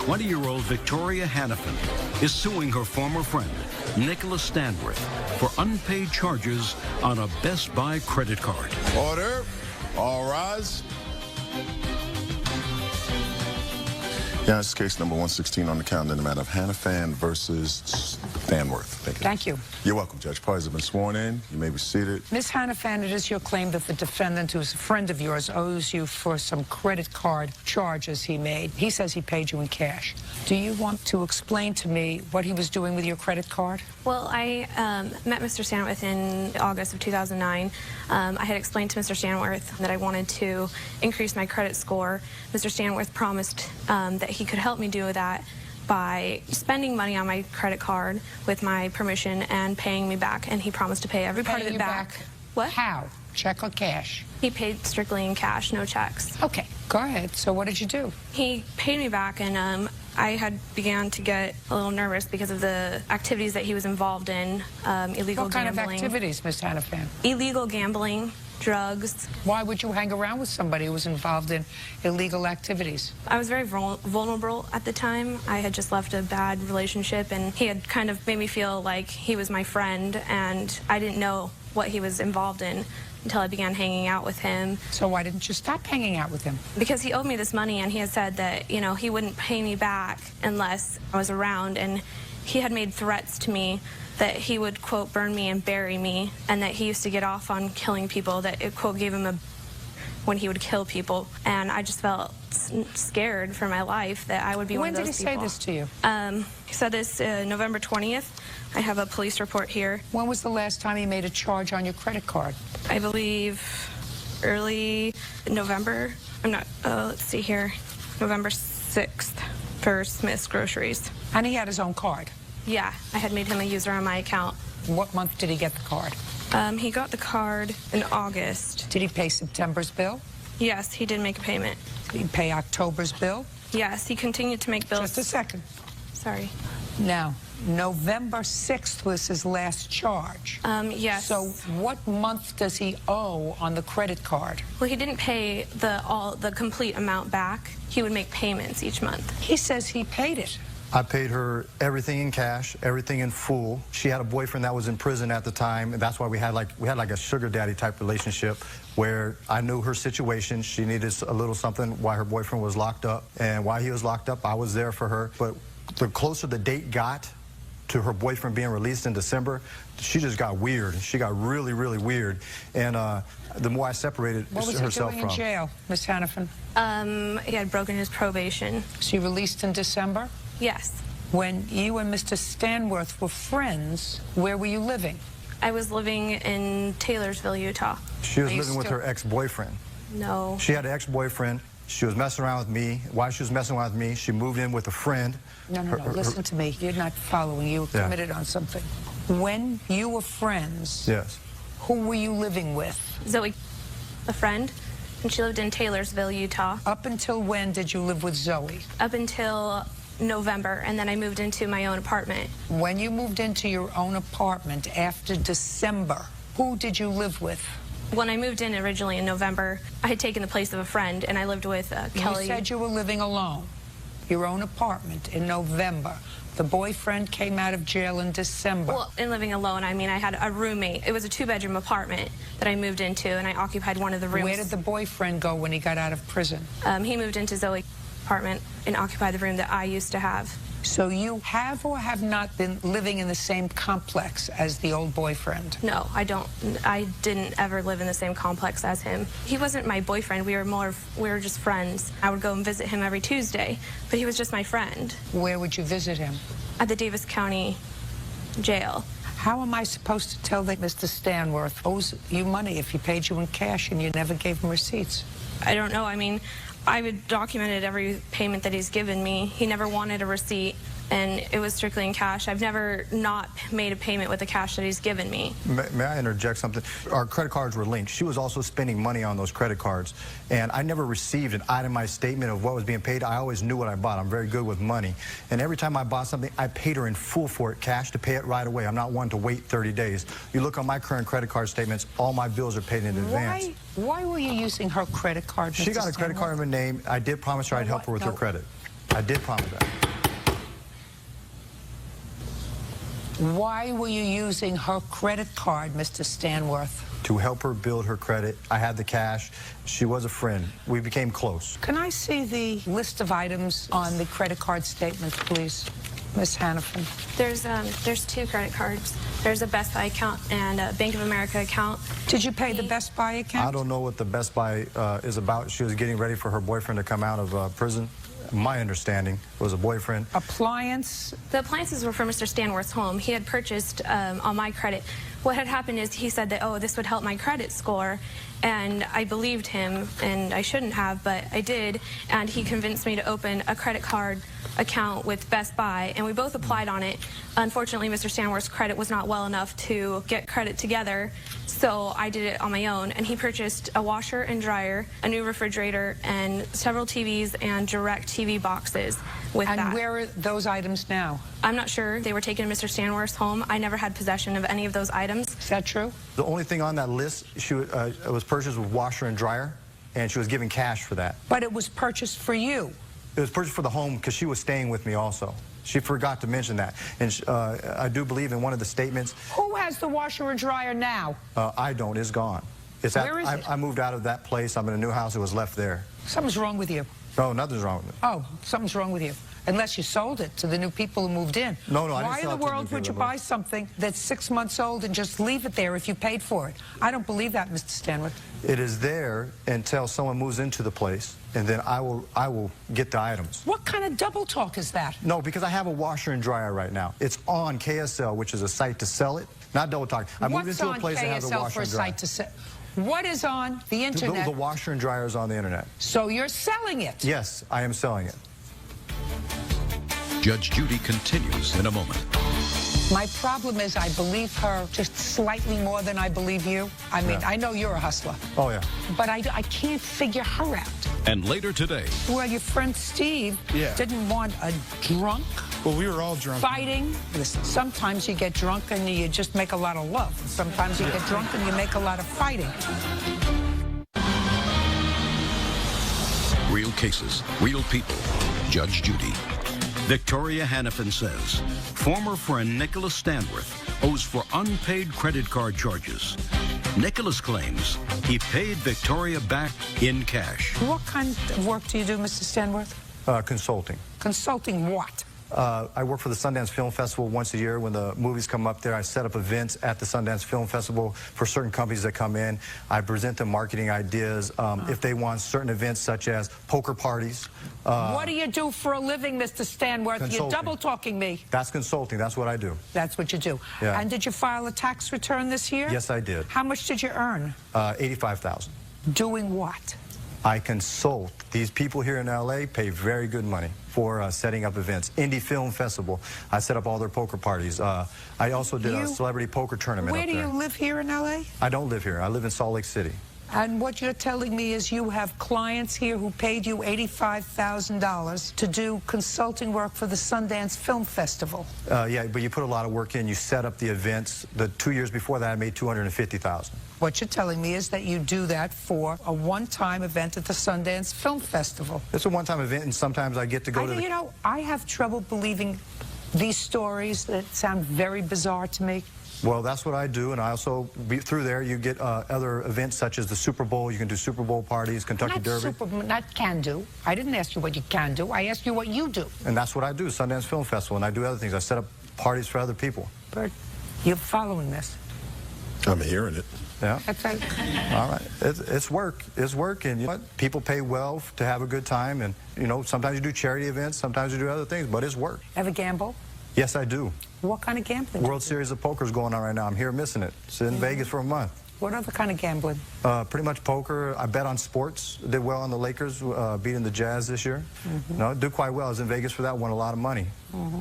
20-year-old Victoria Hannafin is suing her former friend, Nicholas Stanworth, for unpaid charges on a Best Buy credit card. Order. All rise. Yeah, it's case number 116 on the calendar in the matter of Hannafin versus Stanworth. Thank you. You're welcome, Judge. Parties have been sworn in. You may be seated. Ms. Hannafin, it is your claim that the defendant, who's a friend of yours, owes you for some credit card charges he made. He says he paid you in cash. Do you want to explain to me what he was doing with your credit card? Well, I met Mr. Stanworth in August of 2009. I had explained to Mr. Stanworth that I wanted to increase my credit score. Mr. Stanworth promised that he could help me do that by spending money on my credit card with my permission and paying me back, and he promised to pay every part of it back. What? How? Check or cash? He paid strictly in cash, no checks. Okay, go ahead. So what did you do? He paid me back, and I had began to get a little nervous because of the activities that he was involved in, illegal What kind gambling. of activities, Ms. Hannafin? Illegal gambling, drugs. Why would you hang around with somebody who was involved in illegal activities? I was very vulnerable at the time. I had just left a bad relationship, and he had kind of made me feel like he was my friend, and I didn't know what he was involved in until I began hanging out with him. So why didn't you stop hanging out with him? Because he owed me this money, and he had said that, you know, he wouldn't pay me back unless I was around, and he had made threats to me that he would, quote, burn me and bury me, and that he used to get off on killing people, that it, quote, gave him a when he would kill people. And I just felt scared for my life that I would be one of those people. When did he say this to you? He said this November 20th. I have a police report here. When was the last time he made a charge on your credit card? I believe early November. I'm not, let's see here, November 6th for Smith's Groceries. And he had his own card? Yeah, I had made him a user on my account. What month did he get the card? He got the card in August. Did he pay September's bill? Yes, he did make a payment. Did he pay October's bill? Yes, he continued to make bills. Just a second. Sorry. Now, November 6th was his last charge. Yes. So what month does he owe on the credit card? Well, he didn't pay the complete amount back. He would make payments each month. He says he paid it. I paid her everything in cash, everything in full. She had a boyfriend that was in prison at the time, and that's why we had like a sugar daddy type relationship where I knew her situation. She needed a little something while her boyfriend was locked up, and while he was locked up, I was there for her. But the closer the date got to her boyfriend being released in December, she just got weird. She got really, really weird, and the more I separated herself from. What was he doing in jail, Ms. Hannafin? He had broken his probation. She released in December? Yes. When you and Mr. Stanworth were friends, where were you living? I was living in Taylorsville, Utah. She was living with her ex-boyfriend. No. She had an ex-boyfriend. She was messing around with me. While she was messing around with me, she moved in with a friend. No, listen to me. You're not following. You were committed on something. When you were friends, yes, who were you living with? Zoe, a friend, and she lived in Taylorsville, Utah. Up until when did you live with Zoe? Up until November, and then I moved into my own apartment. When you moved into your own apartment after December, who did you live with? When I moved in originally in November, I had taken the place of a friend, and I lived with Kelly. You said you were living alone, your own apartment in November. The boyfriend came out of jail in December. Well, in living alone, I mean, I had a roommate. It was a two-bedroom apartment that I moved into, and I occupied one of the rooms. Where did the boyfriend go when he got out of prison? He moved into Zoe's apartment and occupied the room that I used to have. So you have or have not been living in the same complex as the old boyfriend? No, I don't. I didn't ever live in the same complex as him. He wasn't my boyfriend. We were just friends. I would go and visit him every Tuesday, but he was just my friend. Where would you visit him? At the Davis County Jail. How am I supposed to tell that Mr. Stanworth owes you money if he paid you in cash and you never gave him receipts? I don't know. I mean, I've documented every payment that he's given me. He never wanted a receipt, and it was strictly in cash. I've never not made a payment with the cash that he's given me. May I interject something? Our credit cards were linked. She was also spending money on those credit cards, and I never received an itemized statement of what was being paid. I always knew what I bought. I'm very good with money, and every time I bought something, I paid her in full for it, cash, to pay it right away. I'm not one to wait 30 days. You look on my current credit card statements, all my bills are paid in advance. Why were you using her credit card, Mr. She got a credit card in her name. I did promise her I'd help her with her credit. I did promise that. Why were you using her credit card, Mr. Stanworth? To help her build her credit. I had the cash. She was a friend. We became close. Can I see the list of items on the credit card statement, please, Ms. Hannafin? There's 2 credit cards. There's a Best Buy account and a Bank of America account. Did you pay the Best Buy account? I don't know what the Best Buy is about. She was getting ready for her boyfriend to come out of prison. My understanding was a boyfriend. Appliance? The appliances were for Mr. Stanworth's home. He had purchased on my credit. What had happened is he said that, oh, this would help my credit score, and I believed him, and I shouldn't have, but I did, and he convinced me to open a credit card account with Best Buy, and we both applied on it. Unfortunately, Mr. Stanworth's credit was not well enough to get credit together, so I did it on my own, and he purchased a washer and dryer, a new refrigerator, and several TVs and direct TV boxes with that. And where are those items now? I'm not sure. They were taken to Mr. Stanworth's home. I never had possession of any of those items. Is that true? The only thing on that list, it was purchased with washer and dryer, and she was given cash for that. But it was purchased for you. It was purchased for the home because she was staying with me also. She forgot to mention that. And I do believe in one of the statements. Who has the washer and dryer now? I don't. It's gone. Where is it? I moved out of that place. I'm in a new house. It was left there. Something's wrong with you. No, nothing's wrong with it. Oh, something's wrong with you. Unless you sold it to the new people who moved in. No, I didn't Why in sell the it to the world new would you people. buy something that's 6 months old and just leave it there if you paid for it? I don't believe that, Mr. Stanworth. It is there until someone moves into the place, and then I will get the items. What kind of double talk is that? No, because I have a washer and dryer right now. It's on KSL, which is a site to sell it. Not double talk. I moved into a place that has a washer and dryer. What is on the internet? The washer and dryer is on the internet. So you're selling it? Yes, I am selling it. Judge Judy continues in a moment. My problem is I believe her just slightly more than I believe you. I mean, Yeah. I know you're a hustler. Oh, yeah. But I can't figure her out. And later today, Well, your friend Steve Yeah. didn't want a drunk Well, we were all drunk. fighting. Listen, sometimes you get drunk and you just make a lot of love. Sometimes you get drunk and you make a lot of fighting. real cases, real people. Judge Judy. Victoria Hannafin says former friend Nicholas Stanworth owes for unpaid credit card charges. Nicholas claims he paid Victoria back in cash. What kind of work do you do, Mr. Stanworth? Consulting. Consulting what? I work for the Sundance Film Festival once a year. When the movies come up there, I set up events at the Sundance Film Festival for certain companies that come in. I present them marketing ideas. If they want certain events such as poker parties. What do you do for a living, Mr. Stanworth? You're Consulting. double talking me. That's consulting. That's what I do. That's what you do. Yeah. And did you file a tax return this year? Yes, I did. How much did you earn? $85,000. Doing what? I consult. These people here in LA pay very good money for setting up events. Indie Film Festival, I set up all their poker parties. I also did a celebrity poker tournament Where up do there. you live here in LA? I don't live here. I live in Salt Lake City. And what you're telling me is you have clients here who paid you $85,000 to do consulting work for the Sundance Film Festival. Yeah, but you put a lot of work in. You set up the events. The 2 years before that, I made $250,000. What you're telling me is that you do that for a one-time event at the Sundance Film Festival. It's a one-time event, and sometimes I get to go to the... You know, I have trouble believing these stories that sound very bizarre to me. Well, that's what I do, and I also, through there, you get other events such as the Super Bowl. You can do Super Bowl parties, Kentucky Derby. Not can do. I didn't ask you what you can do. I asked you what you do. And that's what I do, Sundance Film Festival, and I do other things. I set up parties for other people. Bert, you're following this. I'm hearing it. Yeah. That's right. All right. It's work. It's work, and you know what? People pay well to have a good time, and, you know, sometimes you do charity events, sometimes you do other things, but it's work. Ever gamble? Yes, I do. What kind of gambling? World Series of Poker is going on right now. I'm here missing it. It's in Vegas for a month. What other kind of gambling? Pretty much poker. I bet on sports. Did well on the Lakers, beating the Jazz this year. No, did quite well. I was in Vegas for that. Won a lot of money.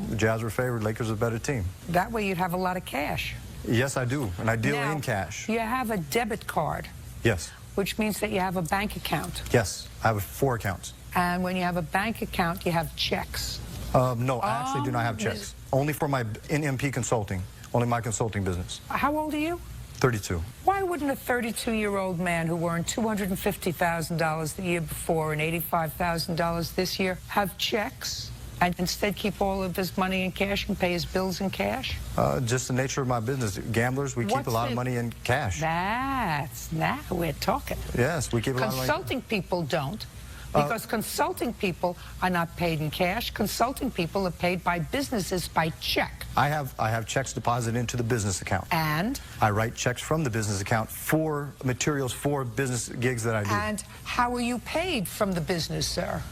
The Jazz were favored. Lakers are a better team. That way you'd have a lot of cash. Yes, I do, and I deal Now, in cash. You have a debit card, Yes. which means that you have a bank account. Yes, I have 4 accounts. And when you have a bank account, you have checks. No, I actually do not have checks. Only for my NMP consulting. Only my consulting business. How old are you? 32. Why wouldn't a 32-year-old man who earned $250,000 the year before and $85,000 this year have checks? and instead keep all of his money in cash and pay his bills in cash? Just the nature of my business. Gamblers, we keep a lot of money in cash. Now we're talking. Yes, we keep a lot of money. Consulting people don't. Because consulting people are not paid in cash. Consulting people are paid by businesses by check. I have checks deposited into the business account. And? I write checks from the business account for materials for business gigs that I do. And how are you paid from the business, sir?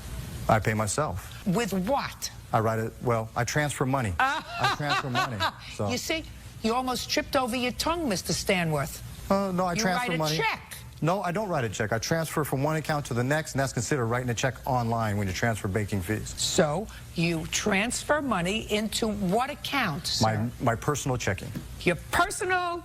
I pay myself. With what? I write it, well, I transfer money. I transfer money. So. You see, you almost tripped over your tongue, Mr. Stanworth. No, I transfer money. You write a check. No, I don't write a check. I transfer from one account to the next, and that's considered writing a check online when you transfer banking fees. So you transfer money into what account, sir? My personal checking. Your personal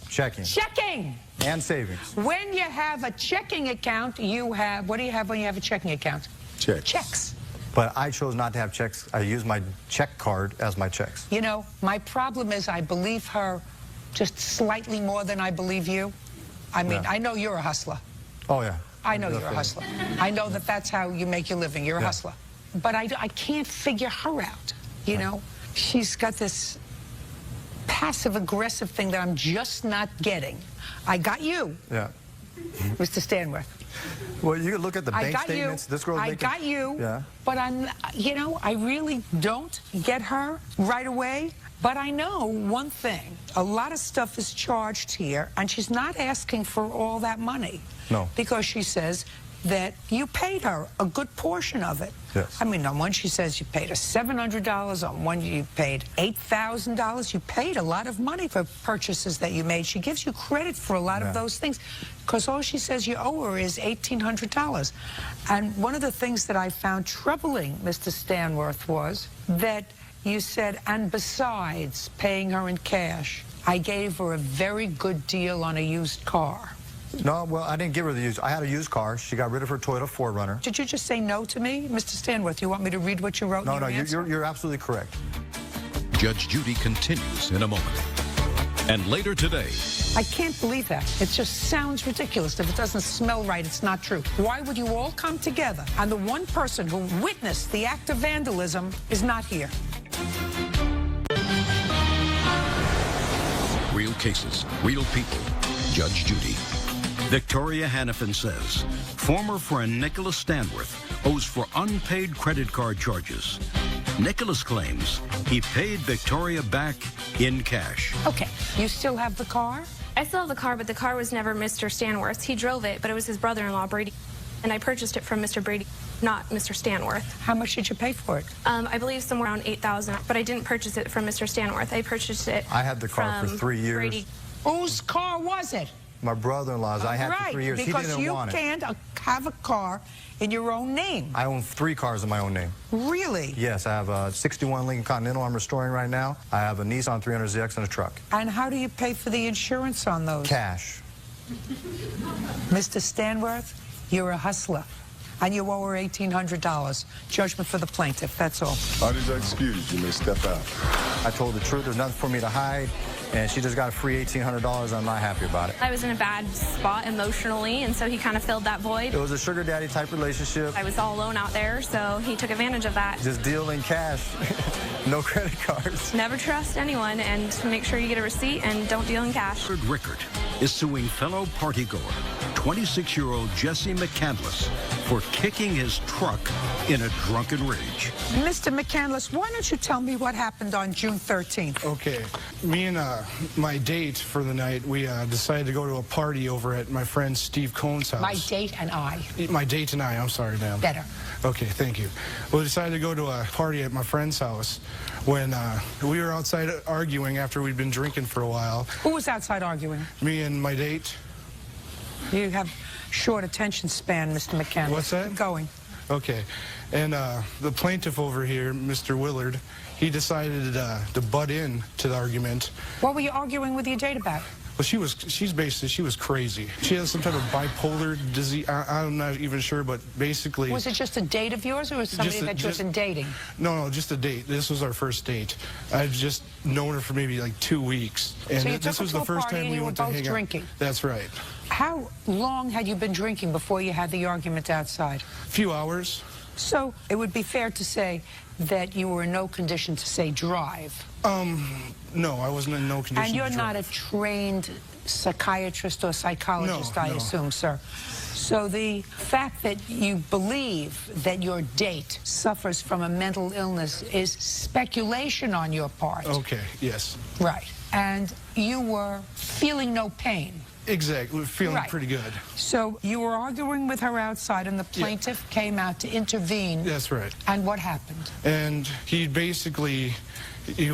checking. Checking. And savings. When you have a checking account, you have, what do you have when you have a checking account? Checks. Checks. But I chose not to have checks. I use my check card as my checks. You know, my problem is I believe her just slightly more than I believe you. I mean, I know you're a hustler. Oh, yeah. I know you're a hustler. I know that that's how you make your living. You're a hustler. But I can't figure her out, you know? She's got this passive-aggressive thing that I'm just not getting. I got you, Mr. Stanworth. Well, you can look at the bank statements. This girl. I got you. Yeah. But you know, I really don't get her right away. But I know one thing. A lot of stuff is charged here, and she's not asking for all that money. No. Because she says that you paid her a good portion of it. Yes. I mean, on one she says you paid her $700, on one you paid $8,000. You paid a lot of money for purchases that you made. She gives you credit for a lot of those things, because all she says you owe her is $1,800. And one of the things that I found troubling, Mr. Stanworth, was that you said, and besides paying her in cash, I gave her a very good deal on a used car. No, well, I didn't give her the used. I had a used car. She got rid of her Toyota 4Runner. Did you just say no to me, Mr. Stanworth? You want me to read what you wrote? No, you're absolutely correct. Judge Judy continues in a moment. And later today, I can't believe that. It just sounds ridiculous. If it doesn't smell right, it's not true. Why would you all come together and the one person who witnessed the act of vandalism is not here? real cases, real people. Judge Judy. Victoria Hannafin says former friend Nicholas Stanworth owes for unpaid credit card charges. Nicholas claims he paid Victoria back in cash. Okay, you still have the car? I still have the car, but the car was never Mr. Stanworth's. He drove it, but it was his brother-in-law, Brady. And I purchased it from Mr. Brady, not Mr. Stanworth. How much did you pay for it? I believe somewhere around $8,000, but I didn't purchase it from Mr. Stanworth. I purchased it I had the car for 3 years. Brady. Whose car was it? My brother-in-law's. I had it for 3 years. He didn't want it. Because you can't have a car in your own name. I own 3 cars in my own name. Really? Yes, I have a 61 Lincoln Continental I'm restoring right now. I have a Nissan 300ZX and a truck. And how do you pay for the insurance on those? Cash. Mr. Stanworth, you're a hustler. And you owe her $1,800. Judgment for the plaintiff, that's all. Parties are excused. You may step out. I told the truth. There's nothing for me to hide. And she just got a free $1,800. I'm not happy about it. I was in a bad spot emotionally, and so he kind of filled that void. It was a sugar daddy type relationship. I was all alone out there, so he took advantage of that. Just deal in cash. No credit cards. Never trust anyone, and make sure you get a receipt and don't deal in cash. Rickard is suing fellow partygoer, 26-year-old Jesse McCandless, for kicking his truck in a drunken rage. Mr. McCandless, why don't you tell me what happened on June 13th? Okay. Me and my date for the night, we decided to go to a party over at my friend Steve Cohn's house. My date and I. My date and I, I'm sorry, ma'am. Better. Okay, thank you. Well, we decided to go to a party at my friend's house when we were outside arguing after we'd been drinking for a while. Who was outside arguing? Me and my date. You have short attention span, Mr. McCandless. What's that? Keep going. Okay. And the plaintiff over here, Mr. Willard, he decided to butt in to the argument. What were you arguing with your date about? Well, she was crazy. She has some type of bipolar disease. I'm not even sure, but basically... Was it just a date of yours, or was it somebody that you had been dating? No, just a date. This was our first date. I've just known her for maybe like 2 weeks. And so you this took was her to the first a party time and we you went were to both hang drinking. out. That's right. How long had you been drinking before you had the argument outside? A few hours. So it would be fair to say that you were in no condition to, say, drive. No, I wasn't in no condition And you're to not drive. a trained psychiatrist or psychologist, No, I no. assume, sir. So the fact that you believe that your date suffers from a mental illness is speculation on your part. Okay, yes. Right. And you were feeling no pain. Exactly, feeling Right. pretty good. So you were arguing with her outside, and the plaintiff came out to intervene. That's right. And what happened? And he basically, he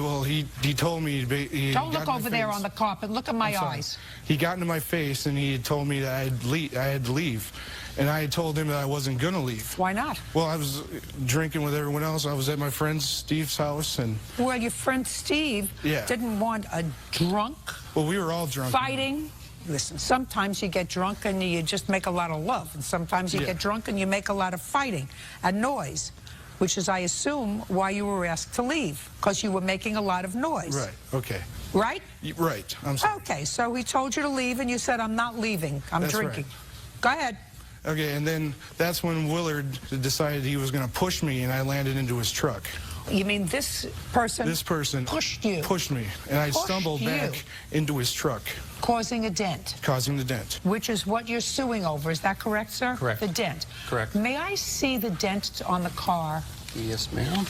told me... He Don't got look in my over there face. on the carpet. Look at my I'm sorry. eyes. He got into my face and he told me that I had to leave. And I had told him that I wasn't going to leave. Why not? Well, I was drinking with everyone else. I was at my friend Steve's house and... Well, your friend Steve didn't want a drunk, Well, we were all drunk. fighting. Listen, sometimes you get drunk and you just make a lot of love. And sometimes you get drunk and you make a lot of fighting and noise, which is, I assume, why you were asked to leave, because you were making a lot of noise. Right, okay. Right? Right, I'm sorry. Okay, so he told you to leave and you said, I'm not leaving, I'm That's drinking. right. Go ahead. Okay, and then that's when Willard decided he was going to push me and I landed into his truck. You mean this person? This person pushed you. Pushed me, and I Pushed stumbled you. back into his truck, Causing a dent. causing the dent. Which is what you're suing over. Is that correct, sir? Correct. The dent. Correct. May I see the dent on the car? Yes, ma'am.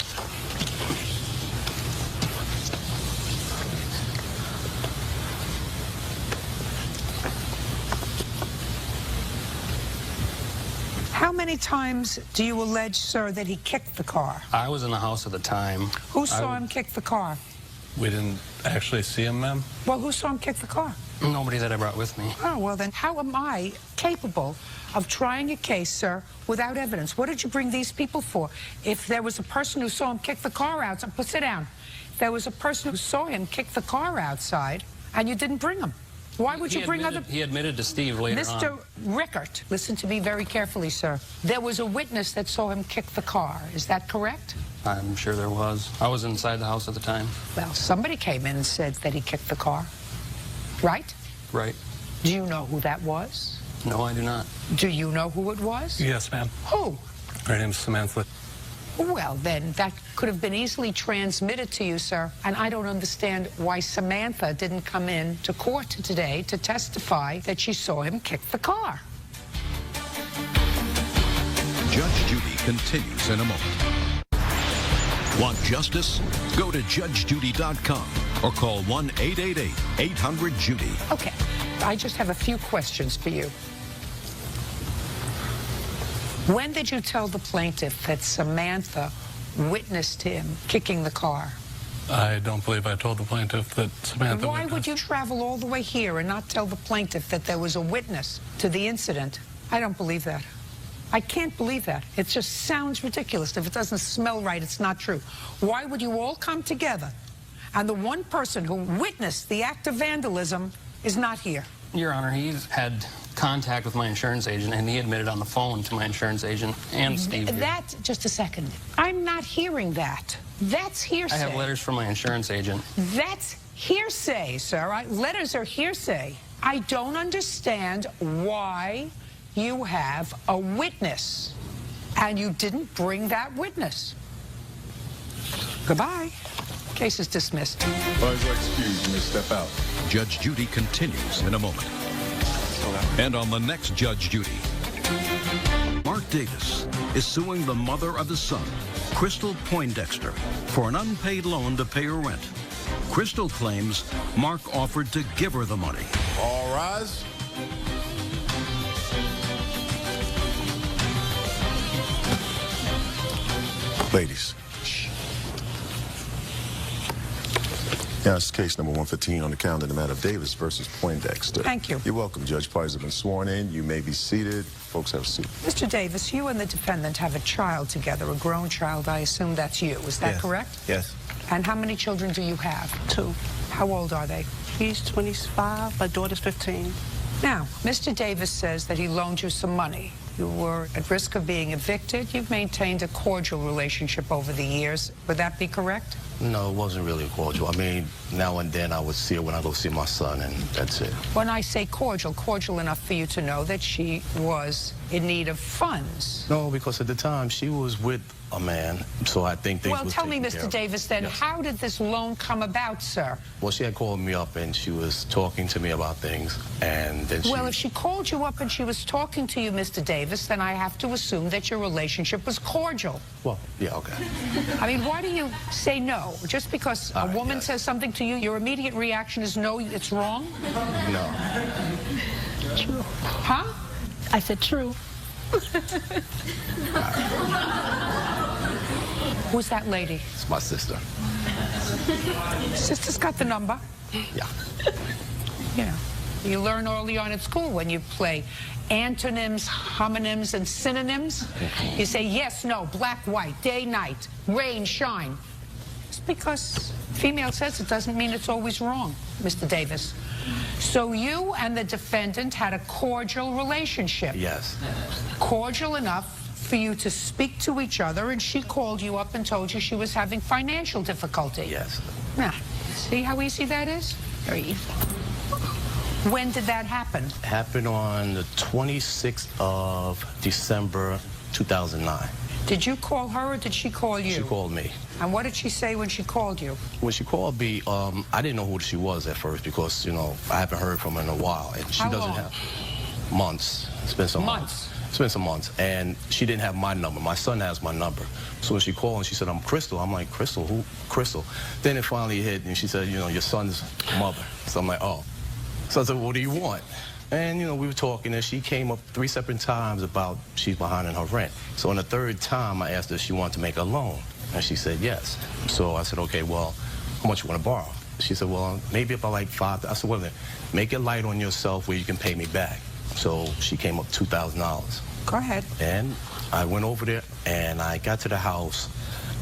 How many times do you allege, sir, that he kicked the car? I was in the house at the time. Who saw him kick the car? We didn't actually see him, ma'am. Well, who saw him kick the car? Nobody that I brought with me. Oh, well, then how am I capable of trying a case, sir, without evidence? What did you bring these people for? If there was a person who saw him kick the car outside, sit down. If there was a person who saw him kick the car outside and you didn't bring him, why would you bring other... He admitted to Steve later Mr. on. Rickert, listen to me very carefully, sir. There was a witness that saw him kick the car. Is that correct? I'm sure there was. I was inside the house at the time. Well, somebody came in and said that he kicked the car, right? Right. Do you know who that was? No, I do not. Do you know who it was? Yes, ma'am. Who? Her name's Samantha. Well, then, that could have been easily transmitted to you, sir. And I don't understand why Samantha didn't come in to court today to testify that she saw him kick the car. Judge Judy continues in a moment. Want justice? Go to judgejudy.com or call 1-888-800-JUDY. Okay, I just have a few questions for you. When did you tell the plaintiff that Samantha witnessed him kicking the car? I don't believe I told the plaintiff that Samantha Why witnessed. would you travel all the way here and not tell the plaintiff that there was a witness to the incident? I don't believe that. I can't believe that. It just sounds ridiculous. If it doesn't smell right, it's not true. Why would you all come together and the one person who witnessed the act of vandalism is not here? Your Honor, he's had contact with my insurance agent, and he admitted on the phone to my insurance agent and Steve here. That, just a second. I'm not hearing that. That's hearsay. I have letters from my insurance agent. That's hearsay, sir. Letters are hearsay. I don't understand why you have a witness and you didn't bring that witness. Goodbye. Case is dismissed. Boys are excused. You may step out. Judge Judy continues in a moment. And on the next Judge Judy, Mark Davis is suing the mother of his son, Crystal Poindexter, for an unpaid loan to pay her rent. Crystal claims Mark offered to give her the money. All rise. Ladies. Yeah, it's case number 115 on the calendar, the matter of Davis versus Poindexter. Thank you. You're welcome. Judge parties have been sworn in. You may be seated. Folks, have a seat. Mr. Davis, you and the defendant have a child together, a grown child. I assume that's you. Is that correct? Yes. And how many children do you have? 2. How old are they? He's 25. My daughter's 15. Now, Mr. Davis says that he loaned you some money. You were at risk of being evicted. You've maintained a cordial relationship over the years. Would that be correct? No, it wasn't really cordial. I mean, now and then I would see her when I go see my son, and that's it. When I say cordial, cordial enough for you to know that she was in need of funds. No, because at the time she was with a man, so I think things Well, was tell me, taken care Mr. of. Davis, then, Yes. how did this loan come about, sir? Well, she had called me up and she was talking to me about things, and then Well, if she called you up and she was talking to you, Mr. Davis, then I have to assume that your relationship was cordial. Well, yeah, okay. I mean, why do you say no? Just because a woman says something to you, your immediate reaction is no, it's wrong? No. True. Huh? I said true. Who's that lady? It's my sister. Sister's got the number. Yeah. Yeah. You learn early on at school when you play antonyms, homonyms, and synonyms. You say yes, no, black, white, day, night, rain, shine. Just because female says it doesn't mean it's always wrong, Mr. Davis. So you and the defendant had a cordial relationship. Yes. Cordial enough for you to speak to each other, and she called you up and told you she was having financial difficulty. Yes. Now, see how easy that is? Very easy. When did that happen? It happened on the 26th of December, 2009. Did you call her or did she call you? She called me. And what did she say when she called you? When she called me, I didn't know who she was at first because, you know, I haven't heard from her in a while. And she How doesn't long? have months. It's been some months. It's been some months. And she didn't have my number. My son has my number. So when she called and she said, I'm Crystal. I'm like, Crystal? Who? Crystal. Then it finally hit and she said, you know, your son's mother. So I'm like, oh. So I said, what do you want? And, you know, we were talking, and she came up 3 separate times about she's behind in her rent. So on the 3rd time, I asked her if she wanted to make a loan, and she said yes. So I said, okay, well, how much you want to borrow? She said, well, maybe about like $5,000. I said, well, make it light on yourself where you can pay me back. So she came up $2,000. Go ahead. And I went over there, and I got to the house.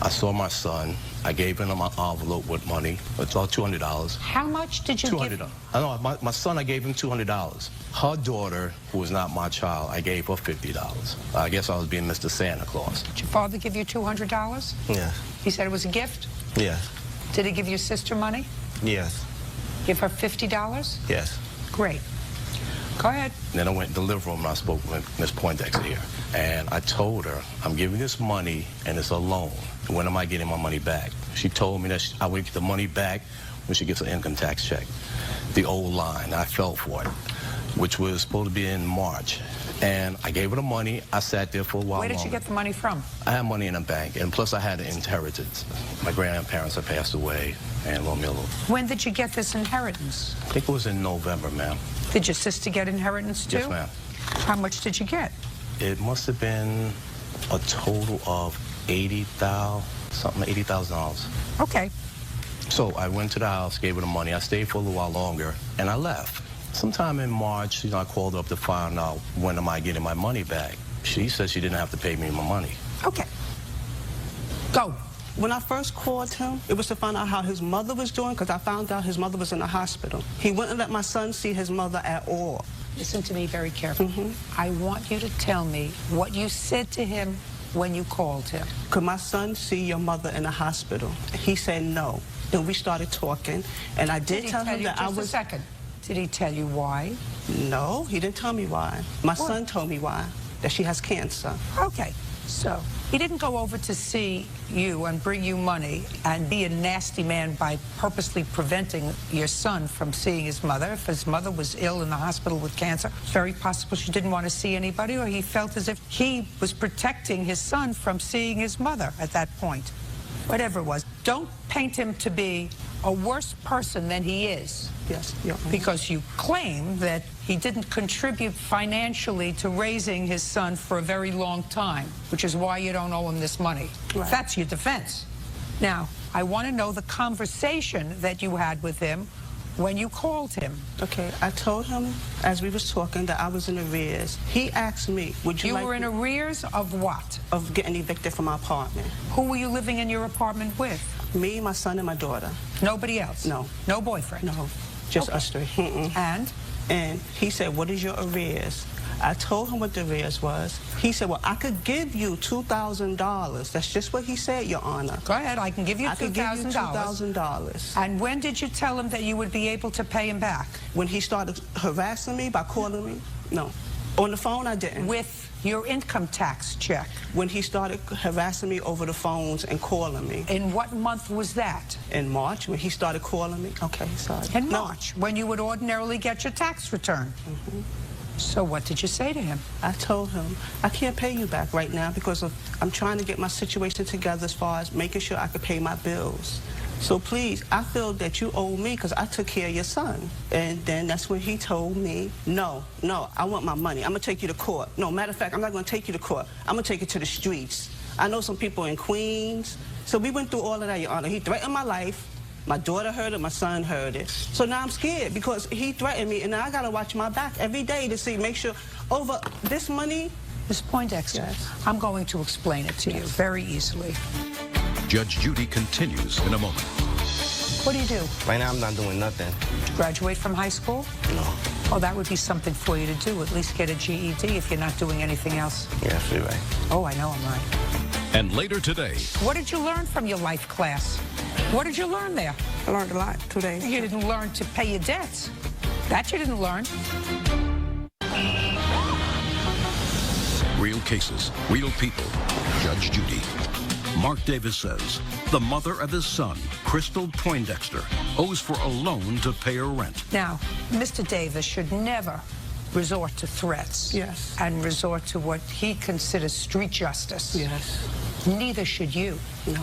I saw my son. I gave him my envelope with money. It's all $200. How much did you give? $200. I know, my son, I gave him $200. Her daughter, who was not my child, I gave her $50. I guess I was being Mr. Santa Claus. Did your father give you $200? Yeah. He said it was a gift? Yeah. Did he give your sister money? Yes. Give her $50? Yes. Great. Go ahead. Then I went to the living room and I spoke with Miss Poindexter here. And I told her, I'm giving this money and it's a loan. When am I getting my money back? She told me that I would get the money back when she gets an income tax check. The old line, I fell for it, which was supposed to be in March. And I gave her the money. I sat there for a while Where did you get the money from? I had money in a bank, and plus I had an inheritance. My grandparents had passed away, and loaned me a little. When did you get this inheritance? I think it was in November, ma'am. Did your sister get inheritance too? Yes, ma'am. How much did you get? It must have been a total of $80,000. Okay. So I went to the house, gave her the money. I stayed for a little while longer, and I left. Sometime in March, you know, I called her up to find out when am I getting my money back. She said she didn't have to pay me my money. Okay. Go. When I first called him, it was to find out how his mother was doing, because I found out his mother was in the hospital. He wouldn't let my son see his mother at all. Listen to me very carefully. I want you to tell me what you said to him when you called him. Could my son see your mother in the hospital? He said no. Then we started talking, and I did tell him that I was... Just a second. Did he tell you why? No, he didn't tell me why. My son told me why, that she has cancer. Okay, so he didn't go over to see you and bring you money and be a nasty man by purposely preventing your son from seeing his mother. If his mother was ill in the hospital with cancer, it's very possible she didn't want to see anybody, or he felt as if he was protecting his son from seeing his mother at that point. Whatever it was. Don't paint him to be a worse person than he is. Yes. Yeah. Because you claim that he didn't contribute financially to raising his son for a very long time, which is why you don't owe him this money. Right. That's your defense. Now, I want to know the conversation that you had with him when you called him. Okay, I told him as we was talking that I was in arrears. He asked me, would you like... You were in arrears of what? Of getting evicted from my apartment. Who were you living in your apartment with? Me, my son, and my daughter. Nobody else? No. No boyfriend? No, just Okay. us three. And? And he said, what is your arrears? I told him what the arrears was. He said, well, I could give you $2,000. That's just what he said, Your Honor. Go ahead, I can give you $2,000. $2,000. And when did you tell him that you would be able to pay him back? When he started harassing me by calling me? No. On the phone, I didn't. With your income tax check? When he started harassing me over the phones and calling me. In what month was that? In March, when he started calling me. Okay, sorry. In March, when you would ordinarily get your tax return. So what did you say to him? I told him, I can't pay you back right now because I'm trying to get my situation together as far as making sure I can pay my bills. So please, I feel that you owe me because I took care of your son. And then that's when he told me, no, I want my money. I'm going to take you to court. No, matter of fact, I'm not going to take you to court. I'm going to take you to the streets. I know some people in Queens. So we went through all of that, Your Honor. He threatened my life. My daughter heard it, my son heard it. So now I'm scared because he threatened me, and now I got to watch my back every day to see, make sure over this money. Ms. Poindexter, yes. I'm going to explain it to you very easily. Judge Judy continues in a moment. What do you do? Right now, I'm not doing nothing. Did you graduate from high school? No. Oh, that would be something for you to do, at least get a GED if you're not doing anything else. Yeah, you're right. Oh, I know I'm right. And later today. What did you learn from your life class? What did you learn there? I learned a lot today. You didn't learn to pay your debts. That you didn't learn. Real cases, real people. Judge Judy. Mark Davis says the mother of his son, Crystal Poindexter, owes for a loan to pay her rent. Now, Mr. Davis should never resort to threats. Yes. And resort to what he considers street justice. Yes. Neither should you. No.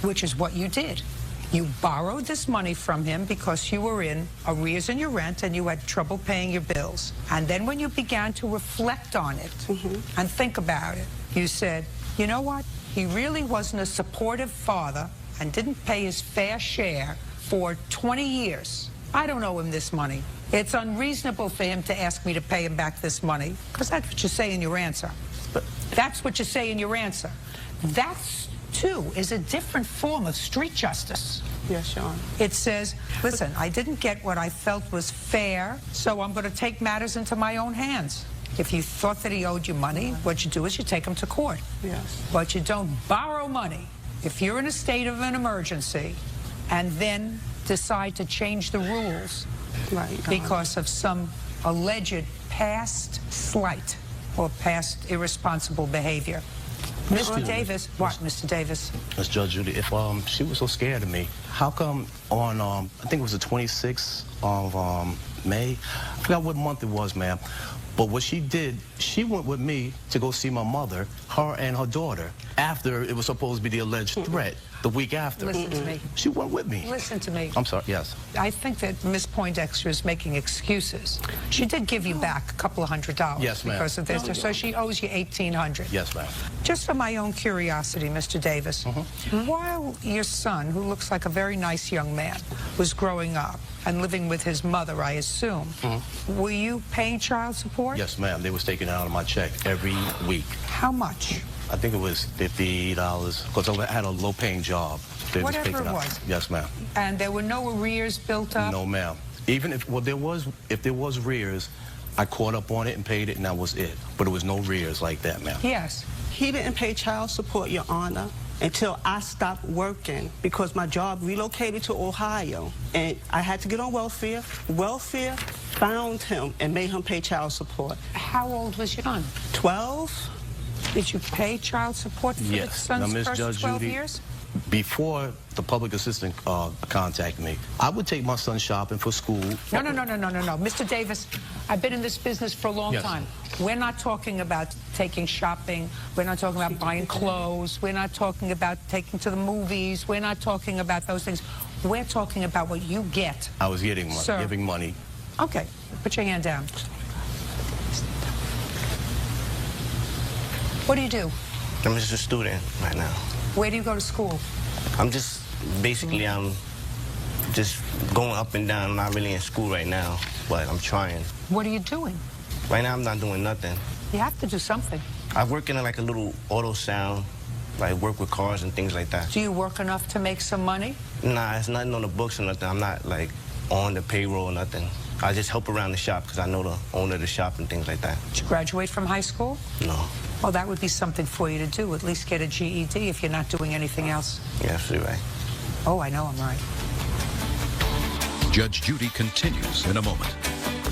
Which is what you did. You borrowed this money from him because you were in arrears in your rent and you had trouble paying your bills. And then when you began to reflect on it and think about it, you said, you know what? He really wasn't a supportive father and didn't pay his fair share for 20 years. I don't owe him this money. It's unreasonable for him to ask me to pay him back this money, because that's what you say in your answer. But that's what you say in your answer. That, too, is a different form of street justice. Yes, Your Honor. It says, listen, I didn't get what I felt was fair, so I'm going to take matters into my own hands. If you thought that he owed you money, what you do is you take him to court. Yes. But you don't borrow money if you're in a state of an emergency and then decide to change the rules because of some alleged past slight or past irresponsible behavior. Mr. Davis, what, Mr. Davis? That's Judge Judy. If she was so scared of me, how come on, I think it was the 26th of May, I forgot what month it was, ma'am, but what she did, she went with me to go see my mother, her and her daughter, after it was supposed to be the alleged threat, the week after. Listen to me. She went with me. Listen to me. I'm sorry, yes. I think that Ms. Poindexter is making excuses. She did give you back a couple of $100. Yes, ma'am. Because of this, so she owes you $1,800. Yes, ma'am. Just for my own curiosity, Mr. Davis, while your son, who looks like a very nice young man, was growing up and living with his mother, I assume, were you paying child support? Yes, ma'am. They was taking it out of my check every week. How much? I think it was $50 because I had a low-paying job. They was Whatever taking it out. was. Yes, ma'am. And there were no arrears built up? No, ma'am. Even if, well, if there was arrears, I caught up on it and paid it, and that was it. But it was no arrears like that, ma'am. Yes. He didn't pay child support, Your Honor, until I stopped working because my job relocated to Ohio. And I had to get on welfare. Welfare found him and made him pay child support. How old was your son? 12. Did you pay child support for the son's now, first Judge 12 Judy, years? Before the public assistant contacted me, I would take my son shopping for school. No. Mr. Davis, I've been in this business for a long time. We're not talking about taking shopping. We're not talking about buying clothes. We're not talking about taking to the movies. We're not talking about those things. We're talking about what you get. I was getting money, Sir. giving money. Okay, put your hand down. What do you do? I'm just a student right now. Where do you go to school? I'm just, basically, I'm just going up and down. I'm not really in school right now, but I'm trying. What are you doing? Right now, I'm not doing nothing. You have to do something. I work in like a little auto sound, like work with cars and things like that. Do you work enough to make some money? Nah, it's nothing on the books or nothing. I'm not like on the payroll or nothing. I just help around the shop because I know the owner of the shop and things like that. Did you graduate from high school? No. Well, that would be something for you to do, at least get a GED if you're not doing anything else. You're absolutely right. Oh, I know I'm right. Judge Judy continues in a moment.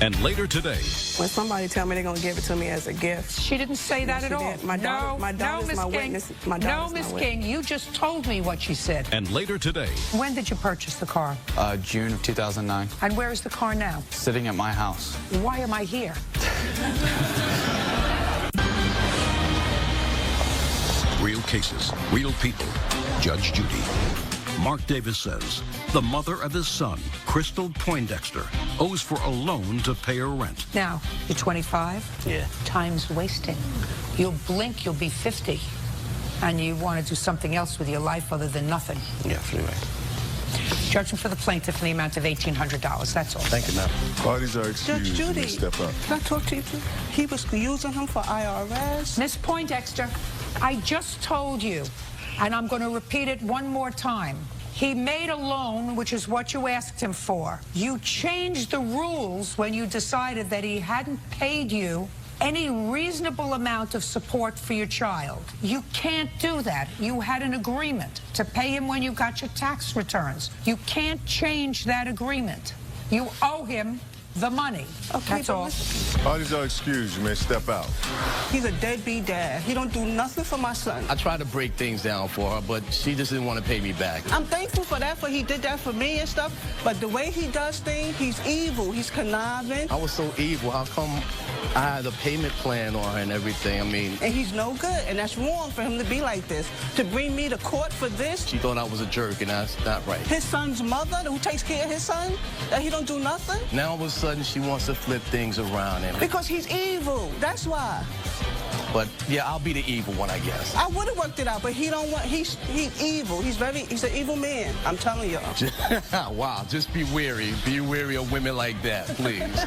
And later today, When somebody tell me they're going to give it to me as a gift. She didn't say that She at all. did. My daughter's Miss my King. witness. No, Miss King, you just told me what she said. and later today, When did you purchase the car? June of 2009. And where is the car now? Sitting at my house. Why am I here? real cases, real people. Judge Judy. Mark Davis says the mother of his son, Crystal Poindexter, owes for a loan to pay her rent. Now, you're 25? Yeah. Time's wasting. You'll blink, you'll be 50. And you want to do something else with your life other than nothing. You're absolutely right. Judgment for the plaintiff in the amount of $1,800. That's all. Thank you, ma'am. Parties are excused. Judge You may Judy, step up. can I talk to you? He was using him for IRS. Miss Poindexter, I just told you, and I'm going to repeat it one more time. He made a loan, which is what you asked him for. You changed the rules when you decided that he hadn't paid you any reasonable amount of support for your child. You can't do that. You had an agreement to pay him when you got your tax returns. You can't change that agreement. You owe him the money. Okay, that's all. Parties are excused. You may step out. He's a deadbeat dad. He don't do nothing for my son. I tried to break things down for her, but she just didn't want to pay me back. I'm thankful for that, for he did that for me and stuff, but the way he does things, he's evil. He's conniving. I was so evil. How come I had a payment plan on her and everything? I mean... And he's no good, and that's wrong for him to be like this. To bring me to court for this. She thought I was a jerk, and that's not right. His son's mother, who takes care of his son, that he don't do nothing? Now all of a sudden she wants to flip things around. And Because he's evil, that's why. But yeah, I'll be the evil one, I guess. I would have worked it out, but he don't want, he's evil. He's an evil man, I'm telling y'all. Wow, just be wary. Be wary of women like that, please.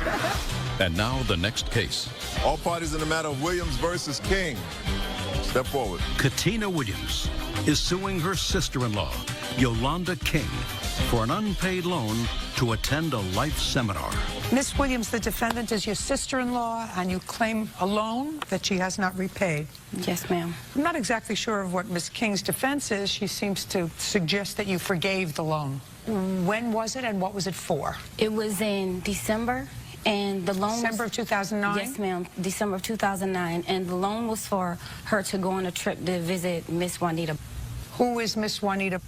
And now the next case. All parties in the matter of Williams versus King. Step forward. Katina Williams is suing her sister-in-law, Yolanda King, for an unpaid loan to attend a life seminar. Miss Williams, the defendant is your sister-in-law, and you claim a loan that she has not repaid. Yes, ma'am. I'm not exactly sure of what Miss King's defense is. She seems to suggest that you forgave the loan. When was it, and what was it for? It was in December, and the loan December of 2009? Yes, ma'am, December of 2009, and the loan was for her to go on a trip to visit Miss Juanita. Who is Miss Juanita?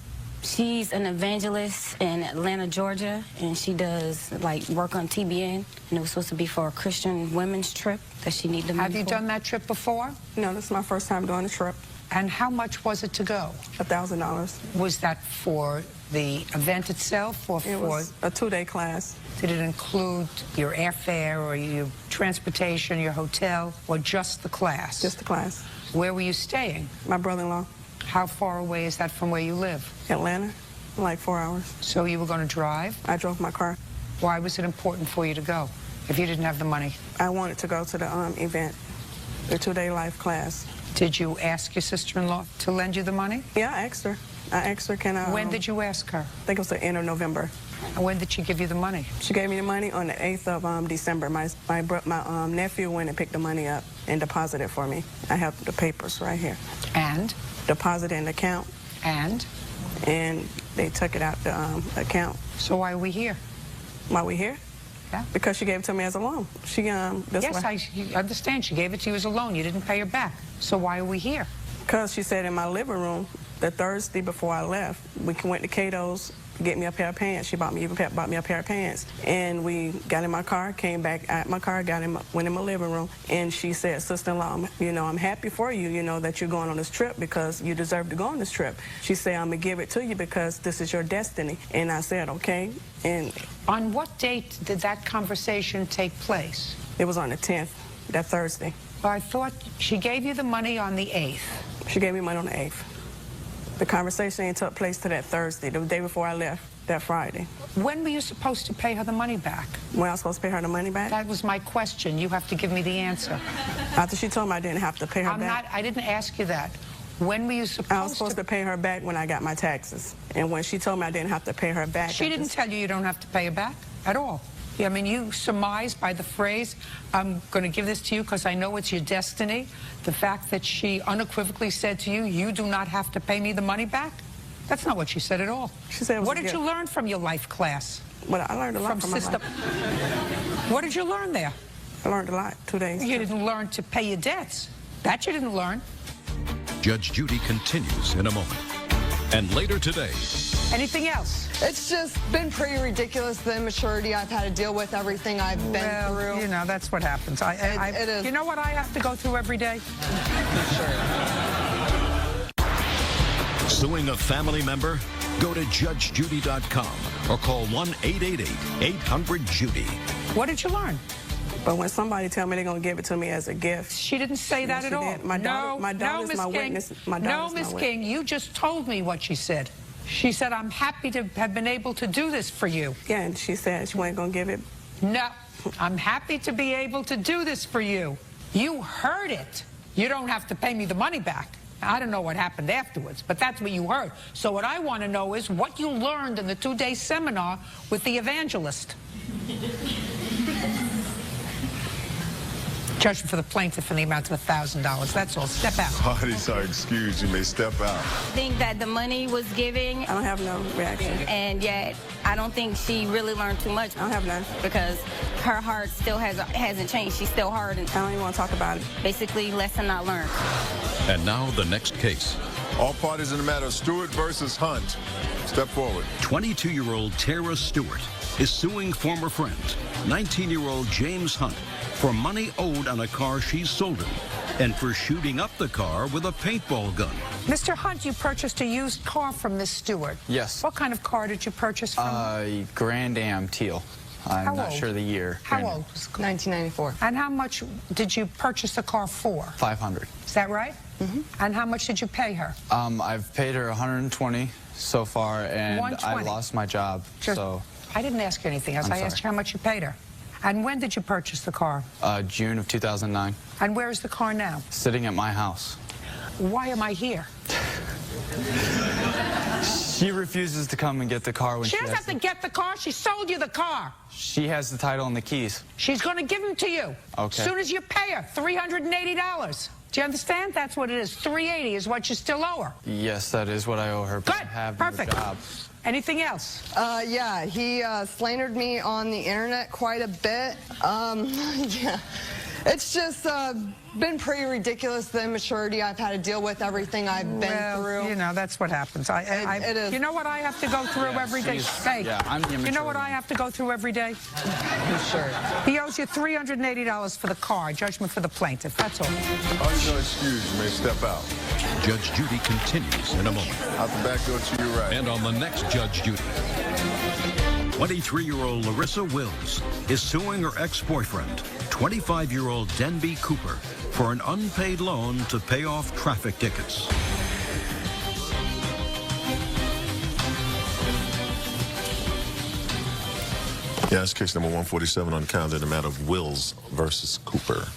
She's an evangelist in Atlanta, Georgia, and she does, like, work on TBN, and it was supposed to be for a Christian women's trip that she needed the money Have you for. done that trip before? No, this is my first time doing the trip. And how much was it to go? $1,000. Was that for the event itself, or It for... was a 2-day class. Did it include your airfare or your transportation, your hotel, or just the class? Just the class. Where were you staying? My brother-in-law. How far away is that from where you live? Atlanta, like 4 hours. So you were going to drive? I drove my car. Why was it important for you to go if you didn't have the money? I wanted to go to the event, the 2-day life class. Did you ask your sister-in-law to lend you the money? Yeah, I asked her. Can I... When did you ask her? I think it was the end of November. And when did she give you the money? She gave me the money on the 8th of December. My nephew went and picked the money up and deposited for me. I have the papers right here. And? Deposited in the account. And? And they took it out the account. So why are we here? Why are we here? Yeah. Because she gave it to me as a loan. She Yes, I understand. She gave it to you as a loan. You didn't pay her back. So why are we here? Because she said in my living room, the Thursday before I left, we went to Cato's to get me a pair of pants. She bought me a pair of pants. And we got in my car, came back at my car, went in my living room, and she said, sister-in-law, you know, I'm happy for you, you know, that you're going on this trip because you deserve to go on this trip. She said, I'm going to give it to you because this is your destiny. And I said, okay. And on what date did that conversation take place? It was on the 10th, that Thursday. Well, I thought she gave you the money on the 8th. She gave me money on the 8th. The conversation took place to that Thursday, the day before I left, that Friday. When were you supposed to pay her the money back? When I was supposed to pay her the money back? That was my question. You have to give me the answer. After she told me I didn't have to pay her back. I didn't ask you that. When were you I was supposed to pay her back when I got my taxes. And when she told me I didn't have to pay her back... She didn't tell you you don't have to pay her back at all? I mean, you surmise by the phrase, I'm going to give this to you because I know it's your destiny, the fact that she unequivocally said to you, you do not have to pay me the money back? That's not what she said at all. She said it was what a did gift. you learn from your life class? Well, I learned a lot from my life. What did you learn there? I learned a lot, 2 days. You didn't learn to pay your debts. That you didn't learn. Judge Judy continues in a moment. And later today... Anything else? It's just been pretty ridiculous, the immaturity I've had to deal with, everything I've been through. You know, that's what happens. It is. You know what I have to go through every day? Suing a family member? Go to judgejudy.com or call 1-888-800-JUDY. What did you learn? But when somebody tell me they're going to give it to me as a gift. She didn't say that at all. My daughter's my witness. No, Miss King, you just told me what she said. She said, I'm happy to have been able to do this for you. Yeah, and she said she wasn't going to give it. No, I'm happy to be able to do this for you. You heard it. You don't have to pay me the money back. I don't know what happened afterwards, but that's what you heard. So what I want to know is what you learned in the 2-day seminar with the evangelist. Judgment for the plaintiff in the amount of $1,000. That's all. Step out. Parties are excused. You may step out. I think that the money was giving. I don't have no reaction. And yet, I don't think she really learned too much. I don't have none. Because her heart still hasn't changed. She's still hard. And I don't even want to talk about it. Basically, lesson not learned. And now the next case. All parties in the matter, Stewart versus Hunt. Step forward. 22-year-old Tara Stewart is suing former friend, 19-year-old James Hunt, for money owed on a car she sold him and for shooting up the car with a paintball gun. Mr. Hunt, you purchased a used car from Miss Stewart. Yes. What kind of car did you purchase from? Grand Am teal. I'm not sure the year. How old was the car? 1994. And how much did you purchase the car for? $500. Is that right? Mm-hmm. And how much did you pay her? I've paid her $120 so far, and I lost my job. So I didn't ask you anything else. I asked you how much you paid her. And when did you purchase the car? June of 2009. And where is the car now? Sitting at my house. Why am I here? She refuses to come and get the car when she doesn't have to get the car. She sold you the car. She has the title and the keys. She's going to give them to you. Okay. As soon as you pay her, $380. Do you understand? That's what it is. $380 is what you still owe her. Yes, that is what I owe her. Good. I have Perfect. No job. Anything else? Yeah, he slandered me on the internet quite a bit. Yeah, it's just been pretty ridiculous, the immaturity I've had to deal with, everything I've been through. You know, that's what happens. It is. You know what I have to go through every day? Hey, yeah, I'm the immature. You know what I have to go through every day? Sure. He owes you $380 for the car. Judgment for the plaintiff. That's all. Parties are excused. You may step out. Judge Judy continues in a moment. Out the back door to your right. And on the next Judge Judy, 23-year-old Larissa Wills is suing her ex-boyfriend, 25-year-old Denby Cooper, for an unpaid loan to pay off traffic tickets. Yeah, it's case number 147 on the calendar, the matter of Wills versus Cooper.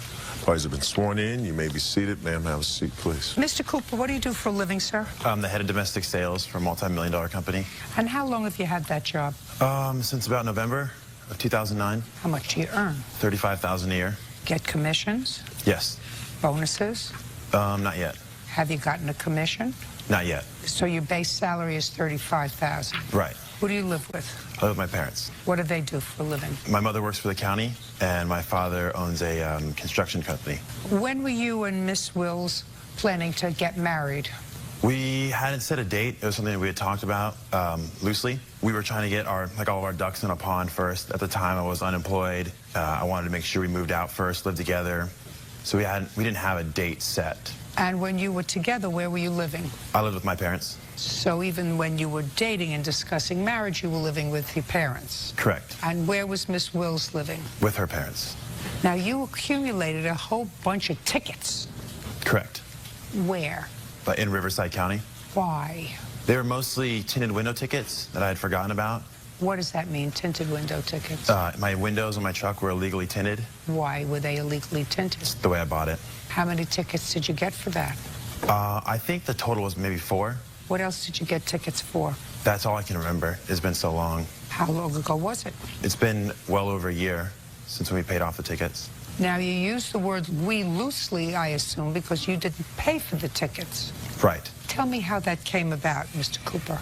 Parties have been sworn in. You may be seated. Ma'am, have a seat, please. Mr. Cooper, what do you do for a living, sir? I'm the head of domestic sales for a multi-million-dollar company. And how long have you had that job? Since about November of 2009. How much do you earn? $35,000 a year. Get commissions? Yes. Bonuses? Not yet. Have you gotten a commission? Not yet. So your base salary is $35,000. Right. Who do you live with? I live with my parents. What do they do for a living? My mother works for the county, and my father owns a construction company. When were you and Miss Wills planning to get married? We hadn't set a date. It was something that we had talked about loosely. We were trying to get all of our ducks in a pond first. At the time, I was unemployed. I wanted to make sure we moved out first, lived together. So we didn't have a date set. And when you were together, where were you living? I lived with my parents. So even when you were dating and discussing marriage, you were living with your parents? Correct. And where was Miss Wills living? With her parents. Now, you accumulated a whole bunch of tickets. Correct. Where? In Riverside County. Why? They were mostly tinted window tickets that I had forgotten about. What does that mean, tinted window tickets? My windows on my truck were illegally tinted. Why were they illegally tinted? It's the way I bought it. How many tickets did you get for that? I think the total was maybe 4. What else did you get tickets for? That's all I can remember. It's been so long. How long ago was it? It's been well over a year since we paid off the tickets. Now, you use the word we loosely, I assume, because you didn't pay for the tickets. Right. Tell me how that came about, Mr. Cooper.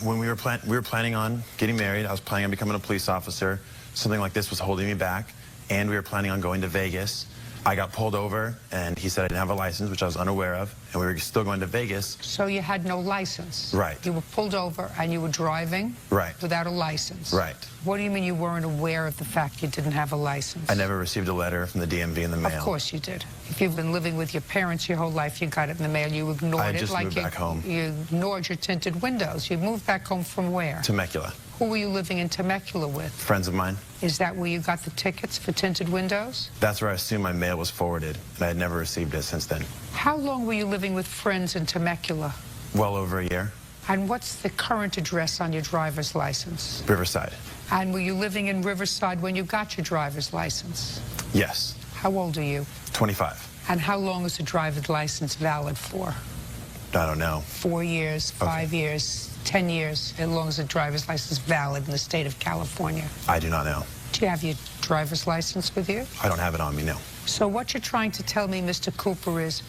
When we were planning on getting married, I was planning on becoming a police officer. Something like this was holding me back, and we were planning on going to Vegas. I got pulled over, and he said I didn't have a license, which I was unaware of, and we were still going to Vegas. So you had no license? Right. You were pulled over, and you were driving? Right. Without a license? Right. What do you mean you weren't aware of the fact you didn't have a license? I never received a letter from the DMV in the mail. Of course you did. If you've been living with your parents your whole life, you got it in the mail, you ignored it. I just moved back home. You ignored your tinted windows. You moved back home from where? Temecula. Who were you living in Temecula with? Friends of mine. Is that where you got the tickets for tinted windows? That's where I assume my mail was forwarded, and I had never received it since then. How long were you living with friends in Temecula? Well over a year. And what's the current address on your driver's license? Riverside. And were you living in Riverside when you got your driver's license? Yes. How old are you? 25. And how long is a driver's license valid for? I don't know. 4 years, 5 years, 10 years, as long as a driver's license is valid in the state of California. I do not know. Do you have your driver's license with you? I don't have it on me, no. So what you're trying to tell me, Mr. Cooper, is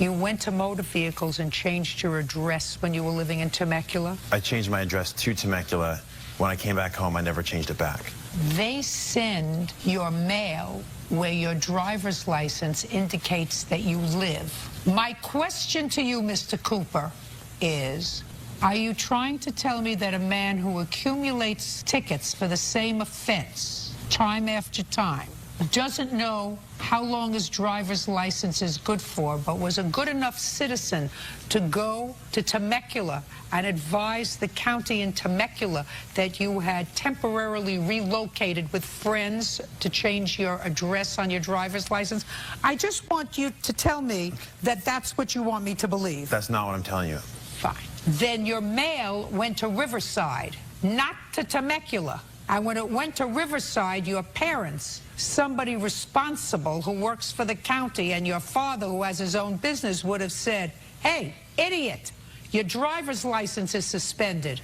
you went to motor vehicles and changed your address when you were living in Temecula? I changed my address to Temecula. When I came back home, I never changed it back. They send your mail where your driver's license indicates that you live. My question to you, Mr. Cooper, is, are you trying to tell me that a man who accumulates tickets for the same offense time after time doesn't know how long his driver's license is good for, but was a good enough citizen to go to Temecula and advise the county in Temecula that you had temporarily relocated with friends to change your address on your driver's license? I just want you to tell me that that's what you want me to believe. That's not what I'm telling you. Fine. Then your mail went to Riverside, not to Temecula. And when it went to Riverside, your parents, somebody responsible who works for the county, and your father who has his own business would have said, hey, idiot, your driver's license is suspended.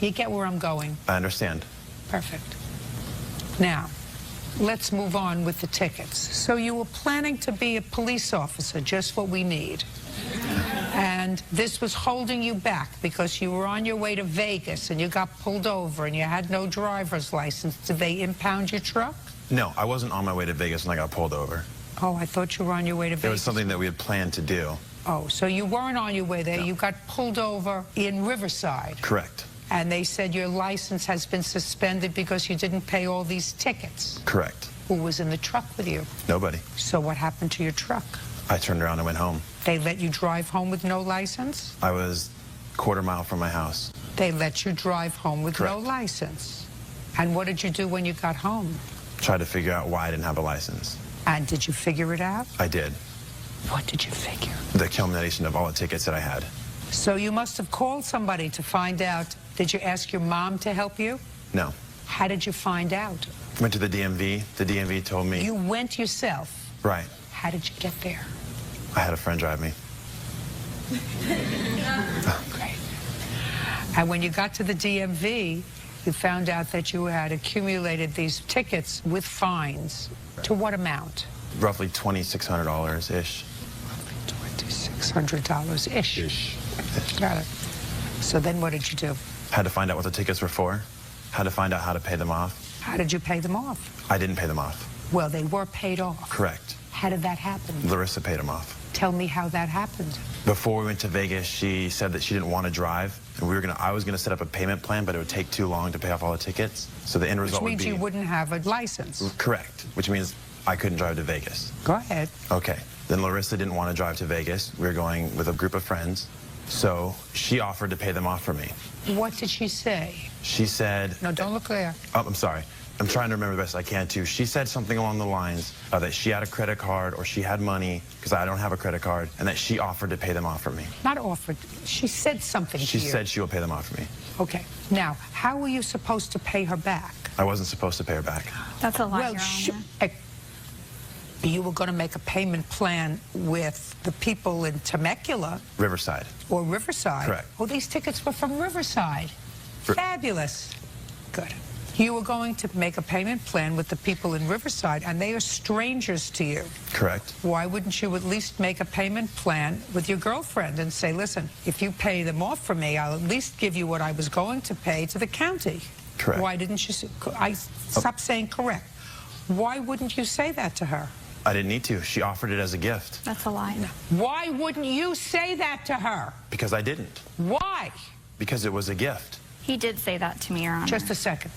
You get where I'm going? I understand. Perfect. Now, let's move on with the tickets. So you were planning to be a police officer, just what we need. And this was holding you back because you were on your way to Vegas and you got pulled over and you had no driver's license. Did they impound your truck? No, I wasn't on my way to Vegas when I got pulled over. Oh, I thought you were on your way to Vegas. It was something that we had planned to do. Oh, so you weren't on your way there. No. You got pulled over in Riverside. Correct. And they said your license has been suspended because you didn't pay all these tickets. Correct. Who was in the truck with you? Nobody. So what happened to your truck? I turned around and went home. They let you drive home with no license? I was a quarter mile from my house. They let you drive home with Correct. no license. And what did you do when you got home? Tried to figure out why I didn't have a license. And did you figure it out? I did. What did you figure? The culmination of all the tickets that I had. So you must have called somebody to find out. Did you ask your mom to help you? No. How did you find out? Went to the DMV. The DMV told me. You went yourself? Right. How did you get there? I had a friend drive me. Great. And when you got to the DMV, you found out that you had accumulated these tickets with fines. To what amount? Roughly $2,600-ish. $2,600-ish. Got it. So then what did you do? Had to find out what the tickets were for. Had to find out how to pay them off. How did you pay them off? I didn't pay them off. Well, they were paid off. Correct. How did that happen? Larissa paid them off. Tell me how that happened. Before we went to Vegas, she said that she didn't want to drive, and I was gonna set up a payment plan, but it would take too long to pay off all the tickets. So the end result would be... Which means you wouldn't have a license. Correct, which means I couldn't drive to Vegas. Go ahead. Okay. Then Larissa didn't want to drive to Vegas. We were going with a group of friends. So she offered to pay them off for me. What did she say? She said... No, don't look there. Oh, I'm sorry. I'm trying to remember the best I can, too. She said something along the lines that she had a credit card or she had money, because I don't have a credit card, and that she offered to pay them off for me. Not offered. She said something to you. She said she will pay them off for me. Okay. Now, how were you supposed to pay her back? I wasn't supposed to pay her back. That's a lie, Well, Your Honor. You were going to make a payment plan with the people in Temecula. Riverside. Or Riverside. Correct. Oh, these tickets were from Riverside. Fabulous. Good. You were going to make a payment plan with the people in Riverside, and they are strangers to you. Correct. Why wouldn't you at least make a payment plan with your girlfriend and say, listen, if you pay them off for me, I'll at least give you what I was going to pay to the county? Correct. Why didn't you? Stop saying correct. Why wouldn't you say that to her? I didn't need to. She offered it as a gift. That's a lie. No. Why wouldn't you say that to her? Because I didn't. Why? Because it was a gift. He did say that to me, Your Honor. Just a second.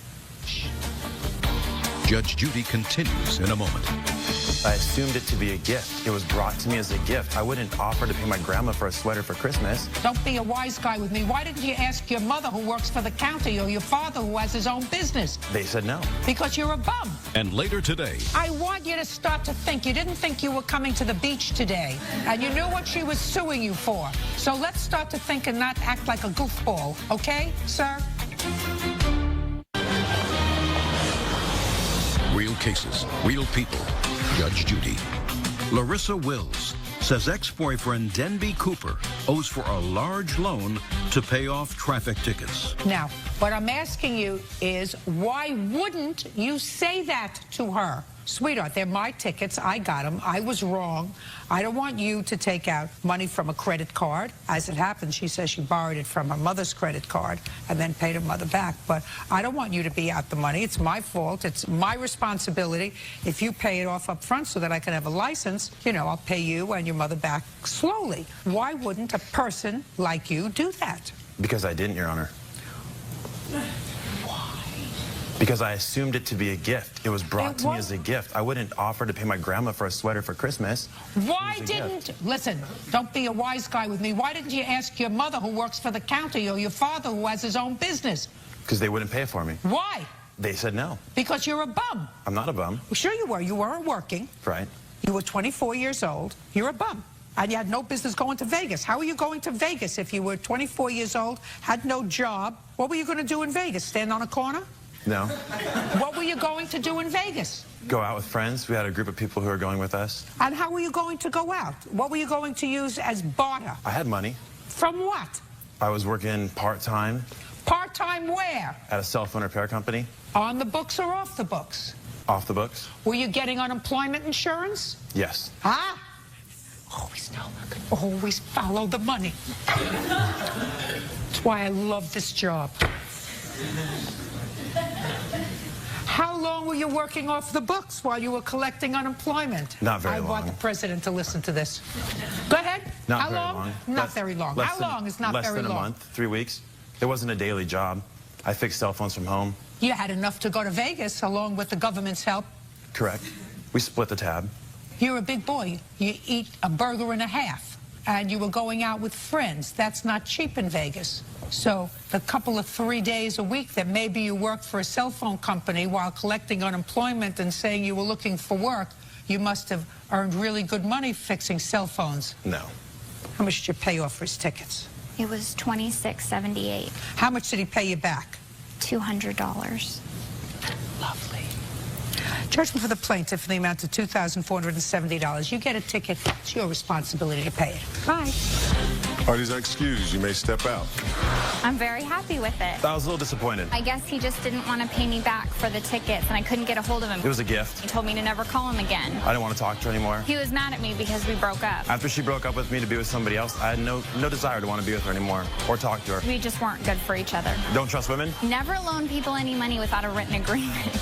Judge Judy continues in a moment. I assumed it to be a gift. It was brought to me as a gift. I wouldn't offer to pay my grandma for a sweater for Christmas. Don't be a wise guy with me. Why didn't you ask your mother who works for the county or your father who has his own business? They said no. Because you're a bum. And later today. I want you to start to think. You didn't think you were coming to the beach today, and you knew what she was suing you for. So let's start to think and not act like a goofball, okay, sir? Real cases, real people. Judge Judy. Larissa Wills says ex-boyfriend Denby Cooper owes for a large loan to pay off traffic tickets. Now, what I'm asking you is, why wouldn't you say that to her? Sweetheart, they're my tickets. I got them. I was wrong. I don't want you to take out money from a credit card. As it happens, she says she borrowed it from her mother's credit card and then paid her mother back. But I don't want you to be out the money. It's my fault. It's my responsibility. If you pay it off up front so that I can have a license, you know, I'll pay you and your mother back slowly. Why wouldn't a person like you do that? Because I didn't, Your Honor. Because I assumed it to be a gift. It was brought to me as a gift. I wouldn't offer to pay my grandma for a sweater for Christmas. Why didn't, listen, don't be a wise guy with me. Why didn't you ask your mother who works for the county or your father who has his own business? Because they wouldn't pay for me. Why? They said no. Because you're a bum. I'm not a bum. Well, sure you were. You weren't working. Right. You were 24 years old. You're a bum. And you had no business going to Vegas. How are you going to Vegas if you were 24 years old, had no job? What were you going to do in Vegas? Stand on a corner? No. What were you going to do in Vegas? Go out with friends. We had a group of people who were going with us. And how were you going to go out? What were you going to use as barter? I had money. From what? I was working part-time. Part-time where? At a cell phone repair company. On the books or off the books? Off the books. Were you getting unemployment insurance? Yes. Huh? Always follow the money. That's why I love this job. How long were you working off the books while you were collecting unemployment? Not very long. I want the president to listen to this. Go ahead. Not How very long? Not very long. How long is not very long? Less than a month, 3 weeks. It wasn't a daily job. I fixed cell phones from home. You had enough to go to Vegas along with the government's help. Correct. We split the tab. You're a big boy. You eat a burger and a half. And you were going out with friends. That's not cheap in Vegas. So the couple of 3 days a week that maybe you worked for a cell phone company while collecting unemployment and saying you were looking for work, you must have earned really good money fixing cell phones. No. How much did you pay off for his tickets? It was $26.78. How much did he pay you back? $200. Lovely. Judgment for the plaintiff in the amount of $2,470. You get a ticket. It's your responsibility to pay it. Bye. Parties are excused. You may step out. I'm very happy with it. I was a little disappointed. I guess he just didn't want to pay me back for the tickets, and I couldn't get a hold of him. It was a gift. He told me to never call him again. I didn't want to talk to her anymore. He was mad at me because we broke up. After she broke up with me to be with somebody else, I had no desire to want to be with her anymore or talk to her. We just weren't good for each other. Don't trust women? Never loan people any money without a written agreement.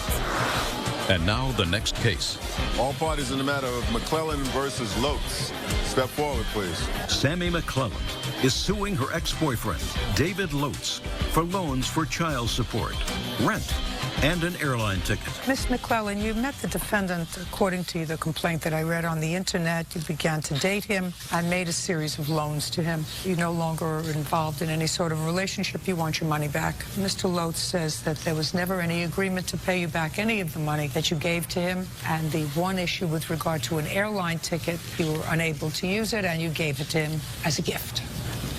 And now the next case. All parties in the matter of McClellan versus Lotz. Step forward, please. Sammy McClellan is suing her ex-boyfriend, David Lotz, for loans for child support, rent, and an airline ticket. Miss McClellan, you met the defendant, according to the complaint that I read on the internet. You began to date him and made a series of loans to him. You no longer are involved in any sort of relationship. You want your money back. Mr. Lotz says that there was never any agreement to pay you back any of the money that you gave to him. And the one issue with regard to an airline ticket, you were unable to use it and you gave it to him as a gift.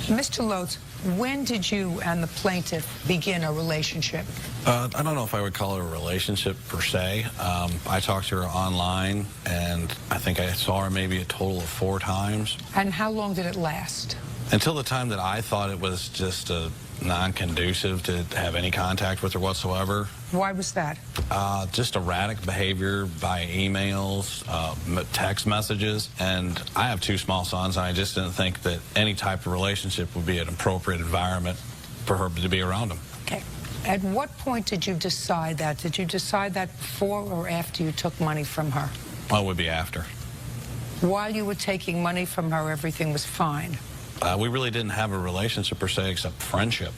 Mr. Lotz, When did you and the plaintiff begin a relationship? I don't know if I would call it a relationship per se. I talked to her online, and I think I saw her maybe a total of 4 times. And how long did it last? Until the time that I thought it was just non-conducive to have any contact with her whatsoever. Why was that? Just erratic behavior by emails, text messages, and I have 2 small sons, and I just didn't think that any type of relationship would be an appropriate environment for her to be around them. Okay. At what point did you decide that? Did you decide that before or after you took money from her? Well, it would be after. While you were taking money from her, everything was fine? We really didn't have a relationship per se except friendship.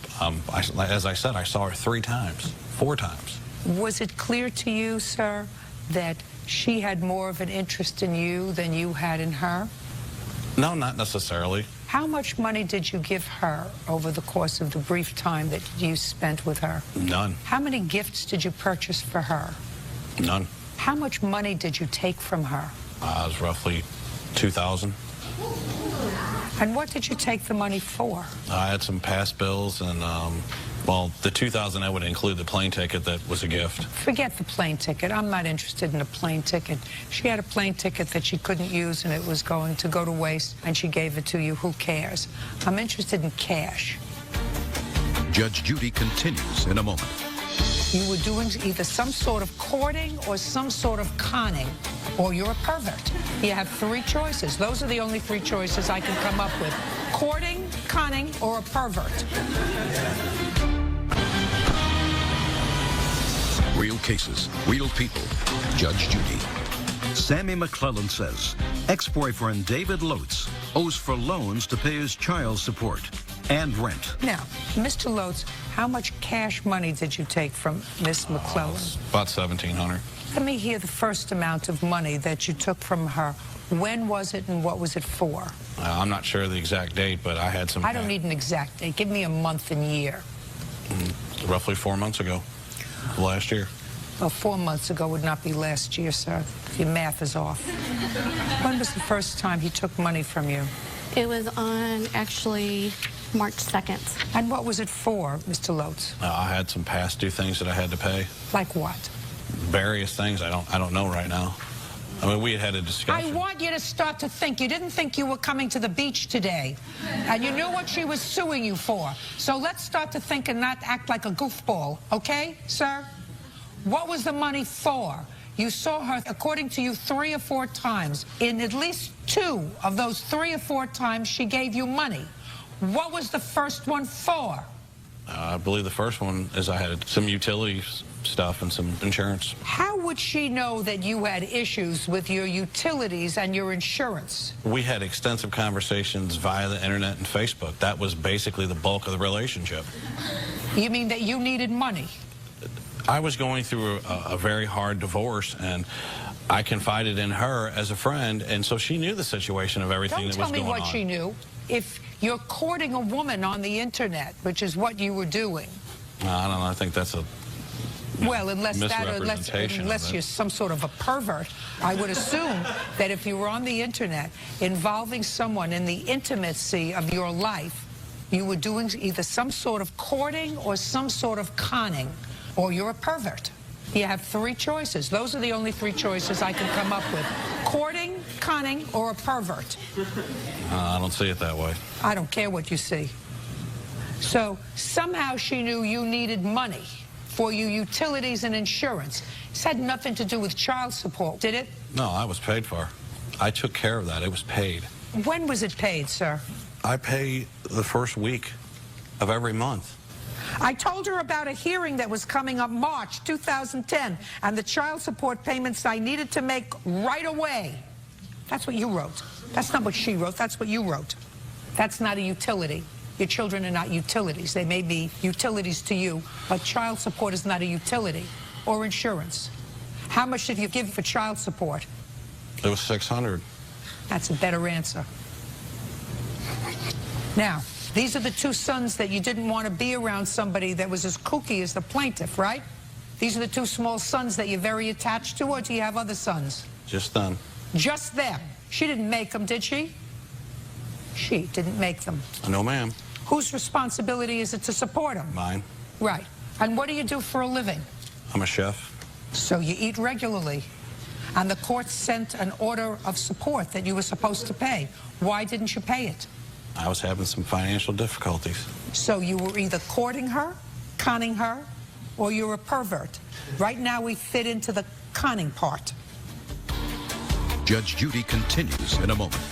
As I said, I saw her 3 times, 4 times. Was it clear to you, sir, that she had more of an interest in you than you had in her? No, not necessarily. How much money did you give her over the course of the brief time that you spent with her? None. How many gifts did you purchase for her? None. How much money did you take from her? It was roughly $2,000. And what did you take the money for? I had some past bills, and well, the $2,000 that would include the plane ticket that was a gift. Forget the plane ticket. I'm not interested in a plane ticket. She had a plane ticket that she couldn't use, and it was going to go to waste, and she gave it to you. Who cares? I'm interested in cash. Judge Judy continues in a moment. You were doing either some sort of courting or some sort of conning, or you're a pervert. You have 3 choices. Those are the only 3 choices I can come up with. Courting, conning, or a pervert. Real cases, real people. Judge Judy. Sammy McClellan says ex-boyfriend David Lotes owes for loans to pay his child support and rent. Now, Mr. Lotes, how much cash money did you take from Miss McClellan? About $1,700. Let me hear the first amount of money that you took from her. When was it and what was it for? I'm not sure the exact date, but I had some... I don't need an exact date. Give me a month and year. Roughly 4 months ago, last year. Well, 4 months ago would not be last year, sir. Your math is off. When was the first time he took money from you? It was on, actually, March 2nd. And what was it for, Mr. Lotes? I had some past due things that I had to pay. Like what? Various things. I don't know right now. I mean, we had a discussion. I want you to start to think. You didn't think you were coming to the beach today. And you knew what she was suing you for. So let's start to think and not act like a goofball. Okay, sir? What was the money for? You saw her, according to you, 3 or 4 times. In at least 2 of those 3 or 4 times, she gave you money. What was the first one for? I believe the first one is I had some utilities stuff and some insurance. How would she know that you had issues with your utilities and your insurance? We had extensive conversations via the internet and Facebook. That was basically the bulk of the relationship. You mean that you needed money? I was going through a very hard divorce, and I confided in her as a friend, and so she knew the situation of everything that was going on. Don't tell me what she knew. If you're courting a woman on the internet, which is what you were doing. I don't know. I think that's a well, unless you're some sort of a pervert, I would assume that if you were on the internet involving someone in the intimacy of your life, you were doing either some sort of courting or some sort of conning, or you're a pervert. You have 3 choices. Those are the only 3 choices I can come up with. Courting, conning, or a pervert. I don't see it that way. I don't care what you see. So somehow she knew you needed money for your utilities and insurance. This had nothing to do with child support, did it? No, I was paid for. I took care of that. It was paid. When was it paid, sir? I pay the first week of every month. I told her about a hearing that was coming up March 2010 and the child support payments I needed to make right away. That's what you wrote. That's not what she wrote. That's what you wrote. That's not a utility. Your children are not utilities. They may be utilities to you, but child support is not a utility or insurance. How much did you give for child support? It was $600. That's a better answer. Now, these are the 2 sons that you didn't want to be around somebody that was as kooky as the plaintiff, right? These are the 2 small sons that you're very attached to, or do you have other sons? Just them. Just them. She didn't make them, did she? She didn't make them. No, ma'am. Whose responsibility is it to support him? Mine. Right. And what do you do for a living? I'm a chef. So you eat regularly. And the court sent an order of support that you were supposed to pay. Why didn't you pay it? I was having some financial difficulties. So you were either courting her, conning her, or you're a pervert. Right now we fit into the conning part. Judge Judy continues in a moment.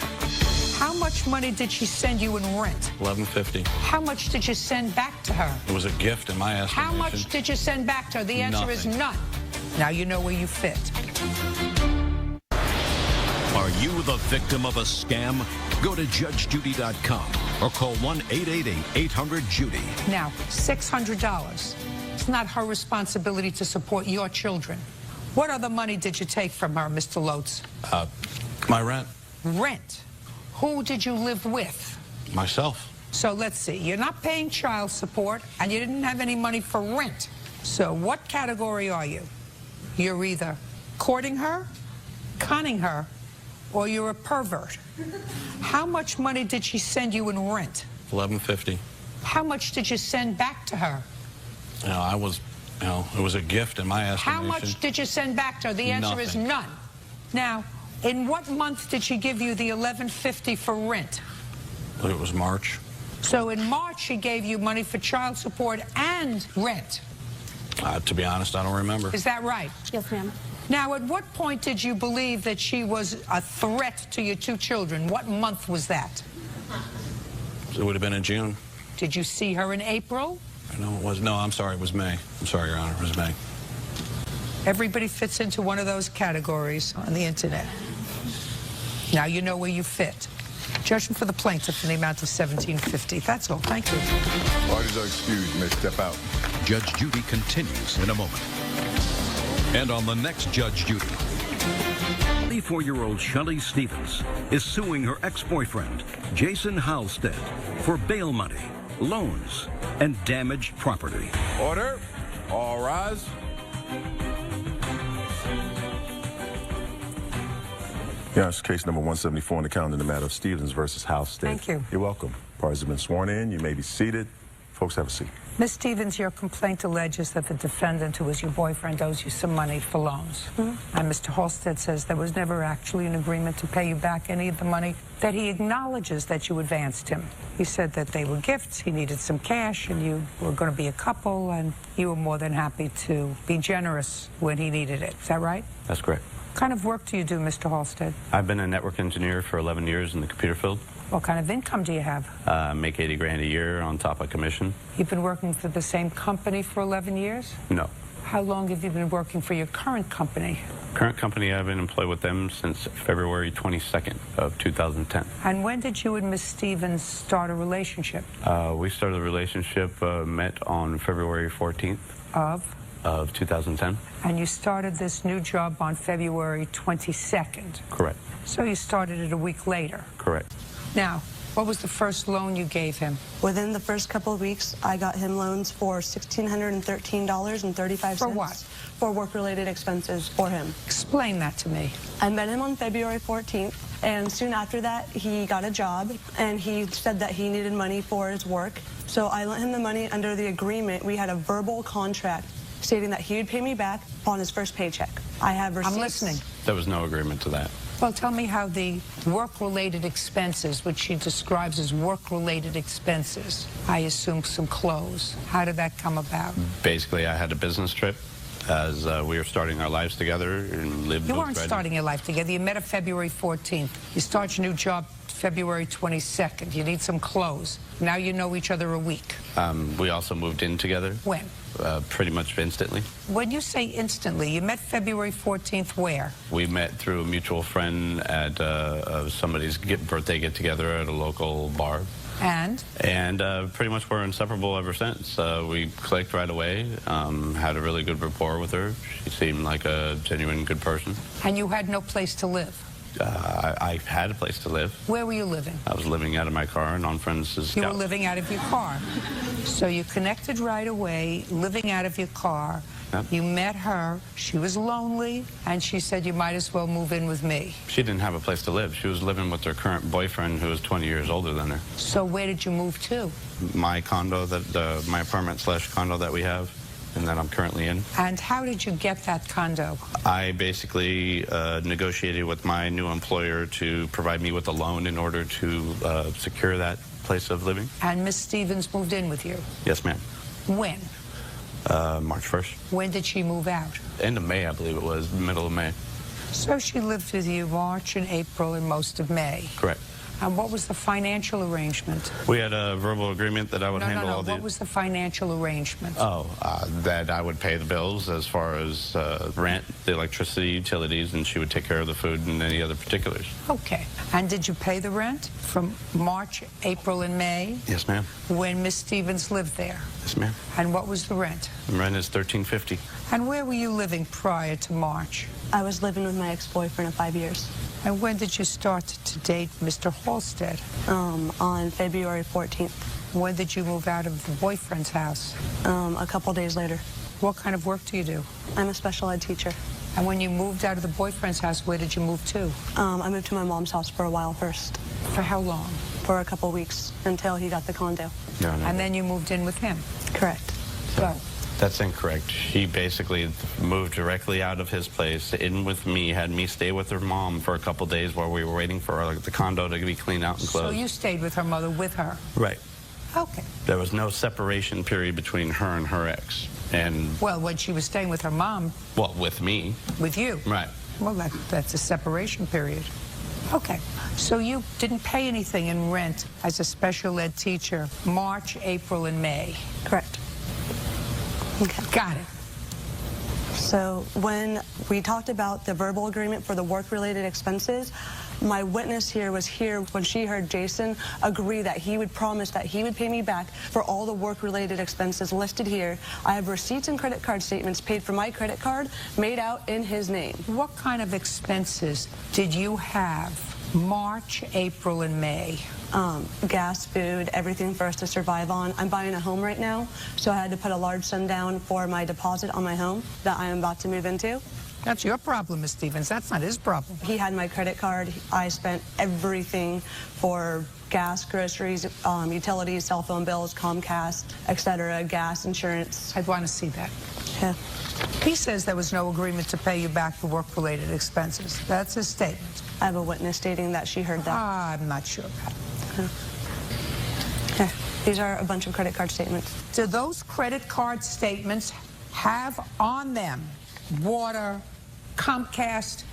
How much money did she send you in rent? $11.50. How much did you send back to her? It was a gift in my estimation. How much did you send back to her? The answer is Nothing. none. Now you know where you fit. Are you the victim of a scam? Go to judgejudy.com or call 1-888-800-JUDY. Now, $600. It's not her responsibility to support your children. What other money did you take from her, Mr. Lotz? My rent. Rent. Who did you live with? Myself. So let's see. You're not paying child support, and you didn't have any money for rent. So what category are you? You're either courting her, conning her, or you're a pervert. How much money did she send you in rent? $11.50. How much did you send back to her? You know, it was a gift in my estimation. How much did you send back to her? The answer is Nothing. none. Now, in what month did she give you the $11.50 for rent? It was March. So in March, she gave you money for child support and rent. To be honest, I don't remember. Is that right? Yes, ma'am. Now, at what point did you believe that she was a threat to your two children? What month was that? It would have been in June. Did you see her in April? No, it was. No, I'm sorry. It was May. I'm sorry, Your Honor. It was May. Everybody fits into one of those categories on the internet. Now you know where you fit. Judgment for the plaintiff in the amount of $17.50. That's all. Thank you. Parties are excused. You may step out. Judge Judy continues in a moment. And on the next Judge Judy, 24-year-old Shelley Stevens is suing her ex-boyfriend, Jason Halstead, for bail money, loans, and damaged property. Order. All rise. Yes, case number 174 on the calendar in the matter of Stevens versus Halstead. Thank you. You're welcome. Parties have been sworn in. You may be seated. Folks, have a seat. Ms. Stevens, your complaint alleges that the defendant, who was your boyfriend, owes you some money for loans. And Mr. Halstead says there was never actually an agreement to pay you back any of the money that he acknowledges that you advanced him. He said that they were gifts, he needed some cash, and you were going to be a couple, and you were more than happy to be generous when he needed it. Is that right? That's correct. What kind of work do you do, Mr. Halstead? I've been a network engineer for 11 years in the computer field. What kind of income do you have? Make 80 grand a year on top of commission. You've been working for the same company for 11 years? No. How long have you been working for your current company? Current company, I've been employed with them since February 22nd of 2010. And when did you and Ms. Stevens start a relationship? We started the relationship, met on February 14th. Of 2010. And you started this new job on February 22nd. Correct. So you started it a week later. Correct. Now, what was the first loan you gave him? Within the first couple of weeks, I got him loans for $1,613.35. For what? For work-related expenses for him. Explain that to me. I met him on February 14th, and soon after that, he got a job, and he said that he needed money for his work. So I lent him the money under the agreement. We had a verbal contract stating that he would pay me back upon his first paycheck. I have receipts. I'm listening. There was no agreement to that. Well, tell me how the work-related expenses, which she describes as work-related expenses, I assume some clothes. How did that come about? Basically, I had a business trip as we were starting our lives together and lived. You weren't starting your life together. You met on February 14th. You start your new job February 22nd. You need some clothes. Now you know each other a week. We also moved in together. When? Pretty much instantly. When you say instantly, you met February 14th where? We met through a mutual friend at somebody's birthday get-together at a local bar. And? And pretty much we're inseparable ever since. We clicked right away, had a really good rapport with her. She seemed like a genuine good person. And you had no place to live? I had a place to live. Where were you living? I was living out of my car and on friends' You were couch. living out of your car. So you connected right away, living out of your car. Yep. You met her. She was lonely, and she said, you might as well move in with me. She didn't have a place to live. She was living with her current boyfriend, who was 20 years older than her. So where did you move to? My condo, my apartment/condo that we have, and that I'm currently in. And how did you get that condo? I basically negotiated with my new employer to provide me with a loan in order to secure that place of living. And Miss Stevens moved in with you? Yes, ma'am. When? March 1st. When did she move out? End of May, I believe it was, middle of May. So she lived with you March and April and most of May. Correct. And what was the financial arrangement? We had a verbal agreement that I would handle all the... What was the financial arrangement? That I would pay the bills as far as rent, the electricity, utilities, and she would take care of the food and any other particulars. Okay. And did you pay the rent from March, April, and May? Yes, ma'am. When Miss Stevens lived there? Yes, ma'am. And what was the rent? The rent is $13.50. And where were you living prior to March? I was living with my ex-boyfriend of 5 years. And when did you start to date Mr. Halstead? On February 14th. When did you move out of the boyfriend's house? A couple days later. What kind of work do you do? I'm a special ed teacher. And when you moved out of the boyfriend's house, where did you move to? I moved to my mom's house for a while first. For how long? For a couple weeks, until he got the condo. No. And then you moved in with him? Correct. Go. That's incorrect. She basically moved directly out of his place, in with me, had me stay with her mom for a couple days while we were waiting for the condo to be cleaned out and closed. So you stayed with her mother with her? Right. Okay. There was no separation period between her and her ex. And well, when she was staying with her mom. Well, with me. With you. Right. Well, that's a separation period. Okay. So you didn't pay anything in rent as a special ed teacher March, April, and May. Correct. Okay. Got it. So when we talked about the verbal agreement for the work-related expenses, my witness here was here when she heard Jason agree that he would promise that he would pay me back for all the work-related expenses listed here. I have receipts and credit card statements paid for my credit card made out in his name. What kind of expenses did you have March, April, and May? Gas, food, everything for us to survive on. I'm buying a home right now, so I had to put a large sum down for my deposit on my home that I am about to move into. That's your problem, Ms. Stevens. That's not his problem. He had my credit card. I spent everything for gas, groceries, utilities, cell phone bills, Comcast, etc., gas, insurance. I'd want to see that. Yeah. He says there was no agreement to pay you back the work-related expenses. That's his statement. I have a witness stating that she heard that. I'm not sure about it. Yeah. These are a bunch of credit card statements. Do those credit card statements have on them water, Comcast?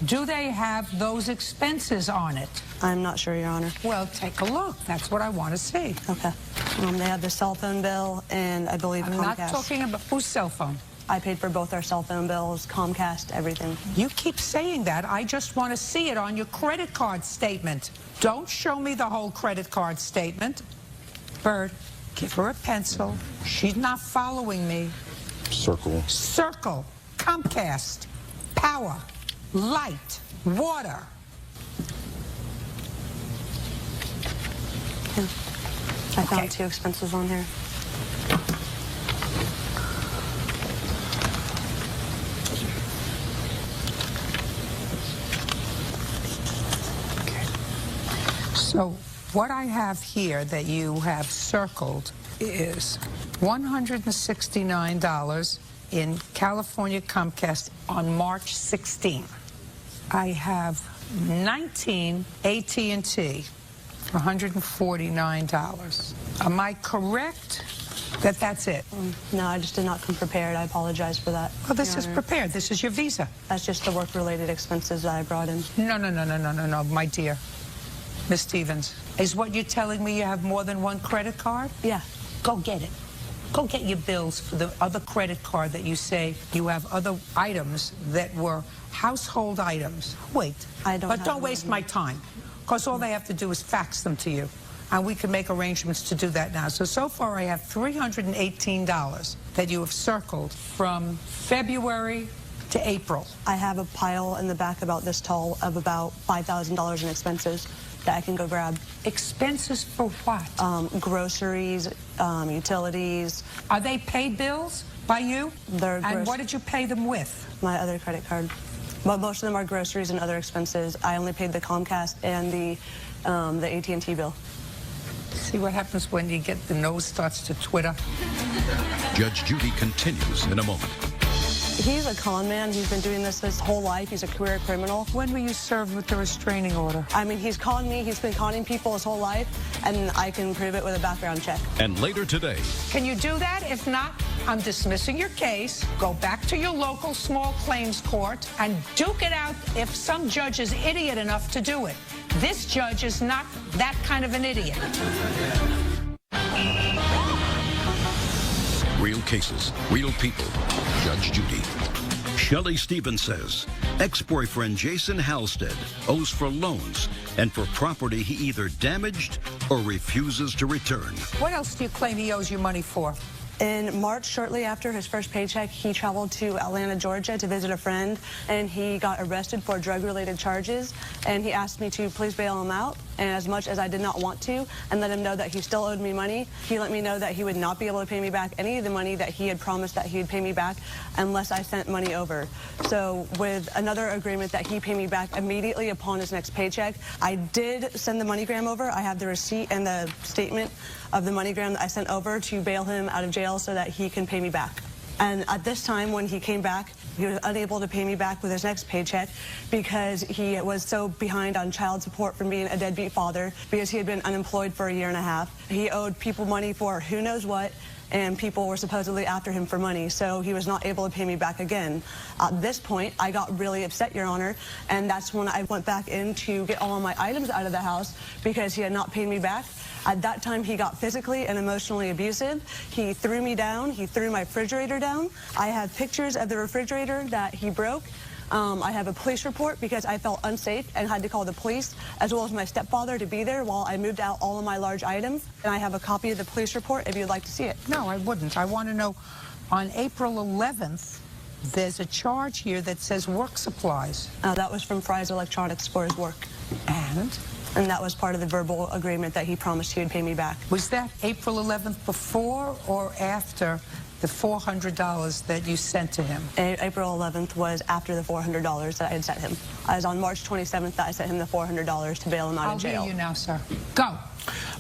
Do they have those expenses on it? I'm not sure, Your Honor. Well, take a look. That's what I want to see. Okay. They have the cell phone bill and I believe Comcast. I'm not talking about whose cell phone. I paid for both our cell phone bills, Comcast, everything. You keep saying that. I just want to see it on your credit card statement. Don't show me the whole credit card statement. Bird, give her a pencil. She's not following me. Circle. Circle. Comcast. Power. Light. Water. Yeah. I found 2 expenses on here. So what I have here that you have circled is $169 in California Comcast on March 16th. I have 19 AT&T for $149. Am I correct that that's it? No, I just did not come prepared. I apologize for that. Well, this is prepared. This is your visa. That's just the work-related expenses that I brought in. No, my dear. Miss Stevens, is what you're telling me you have more than one credit card? Yeah. Go get it. Go get your bills for the other credit card that you say you have other items that were household items. Wait. But don't waste my time, because all they have to do is fax them to you, and we can make arrangements to do that now. So far I have $318 that you have circled from February to April? I have a pile in the back about this tall of about $5,000 in expenses that I can go grab. Expenses for what? Groceries, utilities. Are they paid bills by you? And what did you pay them with? My other credit card. But most of them are groceries and other expenses. I only paid the Comcast and the AT&T bill. See what happens when you get the nose starts to twitter? Judge Judy continues in a moment. He's a con man. He's been doing this his whole life. He's a career criminal. When were you served with the restraining order? I mean, he's conned me. He's been conning people his whole life, and I can prove it with a background check. And later today. Can you do that? If not, I'm dismissing your case. Go back to your local small claims court and duke it out if some judge is idiot enough to do it. This judge is not that kind of an idiot. Real cases, real people. Judge Judy. Shelley Stevens says ex-boyfriend Jason Halstead owes for loans and for property he either damaged or refuses to return. What else do you claim he owes you money for? In March, shortly after his first paycheck, he traveled to Atlanta, Georgia to visit a friend, and he got arrested for drug-related charges, and he asked me to please bail him out. And as much as I did not want to and let him know that he still owed me money, he let me know that he would not be able to pay me back any of the money that he had promised that he would pay me back unless I sent money over. So with another agreement that he pay me back immediately upon his next paycheck, I did send the MoneyGram over. I have the receipt and the statement of the MoneyGram that I sent over to bail him out of jail so that he can pay me back. And at this time, when he came back, he was unable to pay me back with his next paycheck because he was so behind on child support from being a deadbeat father because he had been unemployed for a year and a half. He owed people money for who knows what, and people were supposedly after him for money, so he was not able to pay me back again. At this point, I got really upset, Your Honor, and that's when I went back in to get all of my items out of the house because he had not paid me back. At that time, he got physically and emotionally abusive. He threw me down. He threw my refrigerator down. I have pictures of the refrigerator that he broke. I have a police report because I felt unsafe and had to call the police, as well as my stepfather, to be there while I moved out all of my large items. And I have a copy of the police report if you'd like to see it. No, I wouldn't. I want to know, on April 11th, there's a charge here that says work supplies. That was from Fry's Electronics for his work. And that was part of the verbal agreement that he promised he would pay me back. Was that April 11th before or after the $400 that you sent to him? April 11th was after the $400 that I had sent him. I was on March 27th that I sent him the $400 to bail him out of jail. I'll hear you now, sir. Go.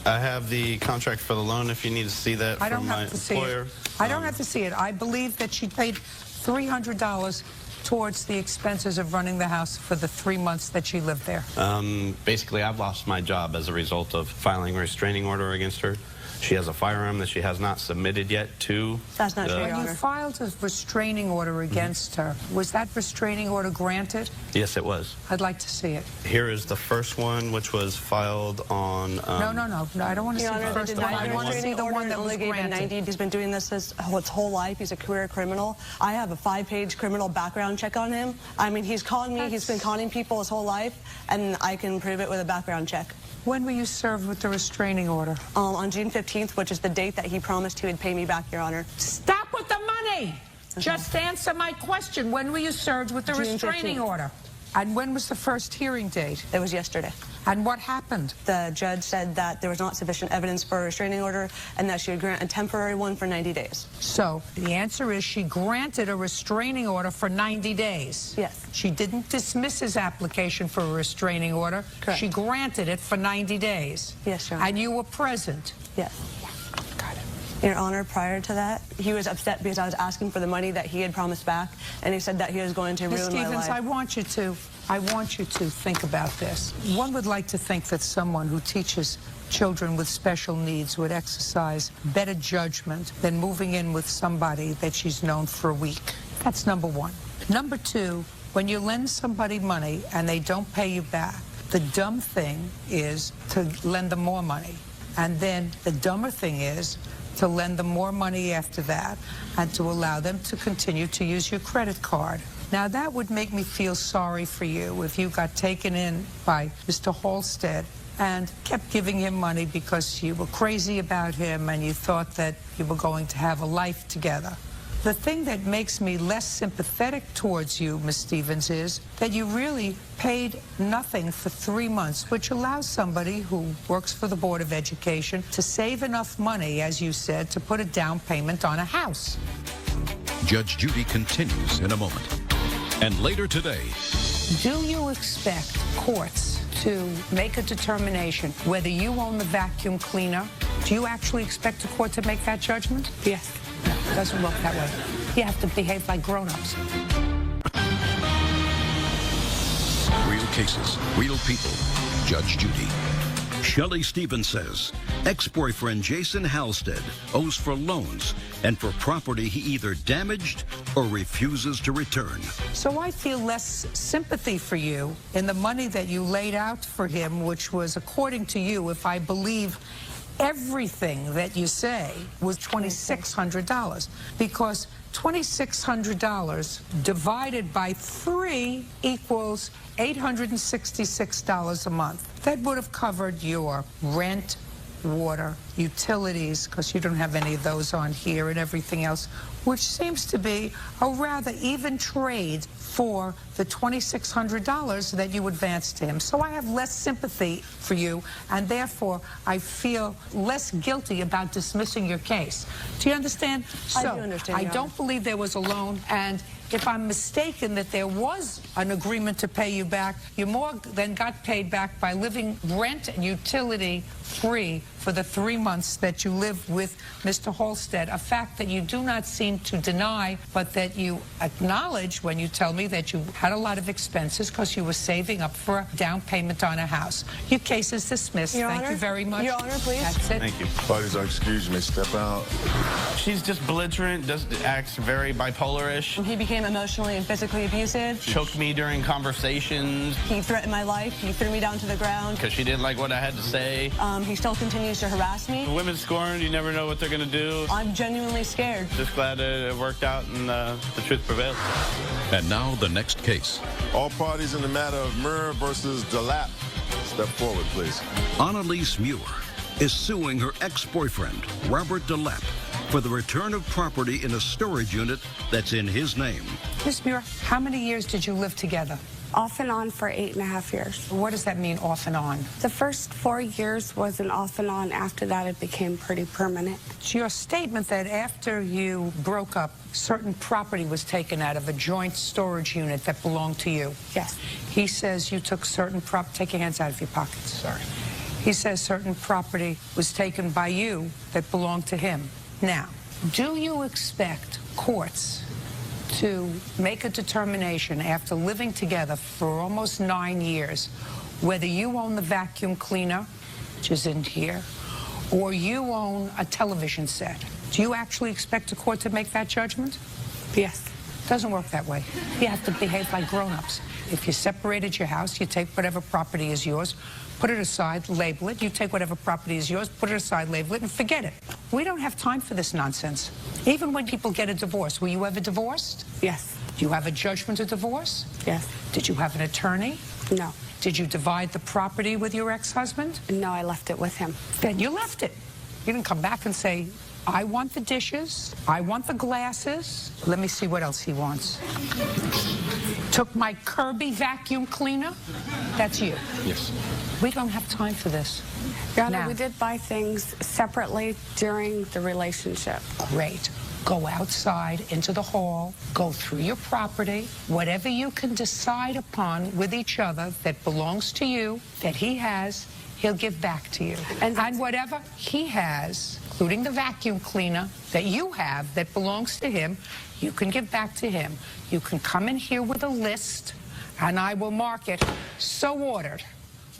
I have the contract for the loan if you need to see that from my employer. I don't have to see it. I believe that she paid $300 towards the expenses of running the house for the 3 months that she lived there. Basically, I've lost my job as a result of filing a restraining order against her. She has a firearm that she has not submitted yet to. That's not true, Your When Honor. you filed a restraining order against her, was that restraining order granted? Yes, it was. I'd like to see it. Here is the first one, which was filed on... No, I don't want to see the first one. I want to see the one that was granted. He's been doing this his whole life. He's a career criminal. I have a 5-page criminal background check on him. I mean, he's conned me. He's been conning people his whole life, and I can prove it with a background check. When were you served with the restraining order? On June 15th, which is the date that he promised he would pay me back, Your Honor. Stop with the money! Just answer my question. When were you served with the restraining order? And when was the first hearing date? It was yesterday. And what happened? The judge said that there was not sufficient evidence for a restraining order and that she would grant a temporary one for 90 days. So the answer is she granted a restraining order for 90 days. Yes. She didn't dismiss his application for a restraining order. Correct. She granted it for 90 days. Yes, Your Honor. And you were present. Yes. Got it. Your Honor, prior to that, he was upset because I was asking for the money that he had promised back, and he said that he was going to ruin my life. Ms. Stevens, I want you to think about this. One would like to think that someone who teaches children with special needs would exercise better judgment than moving in with somebody that she's known for a week. That's number one. Number two, when you lend somebody money and they don't pay you back, the dumb thing is to lend them more money. And then the dumber thing is to lend them more money after that and to allow them to continue to use your credit card. Now, that would make me feel sorry for you if you got taken in by Mr. Halstead and kept giving him money because you were crazy about him and you thought that you were going to have a life together. The thing that makes me less sympathetic towards you, Ms. Stevens, is that you really paid nothing for 3 months, which allows somebody who works for the Board of Education to save enough money, as you said, to put a down payment on a house. Judge Judy continues in a moment. And later today, do you expect courts to make a determination whether you own the vacuum cleaner? Do you actually expect a court to make that judgment? Yes. No, it doesn't work that way. You have to behave like grown-ups. real cases, real people. Judge Judy. Shelley Stevens says ex-boyfriend Jason Halstead owes for loans and for property he either damaged or refuses to return. So I feel less sympathy for you in the money that you laid out for him, which was, according to you, if I believe everything that you say, was $2,600, because $2,600 divided by 3 equals $866 a month. That would have covered your rent, water, utilities, because you don't have any of those on here, and everything else, which seems to be a rather even trade for the $2,600 that you advanced to him. So I have less sympathy for you, and therefore I feel less guilty about dismissing your case. Do you understand? I do understand, I Your don't Honor. believe there was a loan, and if I'm mistaken that there was an agreement to pay you back, you more than got paid back by living rent and utility free for the 3 months that you lived with Mr. Halstead, a fact that you do not seem to deny, but that you acknowledge when you tell me that you had a lot of expenses because you were saving up for a down payment on a house. Your case is dismissed. Your Thank Honor? you very much. Your Honor, please. That's it. Thank you. Parties are excused. You may step out. She's just belligerent, acts very bipolar-ish. He became emotionally and physically abusive. Choked me during conversations He threatened my life. He threw me down to the ground. because she didn't like what I had to say. He still continues to harass me. The women scorned, you never know what they're going to do. I'm genuinely scared. Just glad it worked out and the truth prevailed. And now the next case. All parties in the matter of Muir versus DeLapp, step forward, please. Annalise Muir is suing her ex-boyfriend, Robert DeLapp, for the return of property in a storage unit that's in his name. Ms. Muir, how many years did you live together? Off and on for 8.5 years. What does that mean, off and on? The first 4 years was an off and on. After that, it became pretty permanent. It's your statement that after you broke up, certain property was taken out of a joint storage unit that belonged to you. Yes. He says you took certain take your hands out of your pockets. Sorry. He says certain property was taken by you that belonged to him. Now, do you expect courts to make a determination after living together for almost 9 years whether you own the vacuum cleaner, which is in here, or you own a television set? Do you actually expect a court to make that judgment? Yes. Doesn't work that way. You have to behave like grown-ups. If you separated your house, you take whatever property is yours, put it aside, label it. You take whatever property is yours, put it aside, label it, and forget it. We don't have time for this nonsense. Even when people get a divorce, were you ever divorced? Yes. Do you have a judgment of divorce? Yes. Did you have an attorney? No. Did you divide the property with your ex-husband? No, I left it with him. Then you left it. You didn't come back and say, I want the dishes, I want the glasses. Let me see what else he wants. Took my Kirby vacuum cleaner. That's you. Yes. We don't have time for this. Your Honor, Now, we did buy things separately during the relationship. great. Go outside into the hall, go through your property, whatever you can decide upon with each other that belongs to you, that he has, he'll give back to you. And whatever he has, including the vacuum cleaner that you have that belongs to him, you can give back to him. You can come in here with a list, and I will mark it, so ordered.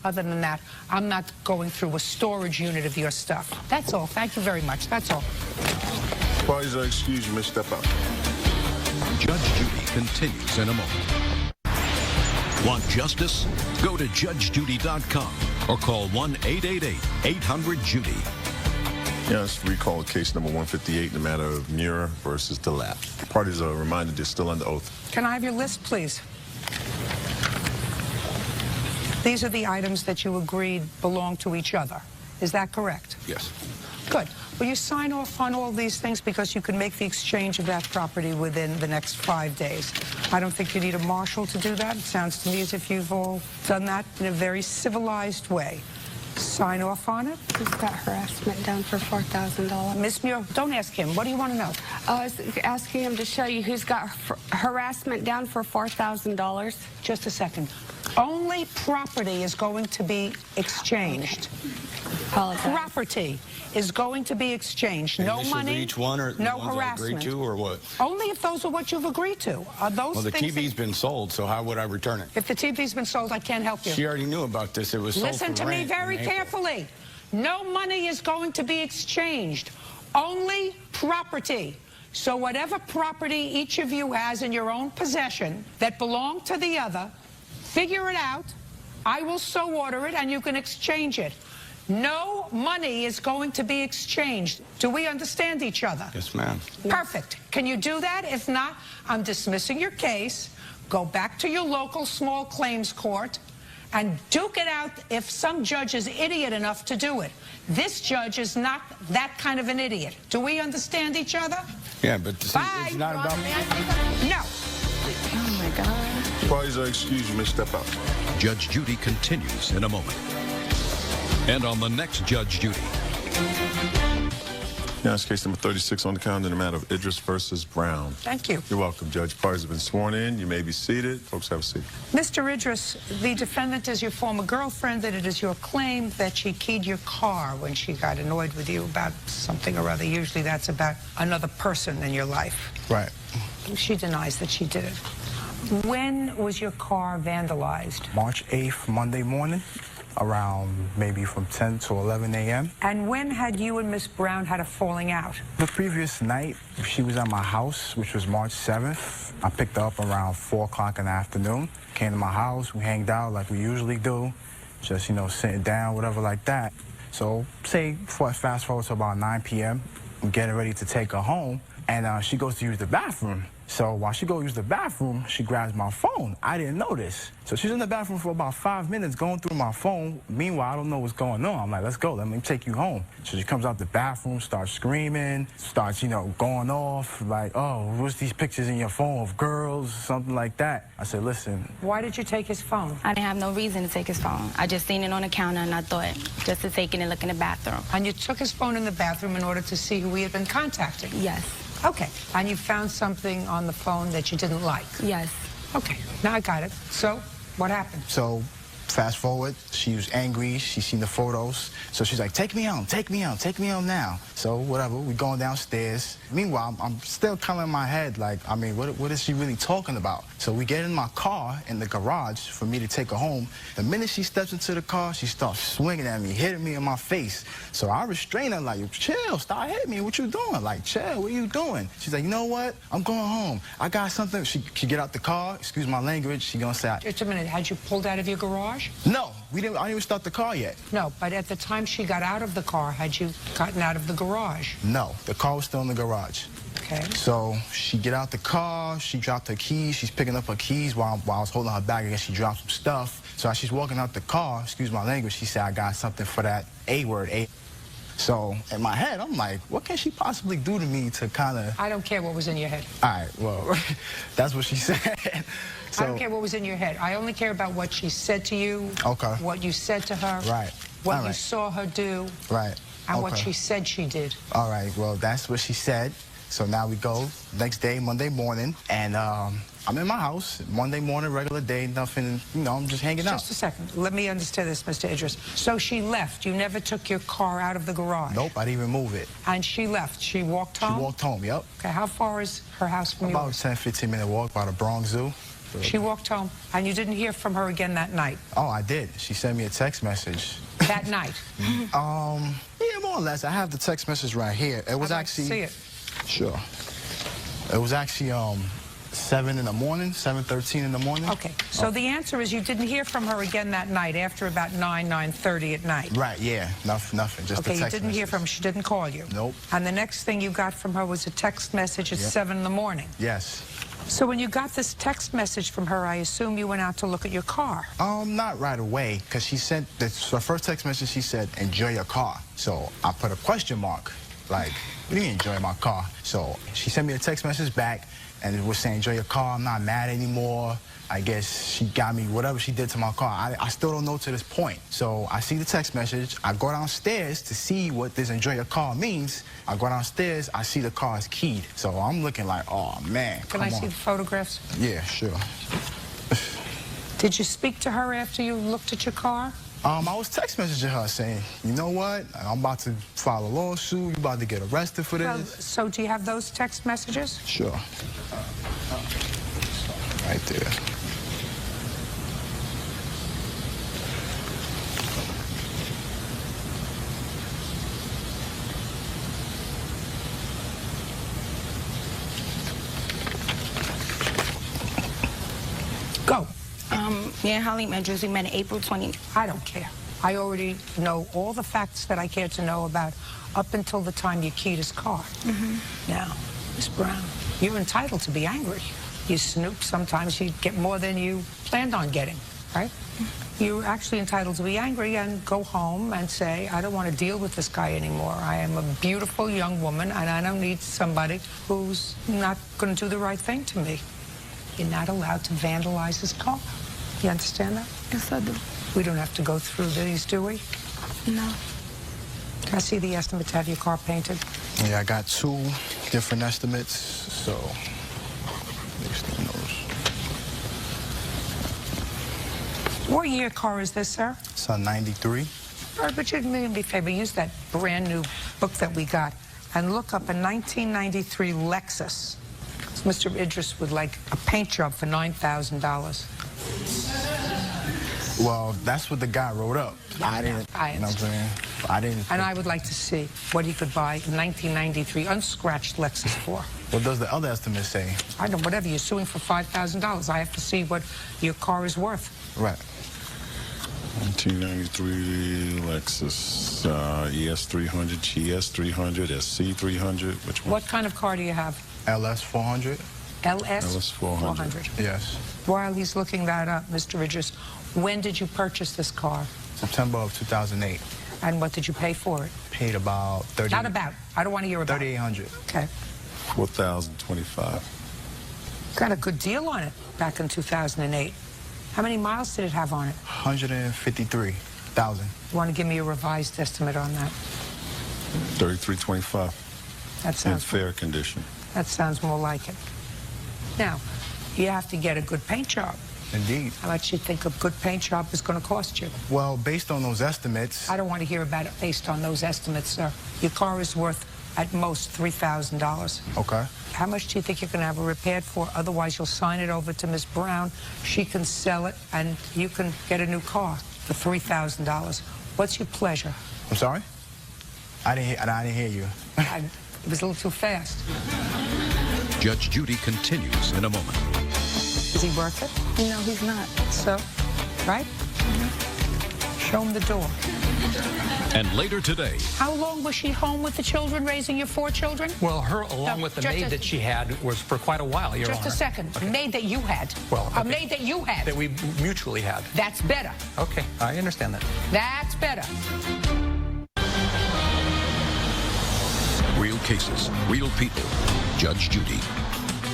Other than that, I'm not going through a storage unit of your stuff. That's all. Thank you very much. That's all. Parties are excused. You may step out. Judge Judy continues in a moment. Want justice? Go to judgejudy.com or call 1-888-800-JUDY. Yes, recall case number 158 in the matter of Muir versus DeLapp. Parties are reminded they're still under oath. Can I have your list, please? These are the items that you agreed belong to each other. Is that correct? Yes. Good. Will you sign off on all these things because you can make the exchange of that property within the next 5 days? I don't think you need a marshal to do that. It sounds to me as if you've all done that in a very civilized way. Sign off on it. He's got harassment down for $4,000. Miss Muir, don't ask him. What do you want to know? I was asking him to show you who's got harassment down for $4,000. Just a second. Only property is going to be exchanged. Apologize. Property is going to be exchanged. No money, each one or no the ones harassment. I agreed to, or what? Only if those are what you've agreed to. Are those Well, the things TV's been sold, so how would I return it? If the TV's been sold, I can't help you. She already knew about this. It was sold Listen for to me rent very in April. carefully. No money is going to be exchanged. Only property. So whatever property each of you has in your own possession that belong to the other, figure it out. I will so order it, and you can exchange it. No money is going to be exchanged. Do we understand each other? Yes, ma'am. Perfect. Can you do that? If not, I'm dismissing your case. Go back to your local small claims court and duke it out if some judge is idiot enough to do it. This judge is not that kind of an idiot. Do we understand each other? Yeah, but see, it's not about me. No. Oh, my God. Parties are excused. You may step out. Judge Judy continues in a moment. And on the next Judge Judy. Now it's case number 36 on the calendar in the matter of Idris versus Brown. Thank you. You're welcome, Judge. Parties have been sworn in. You may be seated. Folks, have a seat. Mr. Idris, the defendant is your former girlfriend, and it is your claim that she keyed your car when she got annoyed with you about something or other. Usually that's about another person in your life. Right. She denies that she did it. When was your car vandalized? March 8th, Monday morning, around maybe from 10 to 11 a.m. And when had you and Miss Brown had a falling out? The previous night, she was at my house, which was March 7th. I picked her up around 4 o'clock in the afternoon. Came to my house, we hanged out like we usually do. Just, you know, sitting down, whatever like that. So, say, fast forward to about 9 p.m., I'm getting ready to take her home, and she goes to use the bathroom. So while she goes use the bathroom, she grabs my phone. I didn't notice. So she's in the bathroom for about 5 minutes going through my phone. Meanwhile, I don't know what's going on. I'm like, let's go, let me take you home. So she comes out the bathroom, starts screaming, starts, you know, going off, like, oh, what's these pictures in your phone of girls, something like that. I said, listen. Why did you take his phone? I didn't have no reason to take his phone. I just seen it on the counter, and I thought just to take it and look in the bathroom. And you took his phone in the bathroom in order to see who he had been contacting? Yes. Okay. And you found something on the phone that you didn't like? Yes. Okay. Now I got it. So, what happened? So, fast forward, she was angry, she seen the photos, so she's like, take me home, take me home, take me home now. So, whatever, we going downstairs. Meanwhile, I'm still kind of in my head, like, I mean, what is she really talking about? So we get in my car in the garage for me to take her home. The minute she steps into the car, she starts swinging at me, hitting me in my face. So I restrain her, like, chill, stop hitting me, what you doing? Like, chill, what are you doing? She's like, you know what? I'm going home. I got something. She get out the car, excuse my language, she gonna say, Just a minute, had you pulled out of your garage? No, I didn't even start the car yet. No, but at the time she got out of the car, had you gotten out of the garage? No, the car was still in the garage. Okay. So she get out the car, she dropped her keys, she's picking up her keys while I was holding her bag. I guess she dropped some stuff. So as she's walking out the car, excuse my language, she said, I got something for that A word, A. So in my head, I'm like, what can she possibly do to me to kind of... I don't care what was in your head. All right, well, that's what she said. So, I don't care what was in your head. I only care about what she said to you, okay, what you said to her, right, what you saw her do, right, and what she said she did. All right, well, that's what she said. So now we go next day, Monday morning, and I'm in my house, Monday morning, regular day, nothing, you know, I'm just hanging out. Just a second. Let me understand this, Mr. Idris. So she left. You never took your car out of the garage? Nope, I didn't even move it. And she left. She walked home? She walked home, yep. Okay, how far is her house from About yours? a 10, 15-minute walk by the Bronx Zoo. She walked home, and you didn't hear from her again that night? Oh, I did. She sent me a text message. That night? Yeah, more or less. I have the text message right here. It was actually... see it. Sure. It was actually 7 in the morning, 7:13 in the morning. Okay, so the answer is you didn't hear from her again that night after about 9:30 at night? Right, yeah, nothing, just okay, a text you didn't hear from her, she didn't call you? Nope. And the next thing you got from her was a text message at 7 in the morning? Yes. So when you got this text message from her, I assume you went out to look at your car? Not right away, because she sent, her first text message, she said, enjoy your car. So I put a question mark. Like, what do you enjoy my car? So she sent me a text message back, and it was saying, enjoy your car, I'm not mad anymore. I guess she got me whatever she did to my car. I still don't know to this point. So I see the text message. I go downstairs to see what this enjoy your car means. I go downstairs. I see the car is keyed. So I'm looking like, oh, man, Can I see the photographs? Yeah, sure. Did you speak to her after you looked at your car? I was text messaging her saying, you know what? I'm about to file a lawsuit. You're about to get arrested for this. Well, so do you have those text messages? Sure. Right there. Go. Me and Holly met Judy met April 20. I don't care. I already know all the facts that I care to know about up until the time you keyed his car. Now, Miss Brown, you're entitled to be angry. You snoop, sometimes you get more than you planned on getting, right? You're actually entitled to be angry and go home and say, I don't want to deal with this guy anymore. I am a beautiful young woman and I don't need somebody who's not going to do the right thing to me. You're not allowed to vandalize his car. You understand that? Yes, I do. We don't have to go through these, do we? No. Can I see the estimate to have your car painted? Yeah, I got 2 different estimates, so based on those. What year car is this, sir? It's a 93. All right, but you'd do me a favor, use that brand new book that we got and look up a 1993 Lexus. Mr. Idris would like a paint job for $9,000. Well, that's what the guy wrote up. I didn't, you know what I'm saying? I didn't. And I would like to see what he could buy a 1993 unscratched Lexus for. What does the other estimate say? I don't know, whatever, you're suing for $5,000. I have to see what your car is worth. Right. 1993 Lexus ES300, GS300, SC300. Which one? What kind of car do you have? LS400. LS400. Yes. While he's looking that up, Mr. Idris, when did you purchase this car? September of 2008. And what did you pay for it? Paid about 30. Not about. I don't want to hear about. $3,800. Okay. $4,025. Got a good deal on it back in 2008. How many miles did it have on it? 153,000. You want to give me a revised estimate on that? $3325. That sounds in fair condition. That sounds more like it. Now, you have to get a good paint job. Indeed. How much do you think a good paint job is going to cost you? Well, based on those estimates... I don't want to hear about it based on those estimates, sir. Your car is worth, at most, $3,000. Okay. How much do you think you're going to have it repaired for? Otherwise, you'll sign it over to Miss Brown. She can sell it, and you can get a new car for $3,000. What's your pleasure? I'm sorry? I didn't hear you. It was a little too fast. Judge Judy continues in a moment. Is he worth it? No, he's not. So, right? Show him the door. And later today... How long was she home with the children, raising your 4 children? Well, her, along with the maid that she had, was for quite a while, Your Honor. Just a second. Okay. Maid that you had. Well, a maid that you had. That we mutually had. That's better. Okay, I understand that. That's better. Real cases, real people. Judge Judy.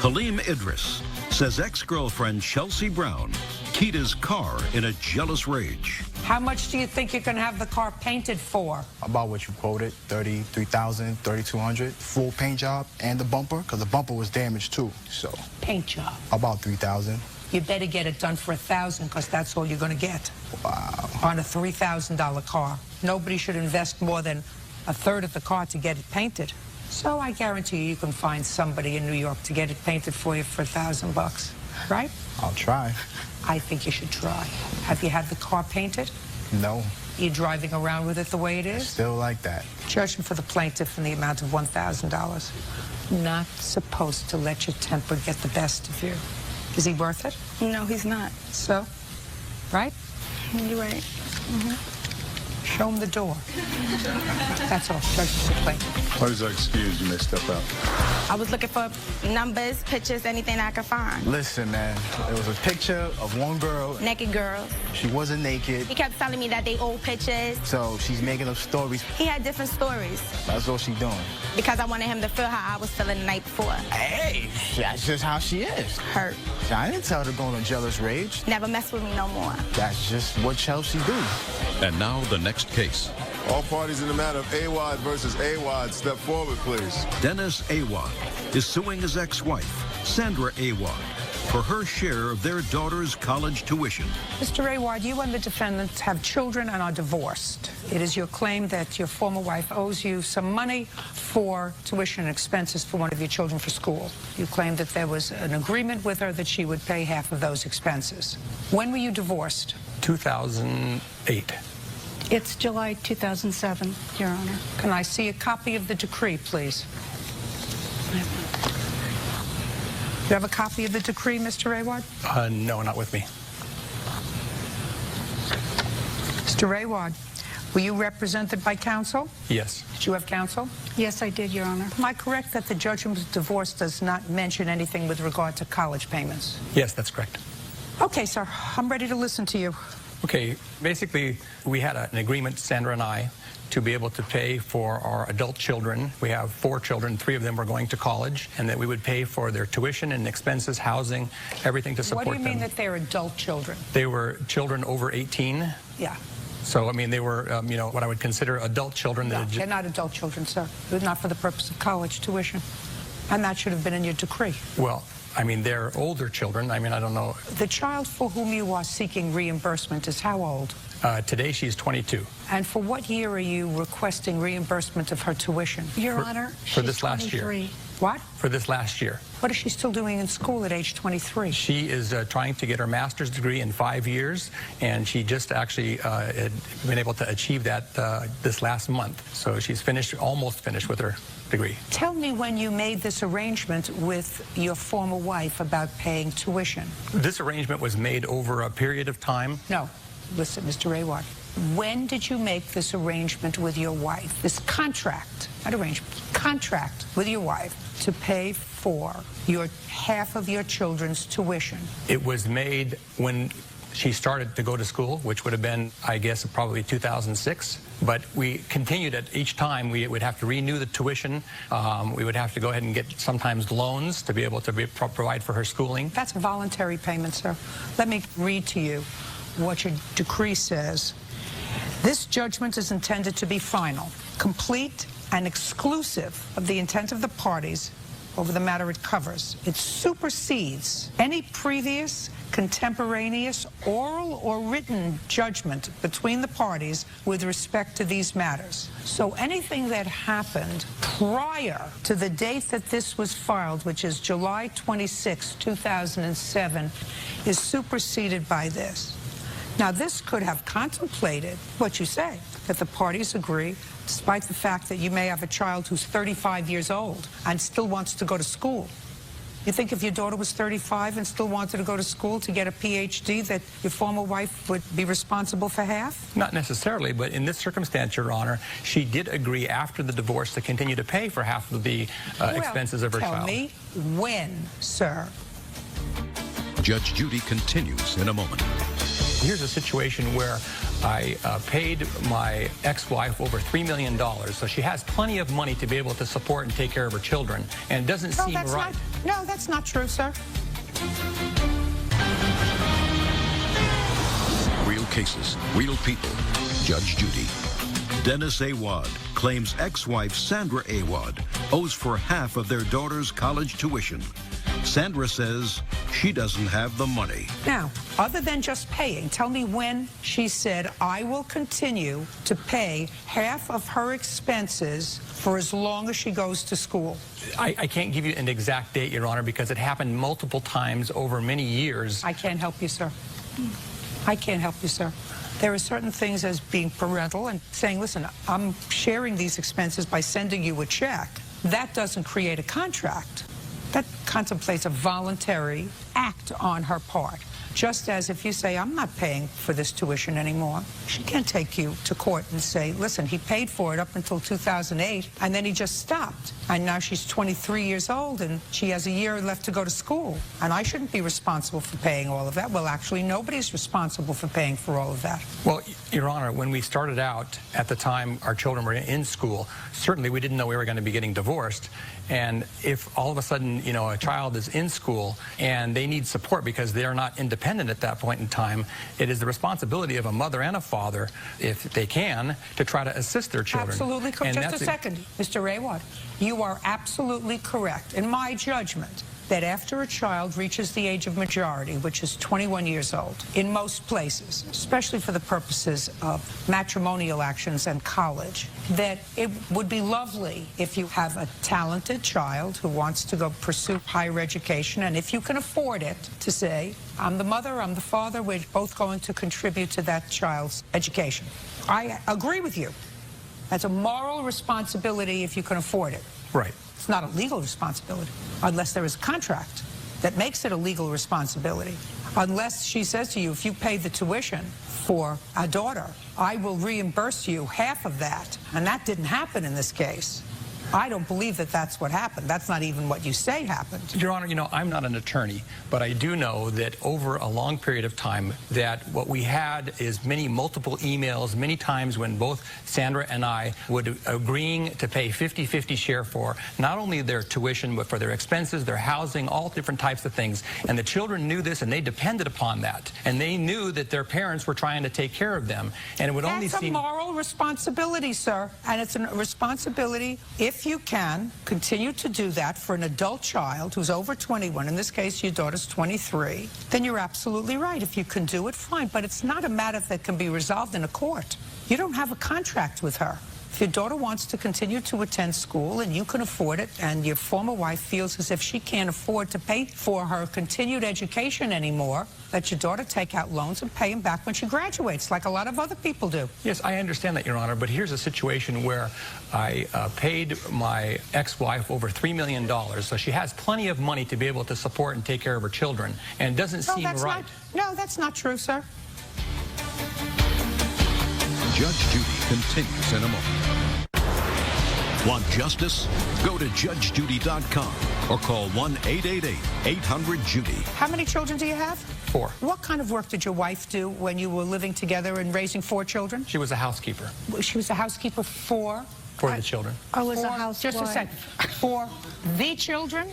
Halim Idris says ex-girlfriend Chelsea Brown keyed his car in a jealous rage. How much do you think you're going to have the car painted for? About what you quoted, $33,000, $3,200, full paint job, and the bumper, because the bumper was damaged too. So paint job. About $3,000. You better get it done for $1,000, because that's all you're going to get. Wow. On a $3,000 car. Nobody should invest more than a third of the car to get it painted. So I guarantee you can find somebody in New York to get it painted for you for $1,000, right? I'll try. I think you should try. Have you had the car painted? No. You driving around with it the way it is? Still like that. Judgment for the plaintiff in the amount of $1,000. Not supposed to let your temper get the best of you. Is he worth it? No, he's not. So? Right? You're right. Show him the door. That's all. Judgment for the plaintiff. Please excuse, you may step out. I was looking for numbers, pictures, anything I could find. Listen, man, it was a picture of one girl. Naked girls. She wasn't naked. He kept telling me that they old pictures. So she's making up stories. He had different stories. That's all she's doing. Because I wanted him to feel how I was feeling the night before. Hey, that's just how she is. Hurt. I didn't tell her to go on a jealous rage. Never mess with me no more. That's just what Chelsea do. And now the next case. All parties in the matter of Awad versus Awad, step forward, please. Dennis Awad is suing his ex-wife, Sandra Awad, for her share of their daughter's college tuition. Mr. Awad, you and the defendants have children and are divorced. It is your claim that your former wife owes you some money for tuition and expenses for one of your children for school. You claim that there was an agreement with her that she would pay half of those expenses. When were you divorced? 2008. It's July 2007, Your Honor. Can I see a copy of the decree, please? You have a copy of the decree, Mr. Awad? No, not with me. Mr. Awad, were you represented by counsel? Yes. Did you have counsel? Yes, I did, Your Honor. Am I correct that the judgment of divorce does not mention anything with regard to college payments? Yes, that's correct. Okay, sir. I'm ready to listen to you. Okay, basically, we had an agreement, Sandra and I, to be able to pay for our adult children. We have 4 children, 3 of them were going to college, and that we would pay for their tuition and expenses, housing, everything to support them. What do you mean that they're adult children? They were children over 18. Yeah. So, I mean, they were, you know, what I would consider adult children. No, they're not adult children, sir. They're not for the purpose of college tuition. And that should have been in your decree. Well, I mean, they're older children. I mean, I don't know. The child for whom you are seeking reimbursement is how old? Today, she's 22. And for what year are you requesting reimbursement of her tuition? Your Honor, for this last year. What? For this last year. What is she still doing in school at age 23? She is trying to get her master's degree in 5 years, and she just actually had been able to achieve that this last month. So she's finished, almost finished with her degree. Tell me when you made this arrangement with your former wife about paying tuition. This arrangement was made over a period of time. No. Listen, Mr. Awad, when did you make this arrangement with your wife, this contract, not arrangement, contract with your wife to pay for your half of your children's tuition? It was made when she started to go to school, which would have been, I guess, probably 2006. But we continued at each time. We would have to renew the tuition. We would have to go ahead and get sometimes loans to be able to provide for her schooling. That's a voluntary payment, sir. Let me read to you what your decree says. This judgment is intended to be final, complete, and exclusive of the intent of the parties over the matter it covers. It supersedes any previous, contemporaneous, oral or written judgment between the parties with respect to these matters. So anything that happened prior to the date that this was filed, which is July 26, 2007, is superseded by this. Now, this could have contemplated what you say, that the parties agree, despite the fact that you may have a child who's 35 years old and still wants to go to school. You think if your daughter was 35 and still wanted to go to school to get a PhD, that your former wife would be responsible for half? Not necessarily, but in this circumstance, Your Honor, she did agree after the divorce to continue to pay for half of the expenses of her child. Tell me when, sir. Judge Judy continues in a moment. Here's a situation where I paid my ex-wife over $3 million, so she has plenty of money to be able to support and take care of her children, and it doesn't seem right. No, that's not true, sir. Real cases, real people. Judge Judy. Dennis Awad claims ex-wife Sandra Awad owes for half of their daughter's college tuition. Sandra says she doesn't have the money. Now, other than just paying, tell me when she said, I will continue to pay half of her expenses for as long as she goes to school. I can't give you an exact date, Your Honor, because it happened multiple times over many years. I can't help you, sir. I can't help you, sir. There are certain things as being parental and saying, listen, I'm sharing these expenses by sending you a check. That doesn't create a contract. That contemplates a voluntary act on her part. Just as if you say, I'm not paying for this tuition anymore, she can't take you to court and say, listen, he paid for it up until 2008, and then he just stopped. And now she's 23 years old, and she has a year left to go to school. And I shouldn't be responsible for paying all of that. Well, actually, nobody's responsible for paying for all of that. Well, Your Honor, when we started out, at the time our children were in school, certainly we didn't know we were going to be getting divorced. And if all of a sudden, you know, a child is in school and they need support because they're not independent at that point in time, it is the responsibility of a mother and a father, if they can, to try to assist their children. Absolutely correct. Just a second, Mr. Rayward. You are absolutely correct. In my judgment, that after a child reaches the age of majority, which is 21 years old, in most places, especially for the purposes of matrimonial actions and college, that it would be lovely if you have a talented child who wants to go pursue higher education, and if you can afford it, to say, I'm the mother, I'm the father, we're both going to contribute to that child's education. I agree with you. That's a moral responsibility if you can afford it. Right. It's not a legal responsibility, unless there is a contract that makes it a legal responsibility. Unless she says to you, if you pay the tuition for a daughter, I will reimburse you half of that. And that didn't happen in this case. I don't believe that that's what happened. That's not even what you say happened. Your Honor, you know, I'm not an attorney, but I do know that over a long period of time that what we had is multiple emails, many times when both Sandra and I would agreeing to pay 50-50 share for not only their tuition, but for their expenses, their housing, all different types of things. And the children knew this, and they depended upon that. And they knew that their parents were trying to take care of them. And it would only seem... That's a moral responsibility, sir. And it's a responsibility, if you can continue to do that for an adult child who's over 21, in this case your daughter's 23, then you're absolutely right. If you can do it, fine. But it's not a matter that can be resolved in a court. You don't have a contract with her. If your daughter wants to continue to attend school and you can afford it, and your former wife feels as if she can't afford to pay for her continued education anymore, let your daughter take out loans and pay them back when she graduates, like a lot of other people do. Yes, I understand that, Your Honor, but here's a situation where I paid my ex-wife over $3 million, so she has plenty of money to be able to support and take care of her children, and it doesn't seem right. No, that's not true, sir. Judge Judy continues in a moment. Want justice? Go to judgejudy.com or call 1-888-800-JUDY. How many children do you have? 4. What kind of work did your wife do when you were living together and raising 4 children? She was a housekeeper. She was a housekeeper for the children. I was a housewife. Just a second. For the children?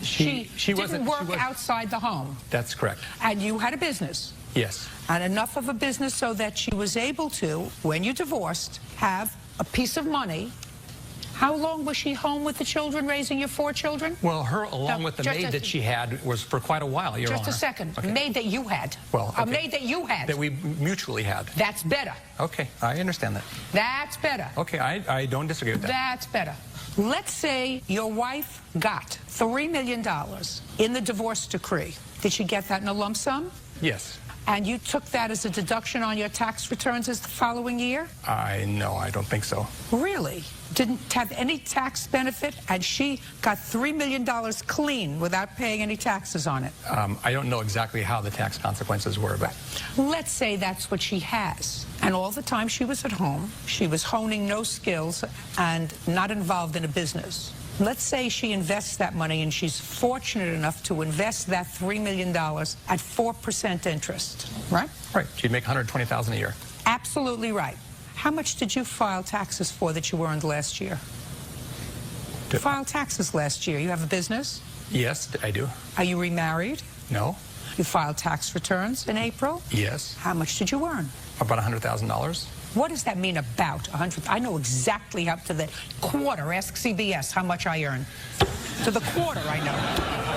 She didn't work outside the home. That's correct. And you had a business? Yes. And enough of a business so that she was able to, when you divorced, have a piece of money. How long was she home with the children, raising your 4 children? Well, her, along with the maid that she had, was for quite a while, Your Honor. Just a second. Okay. Maid that you had. Well, okay. A maid that you had. That we mutually had. That's better. Okay, I understand that. That's better. Okay, I don't disagree with that. That's better. Let's say your wife got $3 million in the divorce decree. Did she get that in a lump sum? Yes. And you took that as a deduction on your tax returns as the following year? No, I don't think so. Really? Didn't have any tax benefit, and she got $3 million clean without paying any taxes on it? I don't know exactly how the tax consequences were, but... Let's say that's what she has. And all the time she was at home, she was honing no skills and not involved in a business. Let's say she invests that money, and she's fortunate enough to invest that $3 million at 4% interest, right? Right. She'd make $120,000 a year. Absolutely right. How much did you file taxes for that you earned last year? You filed taxes last year. You have a business? Yes, I do. Are you remarried? No. You filed tax returns in April? Yes. How much did you earn? About $100,000. What does that mean, about 100? I know exactly up to the quarter. Ask CBS how much I earn. To the quarter, I know.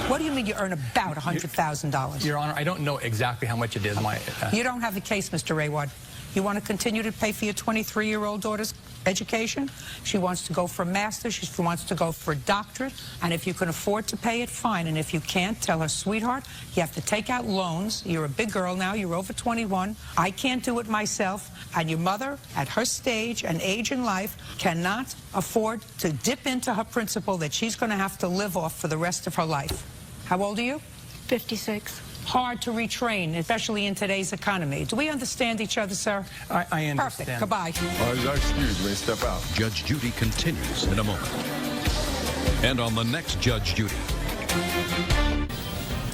What do you mean you earn about $100,000? Your Honor, I don't know exactly how much it is. You don't have the case, Mr. Rayward. You want to continue to pay for your 23-year-old daughter's education? She wants to go for a master's. She wants to go for a doctorate. And if you can afford to pay it, fine. And if you can't, tell her, sweetheart, you have to take out loans. You're a big girl now. You're over 21. I can't do it myself. And your mother, at her stage and age in life, cannot afford to dip into her principal that she's going to have to live off for the rest of her life. How old are you? 56. hard to retrain, especially in today's economy. Do we understand each other, sir? I understand. Perfect. Goodbye. Excuse me, step out. Judge Judy continues in a moment. And on the next Judge Judy.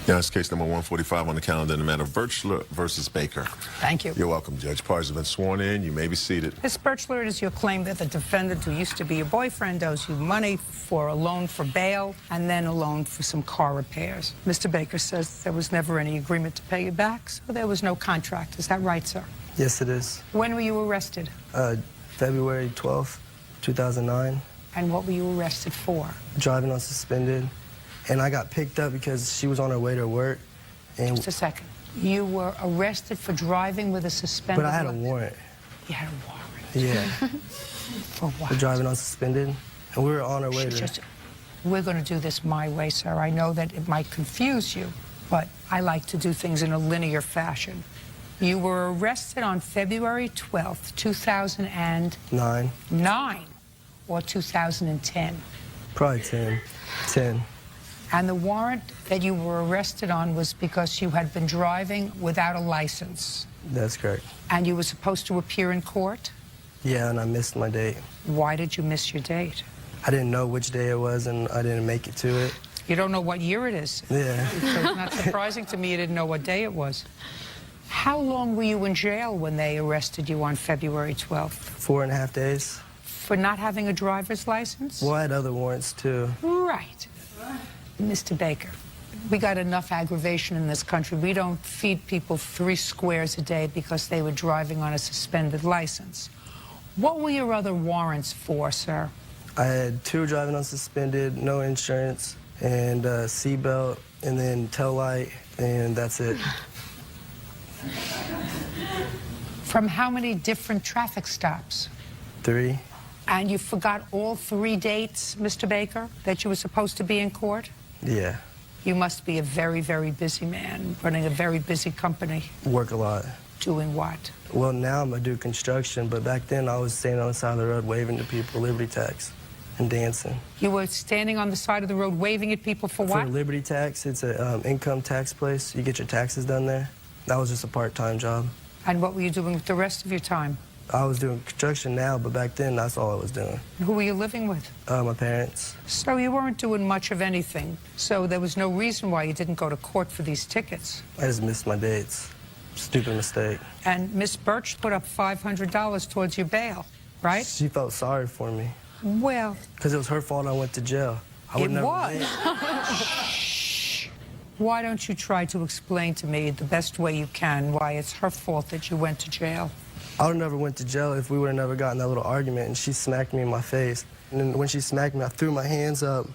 Yeah, it's case number 145 on the calendar in the matter of Birchler versus Baker. Thank you. You're welcome, Judge. Parties have been sworn in. You may be seated. Ms. Birchler, it is your claim that the defendant who used to be your boyfriend owes you money for a loan for bail and then a loan for some car repairs. Mr. Baker says there was never any agreement to pay you back, so there was no contract. Is that right, sir? Yes, it is. When were you arrested? February 12th, 2009. And what were you arrested for? Driving on suspended. And I got picked up because she was on her way to work. And just a second. You were arrested for driving with a suspended... But I had a warrant. You had a warrant? Yeah. For what? For driving on suspended. And we were on our way to... We're going to do this my way, sir. I know that it might confuse you, but I like to do things in a linear fashion. You were arrested on February 12th, 2009. 9 or 2010? Probably 10. 10. And the warrant that you were arrested on was because you had been driving without a license. That's correct. And you were supposed to appear in court? Yeah, and I missed my date. Why did you miss your date? I didn't know which day it was, and I didn't make it to it. You don't know what year it is? Yeah. So it's not surprising to me you didn't know what day it was. How long were you in jail when they arrested you on February 12th? 4.5 days. For not having a driver's license? Well, I had other warrants, too. Right. Mr. Baker, we got enough aggravation in this country. We don't feed people 3 squares a day because they were driving on a suspended license. What were your other warrants for, sir? I had 2 driving on suspended, no insurance, and seatbelt, and then tail light, and that's it. From how many different traffic stops? 3. And you forgot all 3 dates, Mr. Baker, that you were supposed to be in court? Yeah. You must be a very, very busy man, running a very busy company. Work a lot. Doing what? Well, now I'm going to do construction, but back then I was standing on the side of the road waving to people, Liberty Tax, and dancing. You were standing on the side of the road waving at people for what? For Liberty Tax. It's an income tax place. You get your taxes done there. That was just a part-time job. And what were you doing with the rest of your time? I was doing construction now, but back then, that's all I was doing. Who were you living with? My parents. So you weren't doing much of anything. So there was no reason why you didn't go to court for these tickets. I just missed my dates. Stupid mistake. And Miss Birch put up $500 towards your bail, right? She felt sorry for me. Well... Because it was her fault I went to jail. It was. Why don't you try to explain to me the best way you can why it's her fault that you went to jail? I would have never went to jail if we would have never gotten that little argument, and she smacked me in my face. And then when she smacked me, I threw my hands up,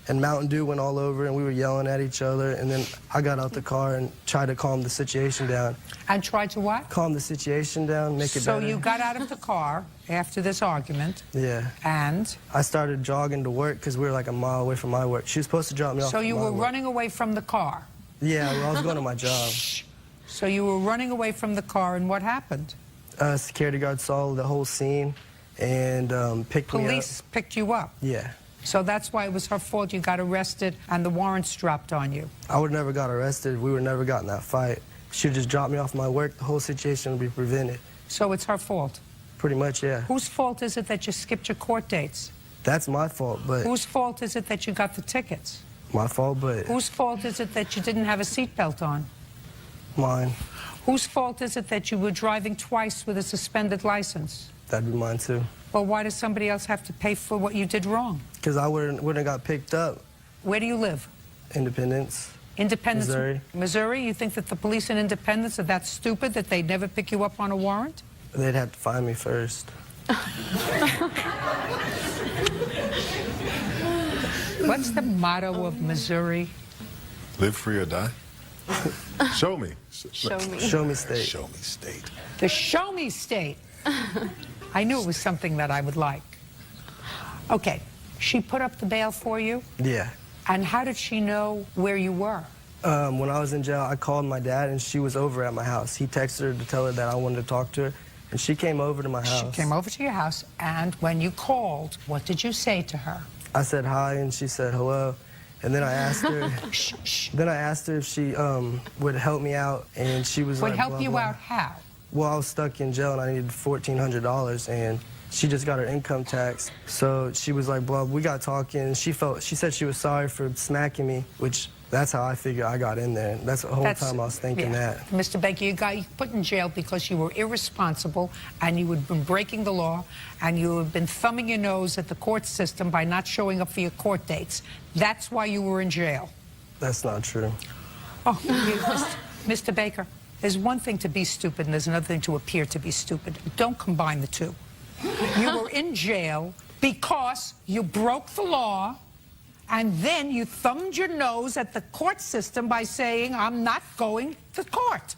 and Mountain Dew went all over, and we were yelling at each other, and then I got out the car and tried to calm the situation down. And tried to what? Calm the situation down, make it better. So you got out of the car after this argument. Yeah. And? I started jogging to work because we were like a mile away from my work. She was supposed to drop me off. So you were running away from the car? Yeah, well, I was going to my job. So you were running away from the car, and what happened? Security guard saw the whole scene and picked me up. Police picked you up? Yeah. So that's why it was her fault you got arrested and the warrants dropped on you? I would never got arrested. We would never got in that fight. She would just drop me off my work. The whole situation would be prevented. So it's her fault? Pretty much, yeah. Whose fault is it that you skipped your court dates? That's my fault, but... Whose fault is it that you got the tickets? My fault, but... Whose fault is it that you didn't have a seatbelt on? Mine. Whose fault is it that you were driving twice with a suspended license? That'd be mine, too. Well, why does somebody else have to pay for what you did wrong? Because I wouldn't have got picked up. Where do you live? Independence. Independence, Missouri. Missouri? You think that the police in Independence are that stupid that they'd never pick you up on a warrant? They'd have to find me first. What's the motto of Missouri? Live free or die? Show me. Show me. Show me state. Show me state. The show me state. I knew it was something that I would like. Okay, she put up the bail for you? Yeah. And how did she know where you were? When I was in jail, I called my dad, and she was over at my house. He texted her to tell her that I wanted to talk to her, and she came over to my house. She came over to your house, and when you called, what did you say to her? I said hi, and she said hello, And then I asked her. Then I asked her if she would help me out, and she was like, Would help blah, you blah. out how? Well, I was stuck in jail and I needed $1,400, and she just got her income tax. So she was like, well, we got talking. She said she was sorry for smacking me, which that's how I figured I got in there. That's the whole time I was thinking that. Mr. Baker, you got put in jail because you were irresponsible and you had been breaking the law and you had been thumbing your nose at the court system by not showing up for your court dates. That's why you were in jail. That's not true. Oh, Mr. Baker, there's one thing to be stupid and there's another thing to appear to be stupid. Don't combine the two. You were in jail because you broke the law, and then you thumbed your nose at the court system by saying, I'm not going to court.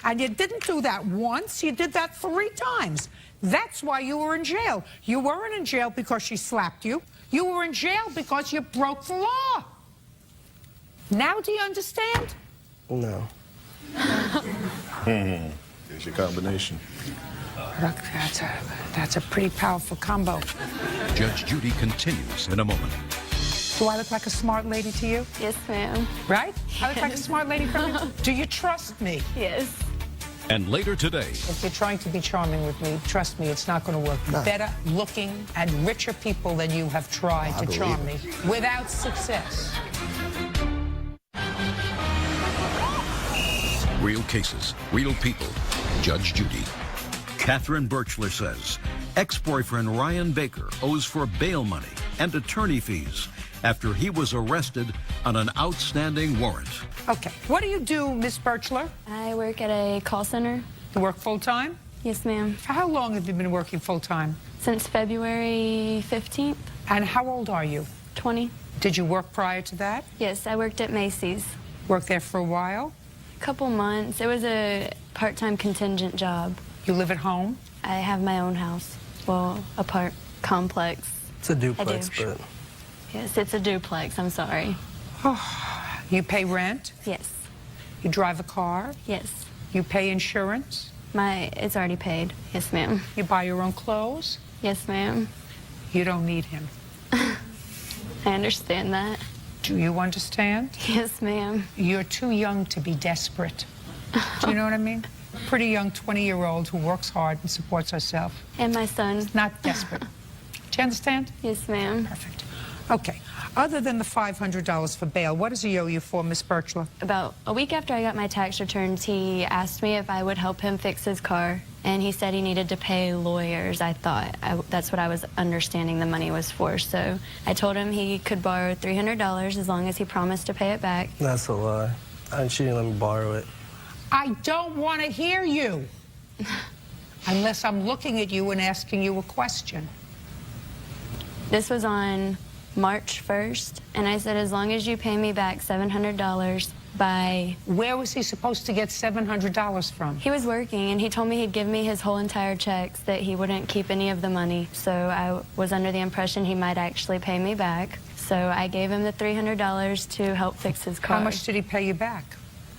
And you didn't do that once, you did that 3 times. That's why you were in jail. You weren't in jail because she slapped you. You were in jail because you broke the law. Now do you understand? No. There's your combination. Look, that's a pretty powerful combo. Judge Judy continues in a moment. Do I look like a smart lady to you? Yes, ma'am. Right? I look like a smart lady from you? Do you trust me? Yes. And later today, If you're trying to be charming with me, trust me, it's not going to work. Better looking and richer people than you have tried to charm me without success. real cases, real people. Judge Judy. Catherine Birchler says ex-boyfriend Ryan Baker owes for bail money and attorney fees after he was arrested on an outstanding warrant. Okay. What do you do, Miss Birchler? I work at a call center. You work full-time? Yes, ma'am. For how long have you been working full-time? Since February 15th. And how old are you? 20. Did you work prior to that? Yes, I worked at Macy's. Worked there for a while? A couple months. It was a part-time contingent job. You live at home? I have my own house. Well, complex. It's a duplex, I do. but... Yes, it's a duplex. I'm sorry. You pay rent? Yes. You drive a car? Yes. You pay insurance? It's already paid. Yes, ma'am. You buy your own clothes? Yes, ma'am. You don't need him. I understand that. Do you understand? Yes, ma'am. You're too young to be desperate. Do you know what I mean? Pretty young 20-year-old who works hard and supports herself. And my son. Not desperate. Do you understand? Yes, ma'am. Perfect. Okay. Other than the $500 for bail, what does he owe you for, Miss Birchler? About a week after I got my tax returns, he asked me if I would help him fix his car, and he said he needed to pay lawyers. That's what I was understanding the money was for. So I told him he could borrow $300 as long as he promised to pay it back. That's a lie. She didn't let me borrow it. I don't want to hear you unless I'm looking at you and asking you a question. This was on March 1st, and I said, as long as you pay me back $700 by... Where was he supposed to get $700 from? He was working, and he told me he'd give me his whole entire checks, that he wouldn't keep any of the money. So I was under the impression he might actually pay me back. So I gave him the $300 to help fix his car. How much did he pay you back?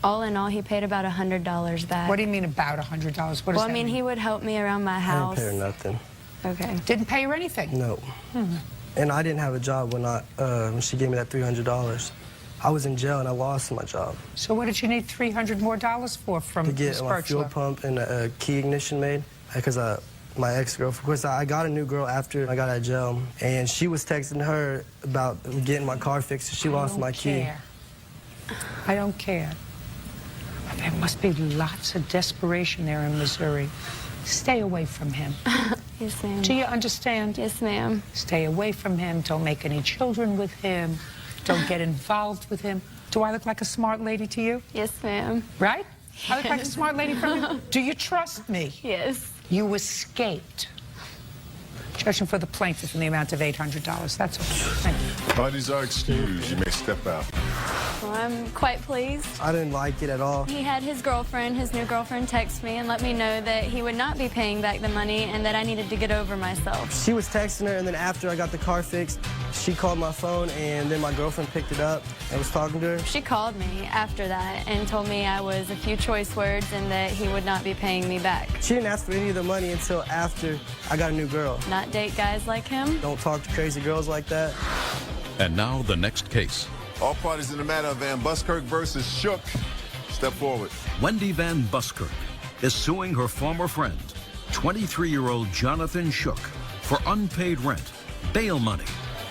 All in all, he paid about $100 back. What do you mean about $100? What does that Well, I mean, he would help me around my house. I didn't pay her nothing. Okay. Didn't pay her anything? No. And I didn't have a job when she gave me that $300. I was in jail and I lost my job. So what did you need $300 more for from to get Ms. my Birchler? fuel pump and a key ignition made? Because my ex-girlfriend, of course, I got a new girl after I got out of jail, and she was texting her about getting my car fixed. She lost my key. I don't care. There must be lots of desperation there in Missouri. Stay away from him. Yes, ma'am. Do you understand? Yes, ma'am. Stay away from him. Don't make any children with him. Don't get involved with him. Do I look like a smart lady to you? Yes, ma'am. Right? I look like a smart lady from you? Do you trust me? Yes. You escaped. Judging for the plaintiff in the amount of $800. That's all. Thank you. Parties are excused. You may step out. Well, I'm quite pleased. I didn't like it at all. He had his new girlfriend, text me and let me know that he would not be paying back the money and that I needed to get over myself. She was texting her, and then after I got the car fixed, she called my phone, and then my girlfriend picked it up and was talking to her. She called me after that and told me I was a few choice words and that he would not be paying me back. She didn't ask for any of the money until after I got a new girl. Not date guys like him. Don't talk to crazy girls like that. And now the next case. All parties in the matter of Van Buskirk versus Shook. Step forward. Wendy Van Buskirk is suing her former friend, 23-year-old Jonathan Shook, for unpaid rent, bail money,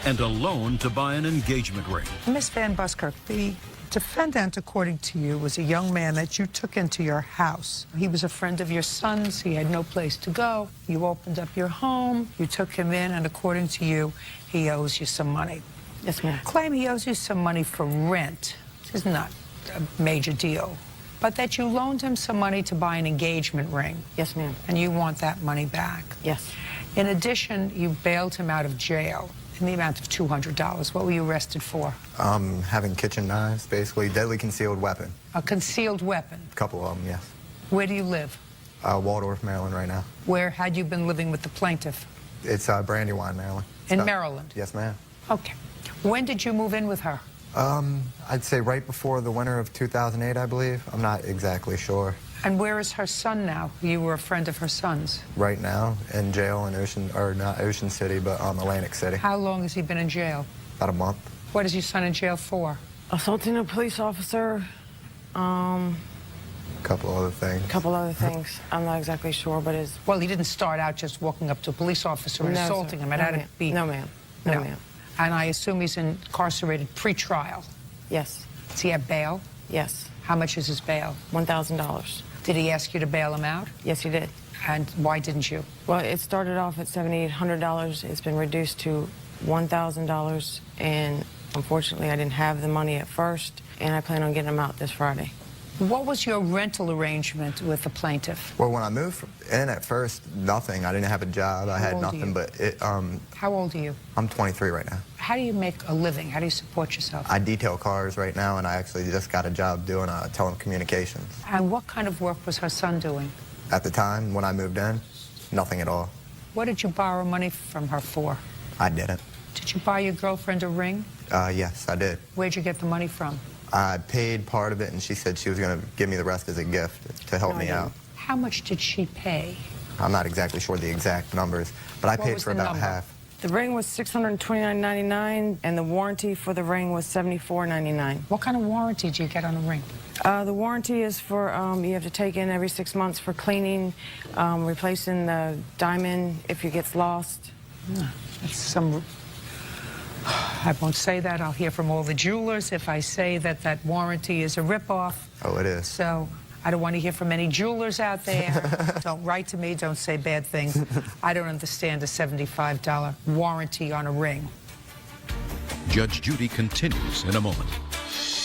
and a loan to buy an engagement ring. Miss Van Buskirk, the defendant, according to you, was a young man that you took into your house. He was a friend of your son's. He had no place to go. You opened up your home. You took him in, and according to you, he owes you some money. Yes, ma'am. Claim he owes you some money for rent. This is not a major deal. But that you loaned him some money to buy an engagement ring. Yes, ma'am. And you want that money back. Yes. In addition, you bailed him out of jail in the amount of $200. What were you arrested for? Having kitchen knives, basically. Deadly concealed weapon. A concealed weapon? A couple of them, yes. Where do you live? Waldorf, Maryland right now. Where had you been living with the plaintiff? It's Brandywine, Maryland. In Maryland? Yes, ma'am. Okay. When did you move in with her? I'd say right before the winter of 2008, I believe. I'm not exactly sure. And where is her son now? You were a friend of her son's. Right now, in jail in not Ocean City, but Atlantic City. How long has he been in jail? About a month. What is your son in jail for? Assaulting a police officer. A couple other things. Couple other things. I'm not exactly sure, but it's... Well, he didn't start out just walking up to a police officer and assaulting him. It had to be... No, ma'am. No, ma'am. And I assume he's incarcerated pre-trial. Yes. Does he have bail? Yes. How much is his bail? $1,000. Did he ask you to bail him out? Yes, he did. And why didn't you? Well, it started off at $7,800. It's been reduced to $1,000, and unfortunately, I didn't have the money at first, and I plan on getting him out this Friday. What was your rental arrangement with the plaintiff? Well, when I moved in at first, nothing. I didn't have a job. I had nothing, but it... How old are you? I'm 23 right now. How do you make a living? How do you support yourself? I detail cars right now, and I actually just got a job doing telecommunications. And what kind of work was her son doing? At the time, when I moved in, nothing at all. What did you borrow money from her for? I didn't. Did you buy your girlfriend a ring? Yes, I did. Where'd you get the money from? I paid part of it, and she said she was going to give me the rest as a gift to help me out. How much did she pay? I'm not exactly sure the exact numbers, but I paid for about half. The ring was $629.99, and the warranty for the ring was $74.99. What kind of warranty do you get on a ring? The warranty is for, you have to take in every 6 months for cleaning, replacing the diamond if it gets lost. That's some... I won't say that. I'll hear from all the jewelers if I say that that warranty is a ripoff. Oh, it is. So I don't want to hear from any jewelers out there. Don't write to me. Don't say bad things. I don't understand a $75 warranty on a ring. Judge Judy continues in a moment.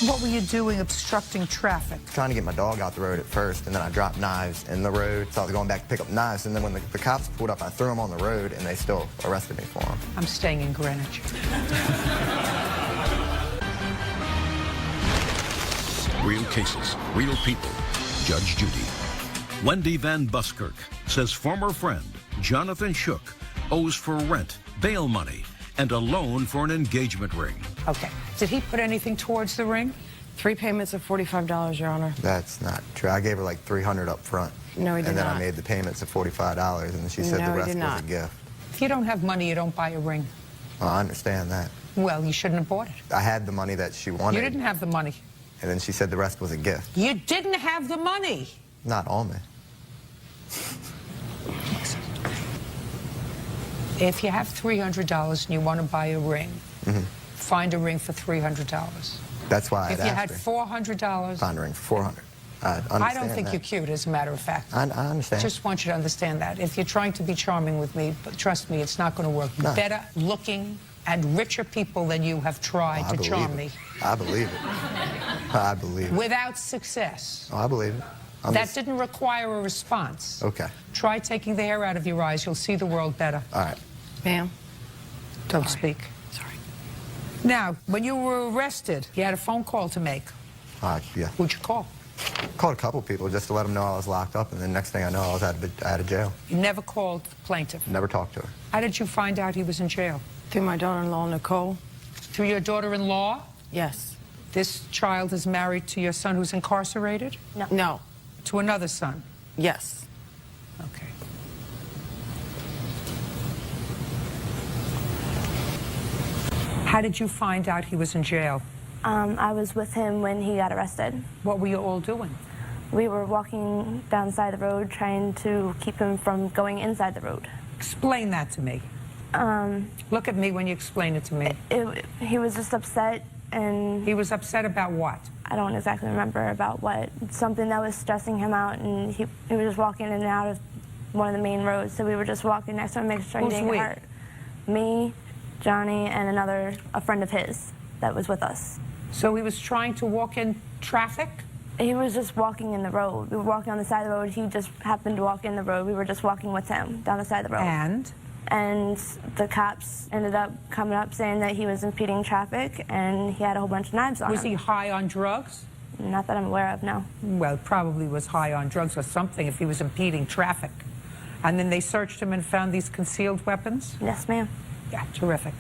What were you doing obstructing traffic? Trying to get my dog out the road at first, and then I dropped knives in the road, so I was going back to pick up knives, and then when the cops pulled up, I threw them on the road, and they still arrested me for them. I'm staying in Greenwich. Real cases, real people. Judge Judy. Wendy Van Buskirk says former friend Jonathan Shook owes for rent, bail money, and a loan for an engagement ring. Okay. Did he put anything towards the ring? 3 payments of $45, Your Honor. That's not true. I gave her like $300 up front. No, he did And then not. I made the payments of $45, and she said No, the he rest did was not. a gift. If you don't have money, you don't buy a ring. Well, I understand that. Well, you shouldn't have bought it. I had the money that she wanted. You didn't have the money. And then she said the rest was a gift. You didn't have the money. Not on me. If you have $300 and you want to buy a ring, find a ring for $300. That's why If you had $400... Find a ring for $400. I don't think you're cute, as a matter of fact. I understand. Just want you to understand that. If you're trying to be charming with me, but trust me, it's not going to work. No. Better looking and richer people than you have tried to charm me. I believe it. I believe it. Without success. Oh, I believe it. That didn't require a response. Okay. Try taking the hair out of your eyes. You'll see the world better. All right. Ma'am. Don't speak. Sorry. Now, when you were arrested, you had a phone call to make. Yeah. Who'd you call? Called a couple people just to let them know I was locked up, and then next thing I know, I was out of jail. You never called the plaintiff? Never talked to her. How did you find out he was in jail? Through my daughter-in-law, Nicole. Through your daughter-in-law? Yes. This child is married to your son who's incarcerated? No. No. To another son? Yes. Okay. How did you find out he was in jail? I was with him when he got arrested. What were you all doing? We were walking down the side of the road trying to keep him from going inside the road. Explain that to me. Look at me when you explain it to me. He was just upset, and... He was upset about what? I don't exactly remember about what. Something that was stressing him out, and he was just walking in and out of one of the main roads, so we were just walking next to him, making sure he didn't get hurt. Me, Johnny, and a friend of his that was with us. So he was trying to walk in traffic? He was just walking in the road. We were walking on the side of the road. He just happened to walk in the road. We were just walking with him down the side of the road. And the cops ended up coming up saying that he was impeding traffic and he had a whole bunch of knives on him. Was he high on drugs? Not that I'm aware of, no. Well, probably was high on drugs or something if he was impeding traffic. And then they searched him and found these concealed weapons? Yes, ma'am. Yeah, terrific.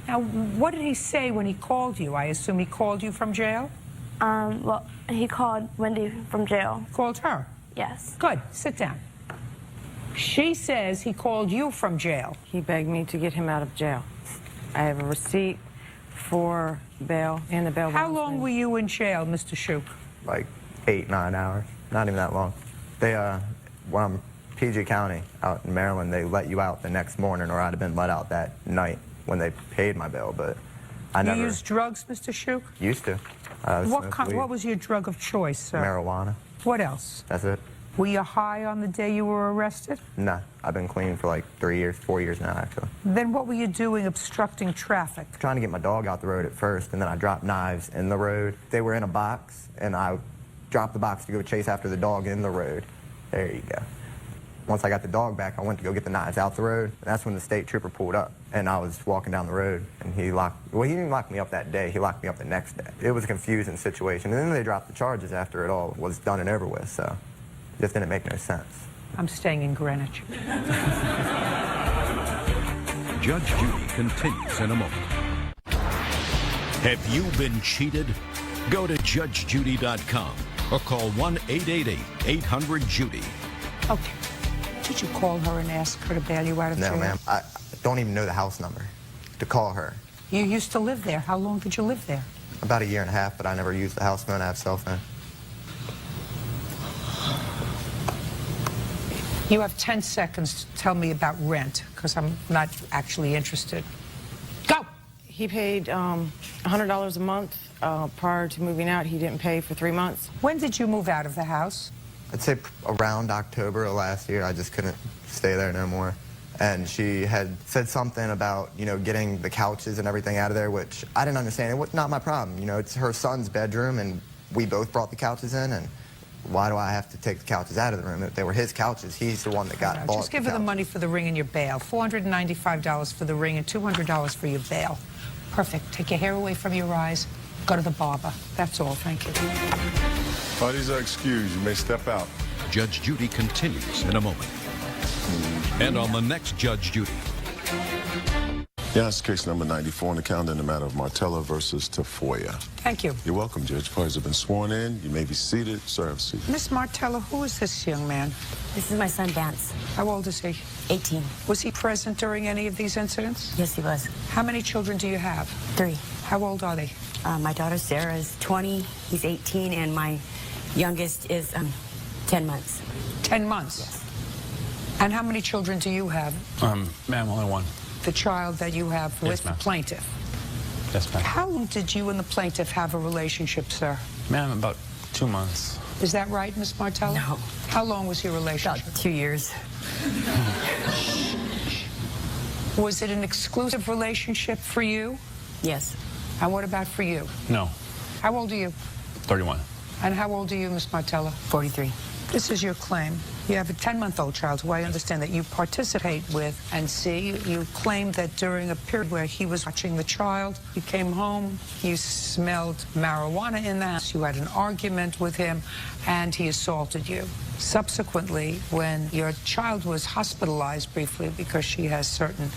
Now, what did he say when he called you? I assume he called you from jail? Well, he called Wendy from jail. Called her? Yes. Good. Sit down. She says he called you from jail. He begged me to get him out of jail. I have a receipt for bail and the bail. How long were you in jail, Mr. Shoup? Like 8, 9 hours. Not even that long. They, when I'm PG County out in Maryland, they let you out the next morning, or I'd have been let out that night when they paid my bail, but I never... You used drugs, Mr. Shoup? Used to. What was your drug of choice, sir? Marijuana. What else? That's it. Were you high on the day you were arrested? Nah, I've been clean for like 3 years, 4 years now, actually. Then what were you doing obstructing traffic? Trying to get my dog out the road at first, and then I dropped knives in the road. They were in a box, and I dropped the box to go chase after the dog in the road. There you go. Once I got the dog back, I went to go get the knives out the road, and that's when the state trooper pulled up. And I was walking down the road, and he didn't lock me up that day, he locked me up the next day. It was a confusing situation, and then they dropped the charges after it all was done and over with, so it just didn't make no sense. I'm staying in Greenwich. Judge Judy continues in a moment. Have you been cheated? Go to judgejudy.com or call 1-888-800-JUDY. Okay. Did you call her and ask her to bail you out of jail? No, ma'am. I don't even know the house number to call her. You used to live there. How long did you live there? About 1.5 years, but I never used the house phone. I have a cell phone. You have 10 seconds to tell me about rent, because I'm not actually interested. Go! He paid $100 a month prior to moving out. He didn't pay for 3 months. When did you move out of the house? I'd say around October of last year. I just couldn't stay there no more. And she had said something about, you know, getting the couches and everything out of there, which I didn't understand. It was not my problem. You know, it's her son's bedroom, and we both brought the couches in, and why do I have to take the couches out of the room? If they were his couches, he's the one that got bought. Just give her the money for the ring and your bail. $495 for the ring and $200 for your bail. Perfect. Take your hair away from your eyes. Go to the barber. That's all. Thank you. Parties are excused. You may step out. Judge Judy continues in a moment. And on the next Judge Judy. Yes, case number 94 on the calendar in the matter of Martella versus Tafoya. Thank you. You're welcome, Judge. Parties have been sworn in. You may be seated. Sir, have a seat. Miss Martella, who is this young man? This is my son, Vance. How old is he? 18. Was he present during any of these incidents? Yes, he was. How many children do you have? 3. How old are they? My daughter, Sarah, is 20. He's 18, and my youngest is 10 months. 10 months? Yes. And how many children do you have? Ma'am, only one. The child that you have with the plaintiff? Yes, ma'am. How long did you and the plaintiff have a relationship, sir? Ma'am, about 2 months. Is that right, Miss Martella? No. How long was your relationship? About 2 years. Was it an exclusive relationship for you? Yes. And what about for you? No. How old are you? 31. And how old are you, Miss Martella? 43. This is your claim. You have a 10-month-old child who I understand that you participate with and see. You claim that during a period where he was watching the child, you came home, you smelled marijuana in the house, you had an argument with him, and he assaulted you. Subsequently, when your child was hospitalized briefly because she has certain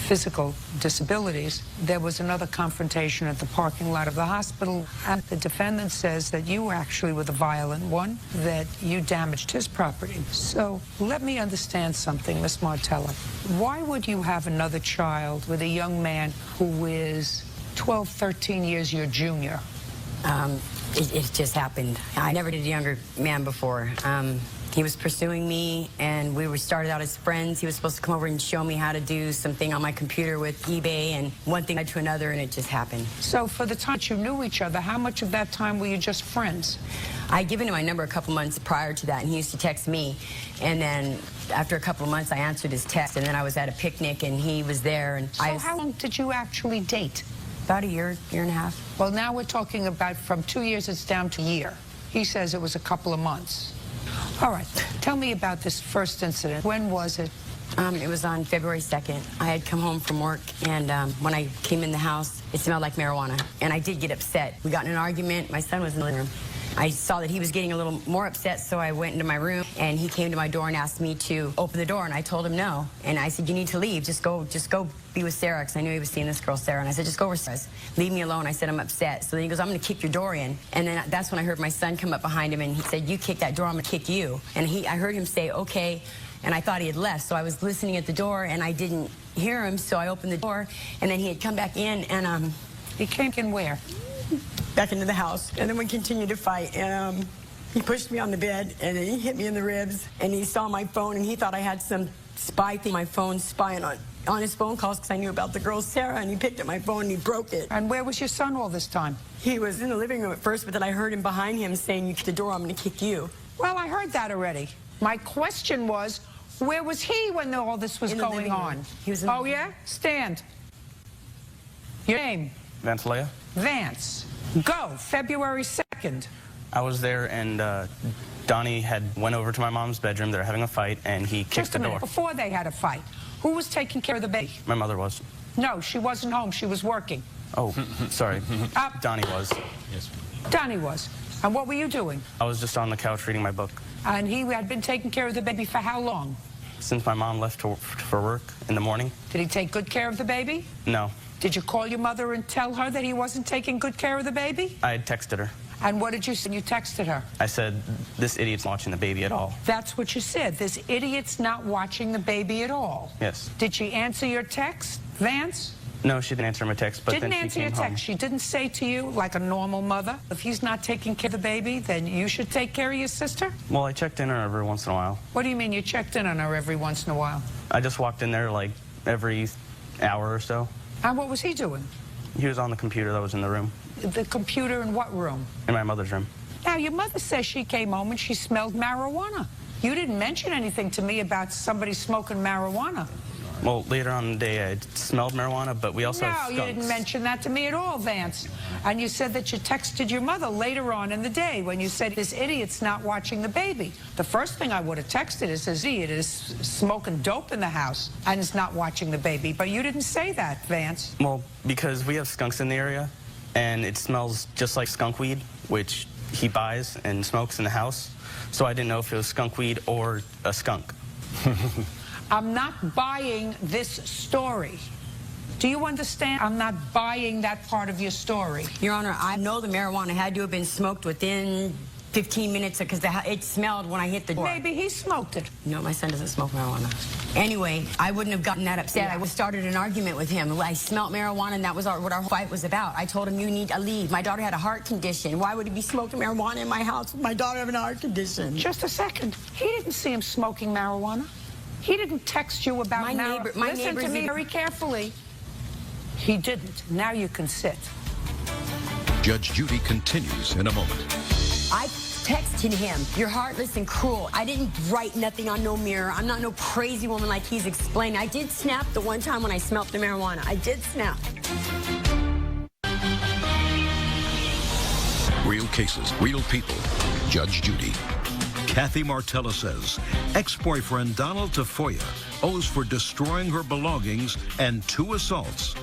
physical disabilities, there was another confrontation at the parking lot of the hospital, and the defendant says that you actually were the violent one, that you damaged his property. So let me understand something, Miss Martella. Why would you have another child with a young man who is 12, 13 years your junior? It just happened. I never did a younger man before. He was pursuing me, and we started out as friends. He was supposed to come over and show me how to do something on my computer with eBay, and one thing led to another, and it just happened. So for the time you knew each other, how much of that time were you just friends? I'd given him my number a couple months prior to that, and he used to text me. And then after a couple of months, I answered his text, and then I was at a picnic, and he was there. And so how long did you actually date? About a year, year and a half. Well, now we're talking about from 2 years, it's down to a year. He says it was a couple of months. All right, tell me about this first incident. When was it? It was on February 2nd. I had come home from work, and when I came in the house, it smelled like marijuana. And I did get upset. We got in an argument. My son was in the living room. I saw that he was getting a little more upset, so I went into my room, and he came to my door and asked me to open the door, and I told him no. And I said, you need to leave. Just go be with Sarah, because I knew he was seeing this girl, Sarah. And I said, just go with Sarah. Leave me alone. I said, I'm upset. So then he goes, I'm going to kick your door in. And then that's when I heard my son come up behind him, and he said, you kick that door, I'm going to kick you. And I heard him say, okay. And I thought he had left, so I was listening at the door, and I didn't hear him, so I opened the door, and then he had come back in, and he came in where? Back into the house. And then we continued to fight, and he pushed me on the bed, and then he hit me in the ribs, and he saw my phone, and he thought I had some spy thing, my phone spying on his phone calls, because I knew about the girl Sarah, and he picked up my phone and he broke it. And where was your son all this time? He was in the living room at first, but then I heard him behind him saying, you kick the door, I'm going to kick you. Well, I heard that already. My question was, where was he when all this was going on? He was in oh, yeah? Stand. Your name? Vance Leia. Vance. Go. February 2nd. I was there, and Donnie had went over to my mom's bedroom. They were having a fight, and he kicked the door. Before they had a fight, who was taking care of the baby? My mother was. No, she wasn't home. She was working. Oh, sorry. Donnie was. Yes. Donnie was. And what were you doing? I was just on the couch reading my book. And he had been taking care of the baby for how long? Since my mom left for work in the morning. Did he take good care of the baby? No. Did you call your mother and tell her that he wasn't taking good care of the baby? I had texted her. And what did you say? You texted her? I said, this idiot's not watching the baby at all. That's what you said. This idiot's not watching the baby at all. Yes. Did she answer your text, Vance? No, she didn't answer my text, but didn't then she answer came your home. text. She didn't say to you, like a normal mother, if he's not taking care of the baby, then you should take care of your sister? Well, I checked in on her every once in a while. What do you mean you checked in on her every once in a while? I just walked in there like every hour or so. And what was he doing? He was on the computer that was in the room. The computer in what room? In my mother's room. Now, your mother says she came home and she smelled marijuana. You didn't mention anything to me about somebody smoking marijuana. Well, later on in the day, I smelled marijuana, but we also have skunks. No, you didn't mention that to me at all, Vance. And you said that you texted your mother later on in the day when you said, this idiot's not watching the baby. The first thing I would have texted is, this idiot is smoking dope in the house and is not watching the baby. But you didn't say that, Vance. Well, because we have skunks in the area, and it smells just like skunk weed, which he buys and smokes in the house. So I didn't know if it was skunk weed or a skunk. I'm not buying this story. Do you understand? I'm not buying that part of your story. Your Honor, I know the marijuana had to have been smoked within 15 minutes because it smelled when I hit the door. Maybe he smoked it. No, my son doesn't smoke marijuana. Anyway, I wouldn't have gotten that upset. I started an argument with him. I smelled marijuana, and that was what our fight was about. I told him, you need to leave. My daughter had a heart condition. Why would he be smoking marijuana in my house with my daughter having a heart condition? Just a second. He didn't see him smoking marijuana. He didn't text you about marijuana. Listen to me very carefully. He didn't. Now you can sit. Judge Judy continues in a moment. I texted him, you're heartless and cruel. I didn't write nothing on no mirror. I'm not no crazy woman like he's explaining. I did snap the one time when I smelled the marijuana. I did snap. Real cases, real people. Judge Judy. Kathy Martella says ex-boyfriend Donald Tafoya owes for destroying her belongings and 2 assaults.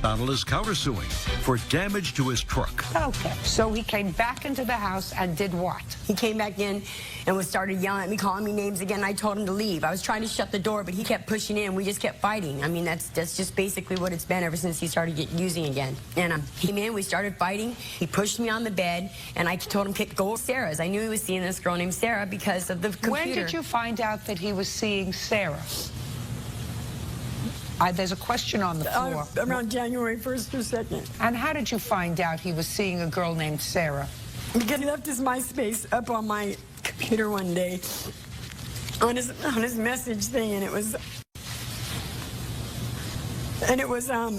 Donald is countersuing for damage to his truck. Okay, so he came back into the house and did what? He came back in and started yelling at me, calling me names again. I told him to leave. I was trying to shut the door, but he kept pushing in. We just kept fighting. I mean, that's just basically what it's been ever since he started using again. And he came in, we started fighting. He pushed me on the bed, and I told him to go with Sarah's. I knew he was seeing this girl named Sarah because of the computer. When did you find out that he was seeing Sarah? There's a question on the floor. Around January 1st or 2nd. And how did you find out he was seeing a girl named Sarah? Because he left his MySpace up on my computer one day on his message thing, and it was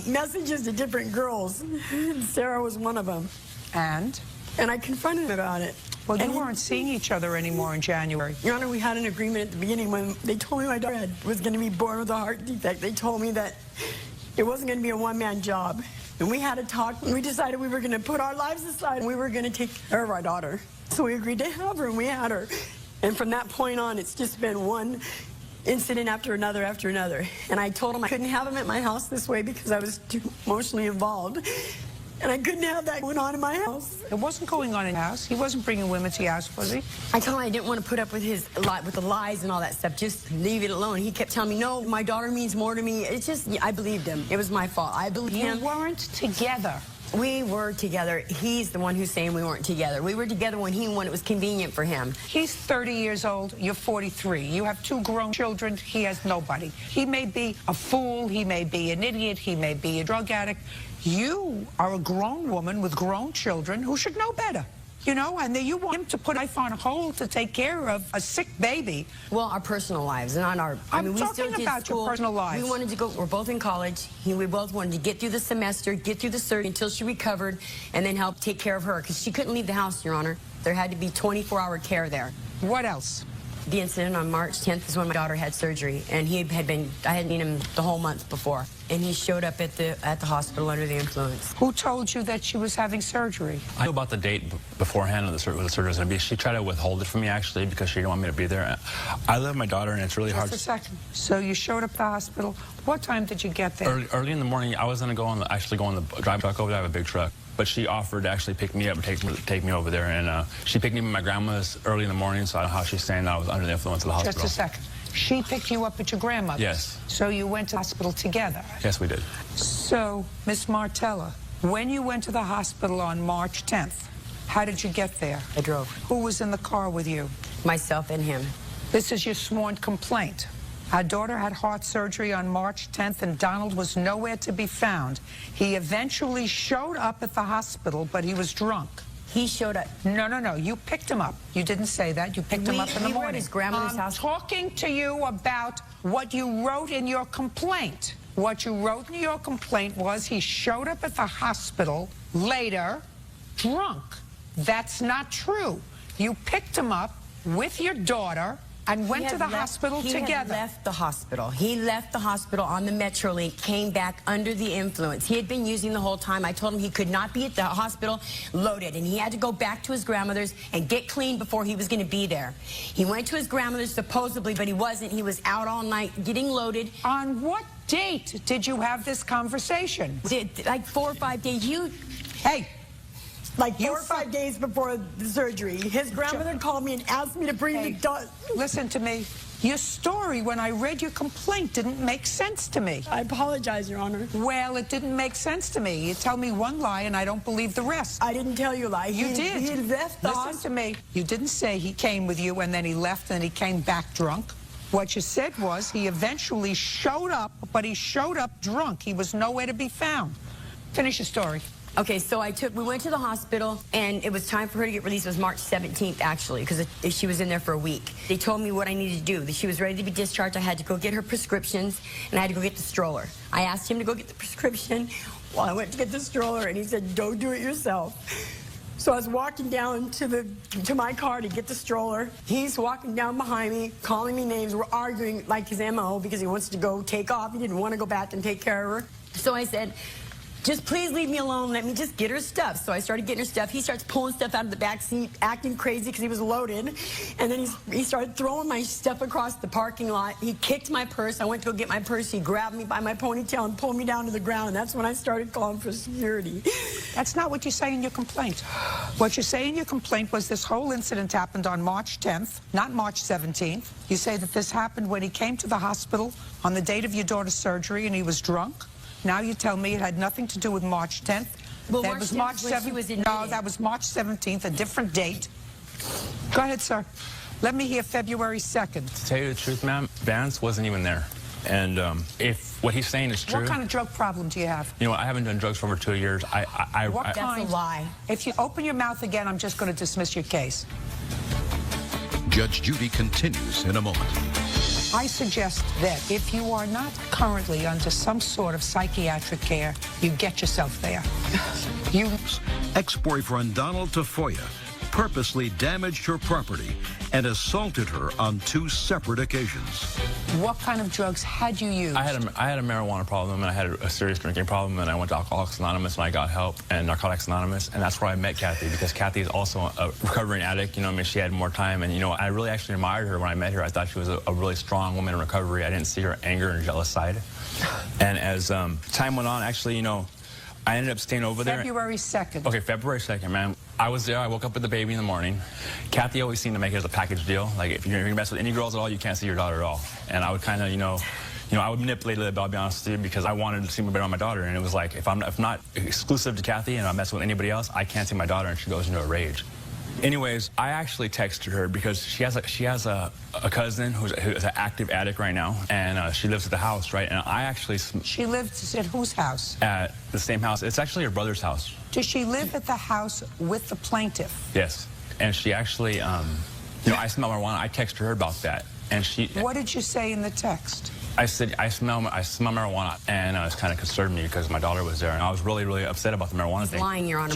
messages to different girls. And Sarah was one of them. And I confronted him about it. Well, they weren't seeing each other anymore in January. Your Honor, we had an agreement at the beginning when they told me my daughter was going to be born with a heart defect. They told me that it wasn't going to be a one-man job. And we had a talk, and we decided we were going to put our lives aside, and we were going to take care of our daughter. So we agreed to have her, and we had her. And from that point on, it's just been one incident after another after another. And I told him I couldn't have him at my house this way because I was too emotionally involved. And I couldn't have that going on in my house. It wasn't going on in the house. He wasn't bringing women to your house, was he? I told him I didn't want to put up with with the lies and all that stuff. Just leave it alone. He kept telling me, no, my daughter means more to me. It's just, I believed him. It was my fault. I believed him. You weren't together. We were together. He's the one who's saying we weren't together. We were together when it was convenient for him. He's 30 years old. You're 43. You have 2 grown children. He has nobody. He may be a fool. He may be an idiot. He may be a drug addict. You are a grown woman with grown children who should know better. You know, and then you want him to put life on hold to take care of a sick baby. Well, our personal lives, not our... I'm talking about your personal lives. We wanted to go, we're both in college. We both wanted to get through the semester, get through the surgery until she recovered, and then help take care of her, because she couldn't leave the house, Your Honor. There had to be 24-hour care there. What else? The incident on March 10th is when my daughter had surgery, and I hadn't seen him the whole month before, and he showed up at the hospital under the influence. Who told you that she was having surgery? I knew about the date beforehand of the surgery was going to be. She tried to withhold it from me, actually, because she didn't want me to be there. I love my daughter, and it's really hard. Just a second. So you showed up at the hospital. What time did you get there? Early in the morning. I was going to actually go on the drive truck over there. I have a big truck. But she offered to actually pick me up and take me over there. And she picked me up at my grandmother's early in the morning, so I don't know how she's saying that I was under the influence of the hospital. Just a second. She picked you up at your grandmother's? Yes. So you went to the hospital together? Yes, we did. So, Miss Martella, when you went to the hospital on March 10th, how did you get there? I drove. Who was in the car with you? Myself and him. This is your sworn complaint. Our daughter had heart surgery on March 10th, and Donald was nowhere to be found. He eventually showed up at the hospital, but he was drunk. He showed up. No. You picked him up. You didn't say that. You picked him up in the morning. We were at his grandmother's house. I'm talking to you about what you wrote in your complaint. What you wrote in your complaint was he showed up at the hospital later, drunk. That's not true. You picked him up with your daughter and went to the hospital together. He had left the hospital. He left the hospital on the Metrolink, came back under the influence. He had been using the whole time. I told him he could not be at the hospital loaded, and he had to go back to his grandmother's and get clean before he was going to be there. He went to his grandmother's supposedly, but he wasn't. He was out all night getting loaded. On what date did you have this conversation? Like 4 or 5 days. Hey. Like 4 or 5 days before the surgery. His grandmother called me and asked me to bring the daughter. Listen to me. Your story, when I read your complaint, didn't make sense to me. I apologize, Your Honor. Well, it didn't make sense to me. You tell me one lie, and I don't believe the rest. I didn't tell you a lie. You did. He left the hospital. Listen to me. You didn't say he came with you, and then he left, and he came back drunk. What you said was he eventually showed up, but he showed up drunk. He was nowhere to be found. Finish your story. Okay, so we went to the hospital, and it was time for her to get released. It was March 17th, actually, because she was in there for a week. They told me what I needed to do, that she was ready to be discharged. I had to go get her prescriptions, and I had to go get the stroller. I asked him to go get the prescription while I went to get the stroller, and he said, don't do it yourself. So I was walking down to my car to get the stroller. He's walking down behind me, calling me names. We're arguing like his MO because he wants to go take off. He didn't want to go back and take care of her. So I said, just please leave me alone. Let me just get her stuff. So I started getting her stuff. He starts pulling stuff out of the back seat, acting crazy because he was loaded. And then he started throwing my stuff across the parking lot. He kicked my purse. I went to go get my purse. He grabbed me by my ponytail and pulled me down to the ground. And that's when I started calling for security. That's not what you say in your complaint. What you say in your complaint was this whole incident happened on March 10th, not March 17th. You say that this happened when he came to the hospital on the date of your daughter's surgery and he was drunk. Now you tell me it had nothing to do with March 10th. Well, that was March 7th. No, that was March 17th, a different date. Go ahead, sir. Let me hear February 2nd. To tell you the truth, ma'am, Vance wasn't even there. And if what he's saying is true... What kind of drug problem do you have? You know, I haven't done drugs for over 2 years. What kind? That's a lie. If you open your mouth again, I'm just going to dismiss your case. Judge Judy continues in a moment. I suggest that if you are not currently under some sort of psychiatric care, you get yourself there. Ex-boyfriend Donald Tafoya purposely damaged her property and assaulted her on 2 separate occasions. What kind of drugs had you used? I had a marijuana problem, and I had a serious drinking problem, and I went to Alcoholics Anonymous, and I got help and Narcotics Anonymous, and that's where I met Kathy, because Kathy is also a recovering addict. You know, I mean, she had more time, and, you know, I really actually admired her when I met her. I thought she was a really strong woman in recovery. I didn't see her anger and jealous side. And as time went on, actually, you know, I ended up staying over there. February 2nd. Okay, February 2nd, man. I was there. I woke up with the baby in the morning. Kathy always seemed to make it as a package deal. Like, if you're going to mess with any girls at all, you can't see your daughter at all. And I would kind of, you know, I would manipulate it a little bit, I'll be honest with you, because I wanted to see better on my daughter. And it was like, if not exclusive to Kathy and I'm messing with anybody else, I can't see my daughter, and she goes into a rage. Anyways, I actually texted her because she has a cousin who's an active addict right now, and she lives at the house, right? And I actually... She lives at whose house? At the same house. It's actually her brother's house. Does she live at the house with the plaintiff? Yes. And she actually, you know, I smell marijuana. I texted her about that, and she... What did you say in the text? I said, I smell marijuana, and it kind of concerned me because my daughter was there, and I was really, really upset about the marijuana thing. Lying, Your Honor.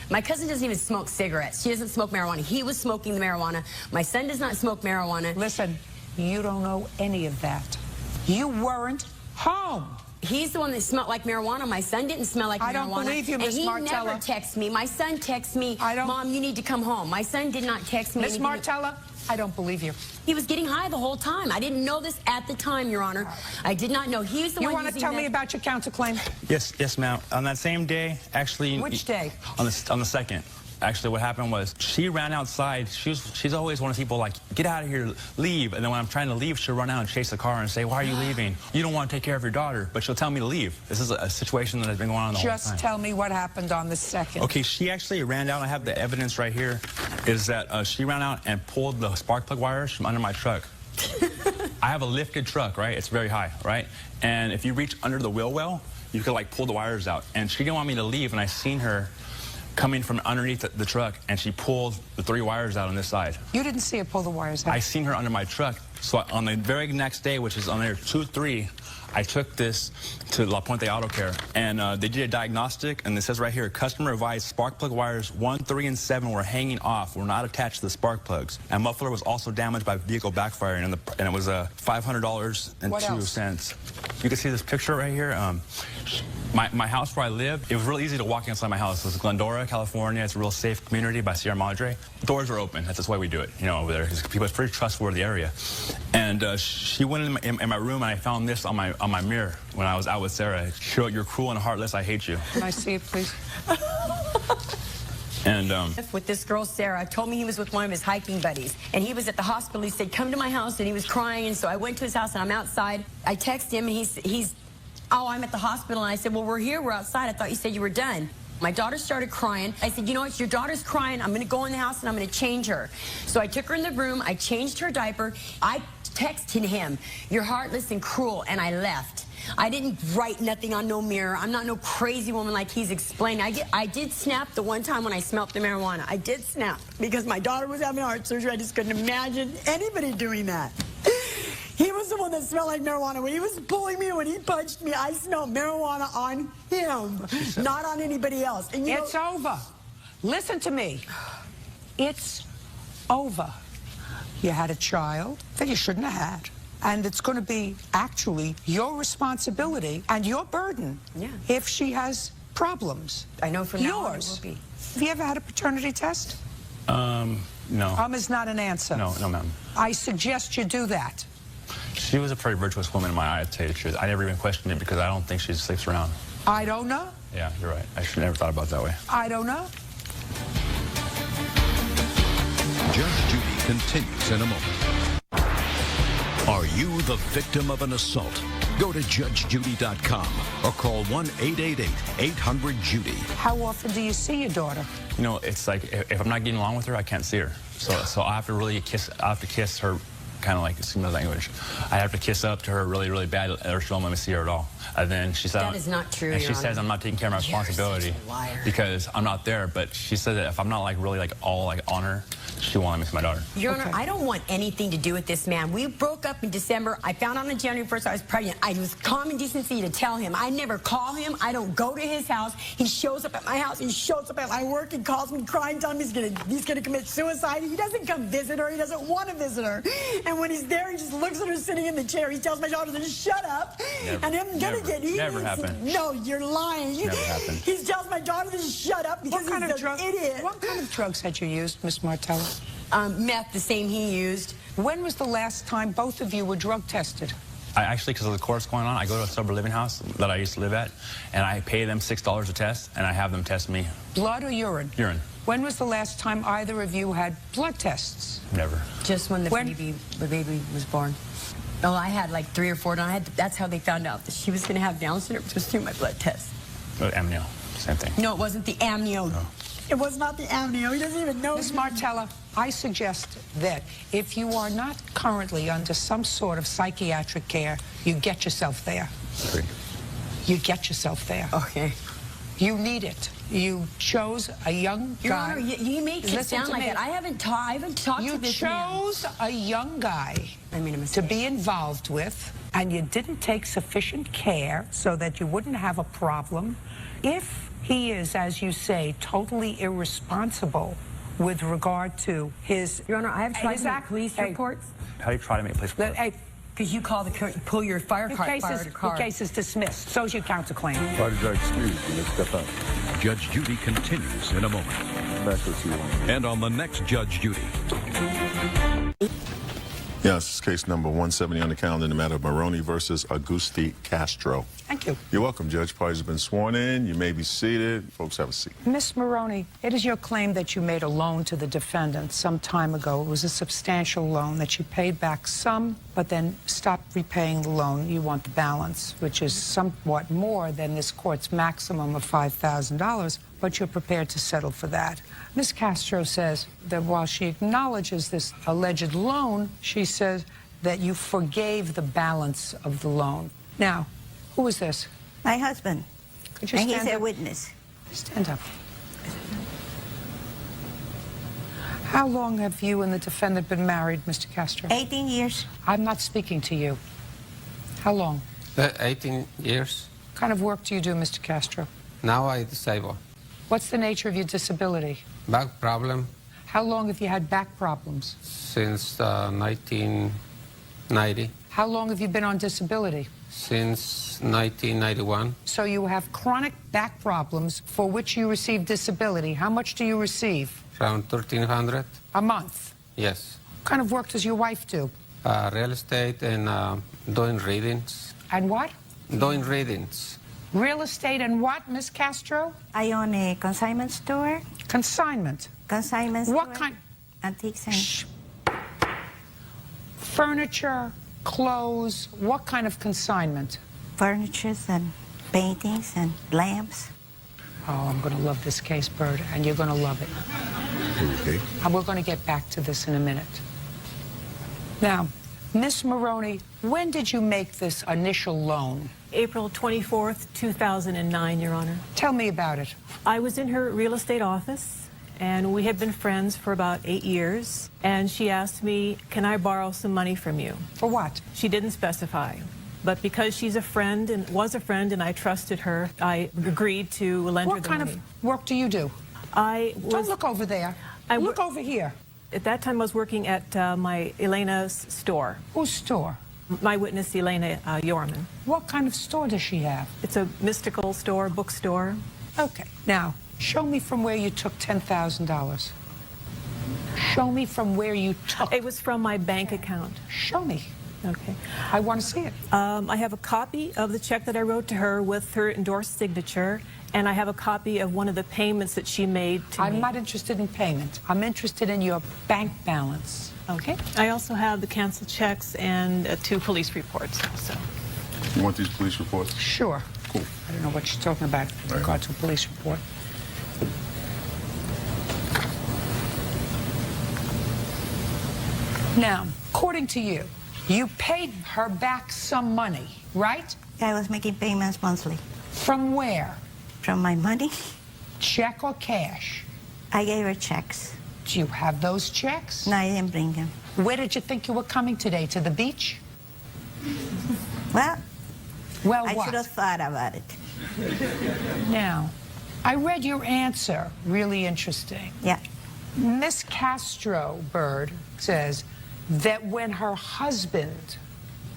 My cousin doesn't even smoke cigarettes. She doesn't smoke marijuana. He was smoking the marijuana. My son does not smoke marijuana. Listen, you don't know any of that. You weren't home. He's the one that smelled like marijuana. My son didn't smell like marijuana. I don't believe you, Miss Martella. And he never texts me. My son texts me, Mom, you need to come home. My son did not text me. Miss Martella, I don't believe you. He was getting high the whole time. I didn't know this at the time, Your Honor. I did not know. He was the one. You want to tell me about your counterclaim? Yes, ma'am. On that same day, actually... Which day? On the 2nd. Actually, what happened was she ran outside. She's always one of those people like, get out of here, leave. And then when I'm trying to leave, she'll run out and chase the car and say, why are you leaving? You don't want to take care of your daughter. But she'll tell me to leave. This is a situation that has been going on the whole time. Just tell me what happened on the 2nd. Okay, she actually ran out. I have the evidence right here. Is that she ran out and pulled the spark plug wires from under my truck. I have a lifted truck, right? It's very high, right? And if you reach under the wheel well, you could like pull the wires out. And she didn't want me to leave, and I seen her coming from underneath the truck, and she pulled the 3 wires out on this side. You didn't see her pull the wires out? I seen her under my truck. So on the very next day, which is on there 2-3, I took this to La Puente Auto Care, and they did a diagnostic, and it says right here, customer advised spark plug wires 1, 3, and 7 were hanging off, were not attached to the spark plugs. And muffler was also damaged by vehicle backfiring, and it was $500.02. You can see this picture right here. My house where I live, it was really easy to walk inside my house. It's Glendora, California. It's a real safe community by Sierra Madre. Doors are open. That's why we do it, you know, over there. It's a pretty trustworthy area. And she went in my room, and I found this on my mirror when I was out with Sarah. She wrote, "You're cruel and heartless. I hate you." Can I see it, please? And with this girl, Sarah, told me he was with one of his hiking buddies, and he was at the hospital. He said, come to my house, and he was crying, and so I went to his house, and I'm outside. I text him, and he's, oh, I'm at the hospital, and I said, well, we're here, we're outside. I thought you said you were done. My daughter started crying. I said, you know what, your daughter's crying. I'm going to go in the house, and I'm going to change her. So I took her in the room. I changed her diaper. I texted him, you're heartless and cruel, and I left. I didn't write nothing on no mirror. I'm not no crazy woman like he's explaining. I did snap the one time when I smelled the marijuana. I did snap because my daughter was having heart surgery. I just couldn't imagine anybody doing that. He was the one that smelled like marijuana. When he was pulling me, when he punched me, I smelled marijuana on him, not on anybody else. And it's over. Listen to me. It's over. You had a child that you shouldn't have had. And it's going to be actually your responsibility and your burden if she has problems. I know from now on it will be. Have you ever had a paternity test? No. Is not an answer. No, ma'am. I suggest you do that. She was a pretty virtuous woman in my eyes, to tell you the truth. I never even questioned it because I don't think she sleeps around. I don't know. Yeah, you're right. I should never thought about it that way. I don't know. Judge Judy continues in a moment. Are you the victim of an assault? Go to JudgeJudy.com or call 1-888-800-JUDY. How often do you see your daughter? You know, it's like if I'm not getting along with her, I can't see her. So I have to really kiss. I have to kiss her kind of like similar language. I have to kiss up to her really, really bad, or she won't let me see her at all. And then she said, That is not true, and Your she Honor. says I'm not taking care of my responsibility You're such a liar. because I'm not there. But she said that if I'm not like really like all like on her, she won't let me see my daughter. Your Honor, I don't want anything to do with this man. We broke up in December. I found out on January 1st I was pregnant. I was common decency to tell him. I never call him. I don't go to his house. He shows up at my house. He shows up at my work and calls me crying, telling me he's gonna commit suicide. He doesn't come visit her. He doesn't want to visit her. And when he's there, he just looks at her sitting in the chair. He tells my daughter to shut up. Never, and I'm gonna get eaten. Never happened. No, you're lying. Never happened. He tells my daughter to shut up because he's an idiot. What kind of drugs had you used, Miss Martella? Meth, the same he used. When was the last time both of you were drug tested? I actually, because of the course going on, I go to a sober living house that I used to live at, and I pay them $6 a test, and I have them test me. Blood or urine? Urine. When was the last time either of you had blood tests? Never. Just when the baby was born. Oh, I had like 3 or 4 done. That's how they found out that she was going to have Down syndrome, just through my blood test. Amnio, same thing. No, it wasn't the amnio. No. It was not the amnio. He doesn't even know. Miss Martella, I suggest that if you are not currently under some sort of psychiatric care, you get yourself there. Agreed. You get yourself there. Okay. You need it. You chose a young guy. Your Honor, he makes it Listen sound to like me. that. I haven't talked You to this man. chose a young guy to be involved with, and you didn't take sufficient care so that you wouldn't have a problem. If he is, as you say, totally irresponsible with regard to his... Your Honor, I have tried to make police reports. How do you try to make a police report? Hey, because you pull your fire car. your case is dismissed. So's your counterclaim. Party judge, excuse me. Let's step up. Judge Judy continues in a moment. Back with you. And on the next Judge Judy. Yes, this is case number 170 on the calendar in the matter of Maroney versus Augusti Castro. Thank you. You're welcome, Judge. Parties have been sworn in. You may be seated. Folks, have a seat. Miss Maroney, it is your claim that you made a loan to the defendant some time ago. It was a substantial loan that you paid back some, but then stopped repaying the loan. You want the balance, which is somewhat more than this court's maximum of $5,000, but you're prepared to settle for that. Ms. Castro says that while she acknowledges this alleged loan, she says that you forgave the balance of the loan. Now, who is this? My husband. Could you and stand he's a up? witness. Stand up. How long have you and the defendant been married, Mr. Castro? 18 years. I'm not speaking to you. How long? 18 years. What kind of work do you do, Mr. Castro? Now I disabled. What's the nature of your disability? Back problem How long have you had back problems? since 1990. How long have you been on disability? Since 1991. So you have chronic back problems for which you receive disability. How much do you receive? Around 1,300. A month. Yes. What kind of work does your wife do? Real estate and doing readings. And what? Doing readings. Real estate and what, Miss Castro? I own a consignment store. Consignment. Consignment store. What kind? Antiques and... Furniture, clothes, what kind of consignment? Furnitures and paintings and lamps. Oh, I'm going to love this case, Bird, and you're going to love it. Okay. And we're going to get back to this in a minute. Now, Miss Maroney, when did you make this initial loan? April 24th, 2009, Your Honor. Tell me about it. I was in her real estate office, and we had been friends for about 8 years, and she asked me, can I borrow some money from you? For what? She didn't specify. But because she's a friend and was a friend and I trusted her, I agreed to lend her the money. What kind of work do you do? Don't look over there. Look over here. At that time, I was working at my Elena's store. Whose store? My witness, Elena Yorman. What kind of store does she have? It's a mystical store, bookstore. Okay. Now, show me from where you took $10,000. Show me from where you took. It was from my bank account. Show me. Okay. I want to see it. I have a copy of the check that I wrote to her with her endorsed signature, and I have a copy of one of the payments that she made to me. I'm not interested in payment. I'm interested in your bank balance. Okay. I also have the canceled checks and 2 police reports also. You want these police reports? Sure. Cool. I don't know what she's talking about with regard to a police report. Now, According to you, you paid her back some money, right? I was making payments monthly. From where? From my money. Check or cash? I gave her checks. Do you have those checks? No, I didn't bring them. Where did you think you were coming today? To the beach? Well, I what? should have thought about it. Now, I read your answer. Really interesting. Yeah. Miss Castro Bird says that when her husband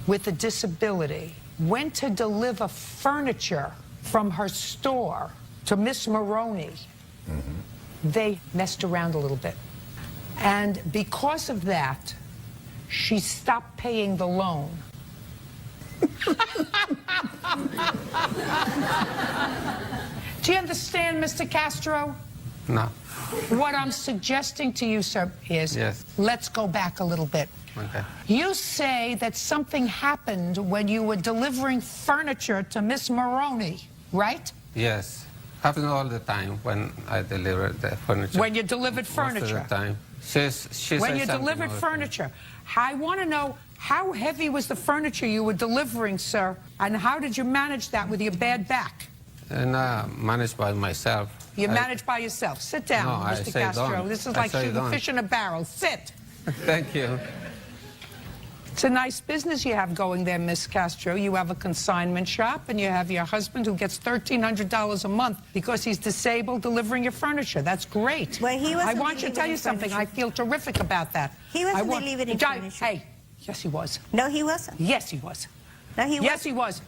with a disability went to deliver furniture from her store to Miss Maroney, they messed around a little bit. And because of that, she stopped paying the loan. Do you understand, Mr. Castro? No. What I'm suggesting to you, sir, is let's go back a little bit. Okay. You say that something happened when you were delivering furniture to Miss Maroney, right? Yes. Happens all the time when I deliver the furniture. When you delivered furniture? Most of the time. She When says you something delivered all the time. furniture, I want to know how heavy was the furniture you were delivering, sir, and how did you manage that with your bad back? And managed by myself. You managed by yourself. Sit down, No, I Mr. say Castro. don't. This is I like say shooting don't. fish in a barrel. Sit. Thank you. It's a nice business you have going there, Miss Castro. You have a consignment shop, and you have your husband who gets $1,300 a month because he's disabled delivering your furniture. That's great. Well, he wasn't I want you to tell you something. furniture. I feel terrific about that. He wasn't I want- delivering furniture. Hey, yes, he was. No, he wasn't. Yes, he was. No, he Yes, he was.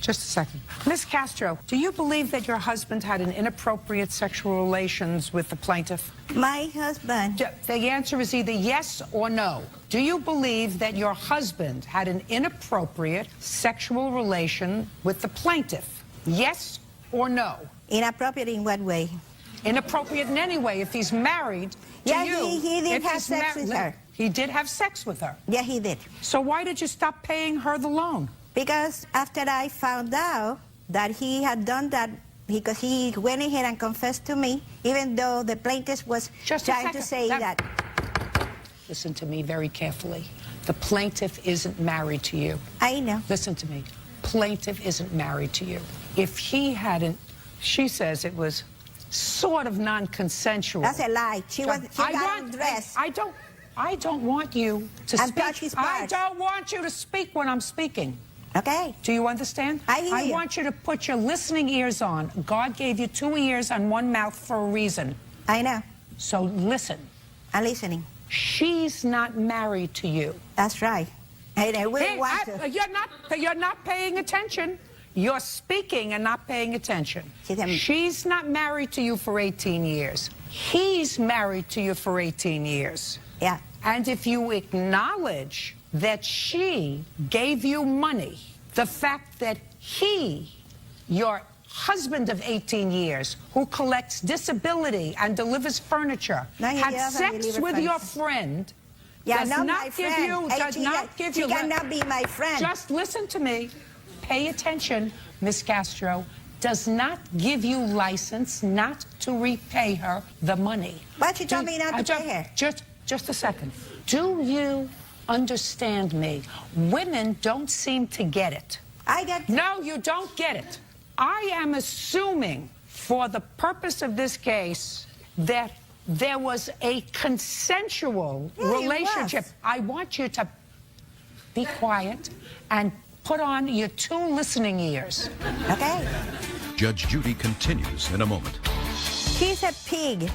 Just a second. Miss Castro, do you believe that your husband had an inappropriate sexual relations with the plaintiff? My husband. The answer is either yes or no. Do you believe that your husband had an inappropriate sexual relation with the plaintiff? Yes or no? Inappropriate in what way? Inappropriate in any way. If he's married to Yeah, you. he did if have he's sex with her. He did have sex with her. Yeah, he did. So why did you stop paying her the loan? Because after I found out that he had done that, because he went ahead and confessed to me, even though the plaintiff was trying to say that. Listen to me very carefully. The plaintiff isn't married to you. I know. Listen to me. Plaintiff isn't married to you. If he hadn't, she says it was sort of non-consensual. That's a lie. She got undressed. I don't want you to And speak. touch his I parts. don't want you to speak when I'm speaking. Okay. Do you understand? I hear you. want you to put your listening ears on. God gave you 2 ears and 1 mouth for a reason. I know. So listen. I'm listening. She's not married to you. That's right. And I will want to. You're not paying attention. You're speaking and not paying attention. She's not married to you for 18 years. He's married to you for 18 years. Yeah. And if you acknowledge that she gave you money, the fact that he, your husband of 18 years, who collects disability and delivers furniture, had sex with your friend, Yeah, does not not my give friend. you, Hey, does she not got- give she you. cannot be my friend. Just listen to me. Pay attention, Miss Castro. Does not give you license not to repay her the money. But she told me not to pay her. Just a second. Do you understand me? Women don't seem to get it. I get. No, you don't get it. I am assuming, for the purpose of this case, that there was a consensual relationship. I want you to be quiet and put on your 2 listening ears. Okay. Judge Judy continues in a moment. He's a pig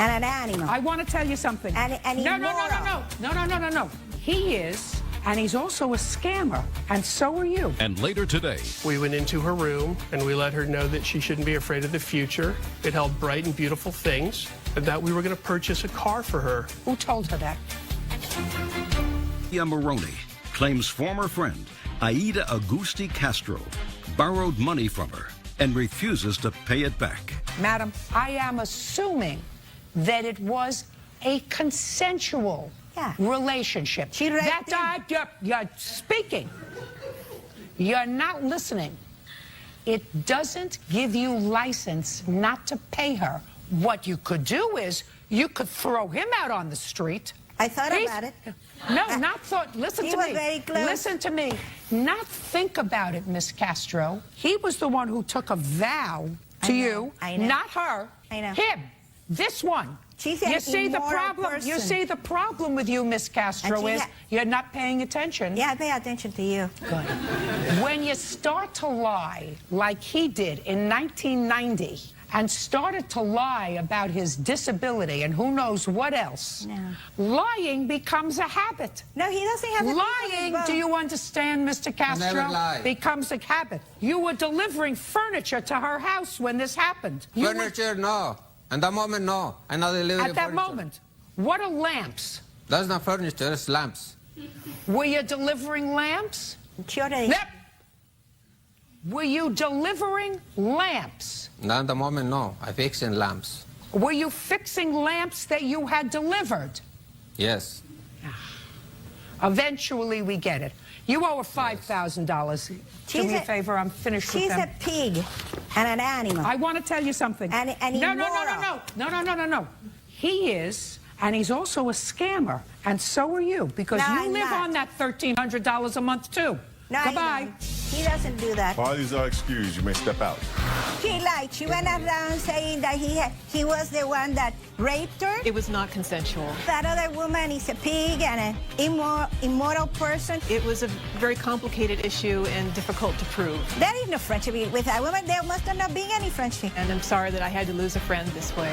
and an animal. I want to tell you something. And No. He is, and he's also a scammer, and so are you. And later today, we went into her room and we let her know that she shouldn't be afraid of the future. It held bright and beautiful things, and that we were going to purchase a car for her. Who told her that? Maroney claims former friend Aida Augusti Castro borrowed money from her and refuses to pay it back. Madam, I am assuming that it was a consensual relationship. You're speaking. You're not listening. It doesn't give you license not to pay her. What you could do is you could throw him out on the street. I thought about it. No, not thought. Listen He to was me. very close. Listen to me. Not think about it, Miss Castro. He was the one who took a vow to you, not her. I know. Him. This one. She's You an see the immoral problem? You person. see the problem with you, Miss Castro, And she is you're not paying attention. Yeah, I pay attention to you. Good. When you start to lie like he did in 1990 and started to lie about his disability and who knows what else, lying becomes a habit. No, he doesn't have a Lying, do you understand, Mr. Castro? never lied. Becomes a habit. You were delivering furniture to her house when this happened. You were- Furniture, no. At that moment, no. I'm not delivering At that furniture. moment. What are lamps? That's not furniture, it's lamps. Were you delivering lamps? Sure. Yep. Were you delivering lamps? Not at the moment, no. I'm fixing lamps. Were you fixing lamps that you had delivered? Yes. Eventually, we get it. You owe her $5,000. Do me a favor, I'm finished with She's them. a pig and an animal. I want to tell you something. No. He is, and he's also a scammer, and so are you, because No, you I'm live not. on that $1,300 a month, too. No, Goodbye. He doesn't do that. Parties are excused. You may step out. She lied. She went around saying that he was the one that raped her. It was not consensual. That other woman is a pig and an immoral person. It was a very complicated issue and difficult to prove. There is no friendship with that woman. There must not be any friendship. And I'm sorry that I had to lose a friend this way.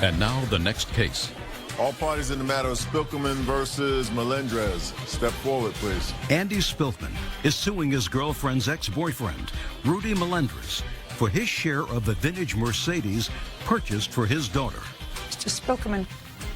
And now the next case. All parties in the matter of Spilkerman versus Melendrez. Step forward, please. Andy Spilkman is suing his girlfriend's ex-boyfriend, Rudy Melendrez, for his share of the vintage Mercedes purchased for his daughter. Mr. Spilkerman,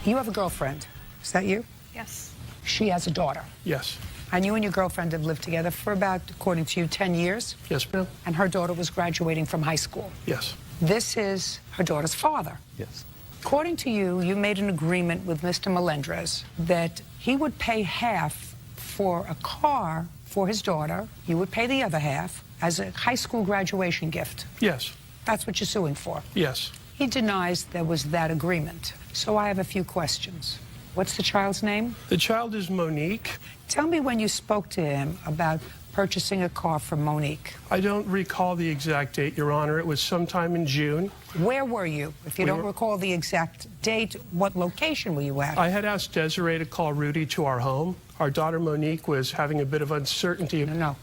you have a girlfriend. Is that you? Yes. She has a daughter. Yes. And you and your girlfriend have lived together for about, according to you, 10 years? Yes, ma'am. And her daughter was graduating from high school. Yes. This is her daughter's father. Yes. According to you, you made an agreement with Mr. Melendrez that he would pay half for a car for his daughter. You would pay the other half as a high school graduation gift. Yes. That's what you're suing for. Yes. He denies there was that agreement. So I have a few questions. What's the child's name? The child is Monique. Tell me when you spoke to him about purchasing a car for Monique. I don't recall the exact date, Your Honor. It was sometime in June. Where were you? If you don't recall the exact date, what location were you at? I had asked Desiree to call Rudy to our home. Our daughter Monique was having a bit of uncertainty. No.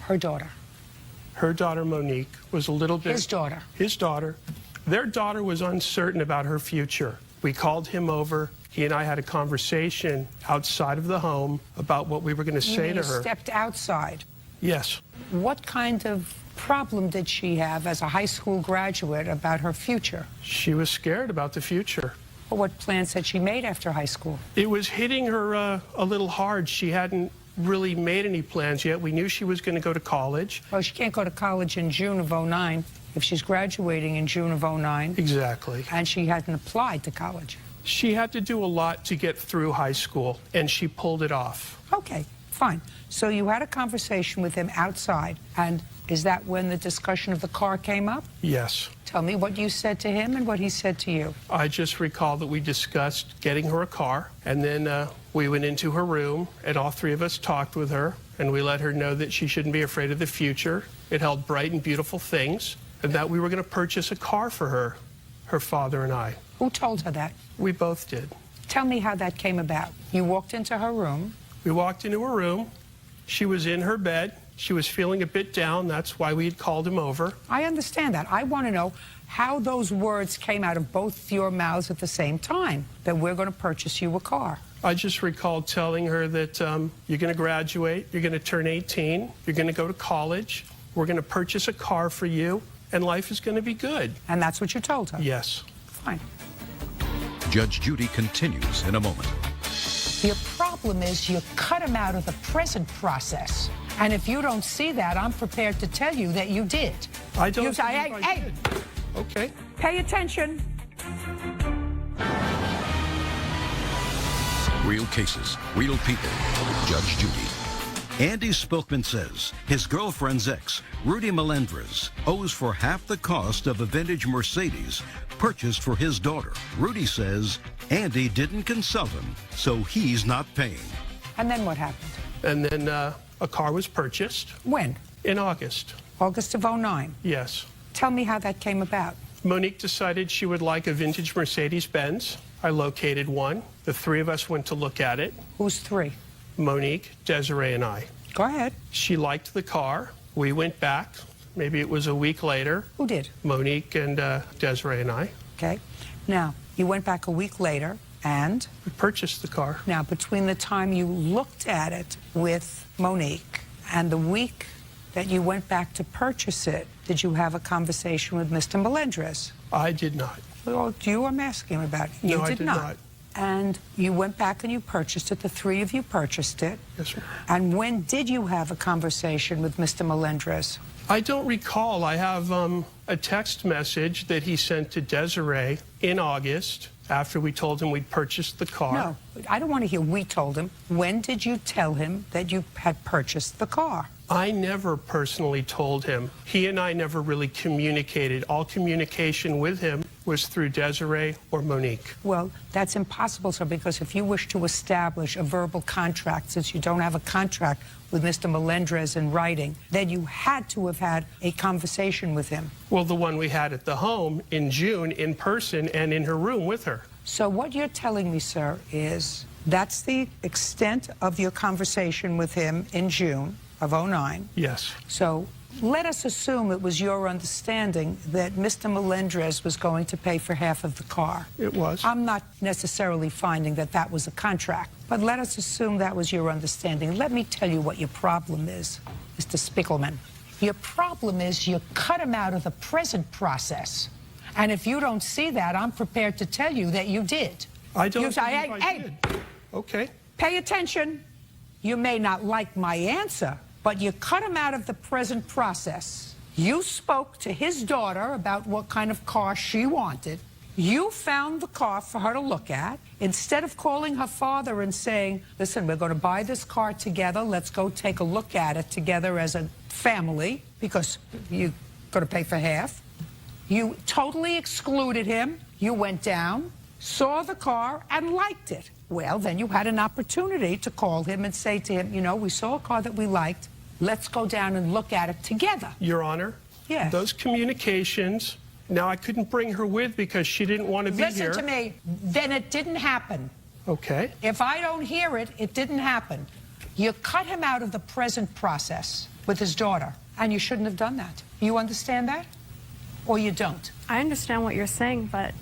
Her daughter. Her daughter Monique was a little bit... His daughter. His daughter. Their daughter was uncertain about her future. We called him over. He and I had a conversation outside of the home about what we were going to say to her. You stepped outside. Yes. What kind of problem did she have as a high school graduate about her future? She was scared about the future. Well, what plans had she made after high school? It was hitting her a little hard. She hadn't really made any plans yet. We knew she was going to go to college. Well, she can't go to college in June of '09 if she's graduating in June of '09. Exactly. And she hadn't applied to college. She had to do a lot to get through high school, and she pulled it off. Okay, fine. So you had a conversation with him outside, and is that when the discussion of the car came up? Yes. Tell me what you said to him and what he said to you. I just recall that we discussed getting her a car, and then we went into her room, and all three of us talked with her, and we let her know that she shouldn't be afraid of the future. It held bright and beautiful things, and that we were going to purchase a car for her, her father and I. Who told her that? We both did. Tell me how that came about. You walked into her room. We walked into her room. She was in her bed. She was feeling a bit down. That's why we had called him over. I understand that. I want to know how those words came out of both your mouths at the same time, that we're going to purchase you a car. I just recalled telling her that you're going to graduate, you're going to turn 18, you're going to go to college, we're going to purchase a car for you, and life is going to be good. And that's what you told her? Yes. Fine. Judge Judy continues in a moment. Your problem is you cut him out of the present process. And if you don't see that, I'm prepared to tell you that you did. I don't you say, believe I hey, did. Okay. Pay attention. Real cases, real people. Judge Judy. Andy Spilkman says his girlfriend's ex, Rudy Melendrez, owes for half the cost of a vintage Mercedes purchased for his daughter. Rudy says Andy didn't consult him, so he's not paying. And then what happened? And then a car was purchased. When? In August. August of '09? Yes. Tell me how that came about. Monique decided she would like a vintage Mercedes-Benz. I located one. The three of us went to look at it. Who's three? Monique, Desiree, and I. Go ahead. She liked the car. We went back. Maybe it was a week later. Who did? Monique and Desiree and I. Okay. Now, you went back a week later and? We purchased the car. Now, between the time you looked at it with Monique and the week that you went back to purchase it, did you have a conversation with Mr. Melendrez? I did not. Well, you I'm asking about. You no, I did not. And you went back and you purchased it. The three of you purchased it. Yes, ma'am. And when did you have a conversation with Mr. Melendrez? I don't recall. I have a text message that he sent to Desiree in August after we told him we'd purchased the car. No, I don't want to hear we told him. When did you tell him that you had purchased the car? I never personally told him. He and I never really communicated. All communication with him was through Desiree or Monique. Well, that's impossible, sir, because if you wish to establish a verbal contract, since you don't have a contract with Mr. Melendrez in writing, then you had to have had a conversation with him. Well, the one we had at the home in June in person and in her room with her. So what you're telling me, sir, is that's the extent of your conversation with him in June of '09. Yes. So let us assume it was your understanding that Mr. Melendrez was going to pay for half of the car. It was. I'm not necessarily finding that that was a contract, but let us assume that was your understanding. Let me tell you what your problem is, Mr. Spiegelman. Your problem is you cut him out of the present process. And if you don't see that, I'm prepared to tell you that you did. I don't You say, believe I did. Okay. Pay attention. You may not like my answer, but you cut him out of the present process. You spoke to his daughter about what kind of car she wanted. You found the car for her to look at. Instead of calling her father and saying, listen, we're going to buy this car together. Let's go take a look at it together as a family because you're going to pay for half. You totally excluded him. You went down, saw the car, and liked it. Well, then you had an opportunity to call him and say to him, you know, we saw a car that we liked. Let's go down and look at it together. Your Honor, yes. Those communications, now I couldn't bring her with because she didn't want to be here. Listen to me, then it didn't happen. Okay. If I don't hear it, it didn't happen. You cut him out of the present process with his daughter, and you shouldn't have done that. You understand that? Or you don't? I understand what you're saying, but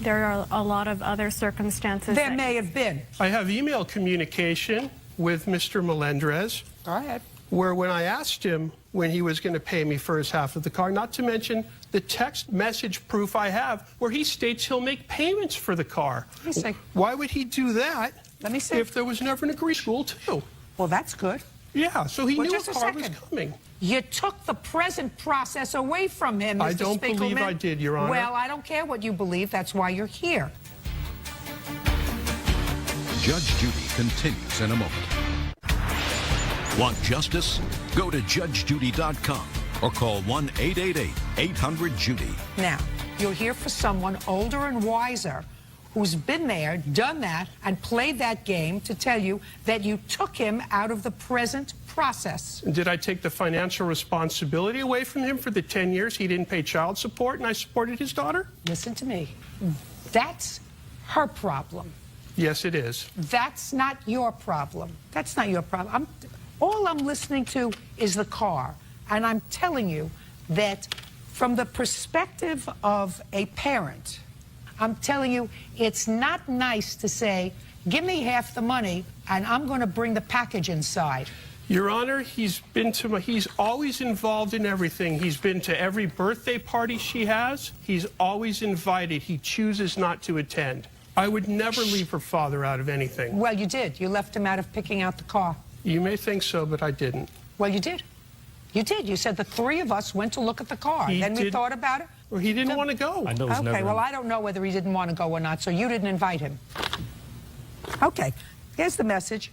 there are a lot of other circumstances. There may have been. I have email communication with Mr. Melendrez. Go ahead. Where when I asked him when he was going to pay me for his half of the car, not to mention the text message proof I have where he states he'll make payments for the car. Let me see. Why would he do that? Let me see. If there was never an agreed school too? Well, that's good. Yeah, so he knew a just car was coming. You took the present process away from him, Mr. I don't Spiegelman. believe I did, Your Honor. Well, I don't care what you believe. That's why you're here. Judge Judy continues in a moment. Want justice? Go to judgejudy.com or call 1-888-800-JUDY. Now, you're here for someone older and wiser who's been there, done that, and played that game to tell you that you took him out of the present process. Did I take the financial responsibility away from him for the 10 years he didn't pay child support and I supported his daughter? Listen to me. That's her problem. Yes, it is. That's not your problem. That's not your problem. All I'm listening to is the car. And I'm telling you that from the perspective of a parent, I'm telling you, it's not nice to say, give me half the money and I'm going to bring the package inside. Your Honor, he's always involved in everything. He's been to every birthday party she has. He's always invited. He chooses not to attend. I would never leave her father out of anything. Well, you did. You left him out of picking out the car. You may think so, but I didn't. Well, you did. You did. You said the three of us went to look at the car. Then we thought about it. Well, he didn't want to go. Okay, well, I don't know whether he didn't want to go or not, so you didn't invite him. Okay, here's the message.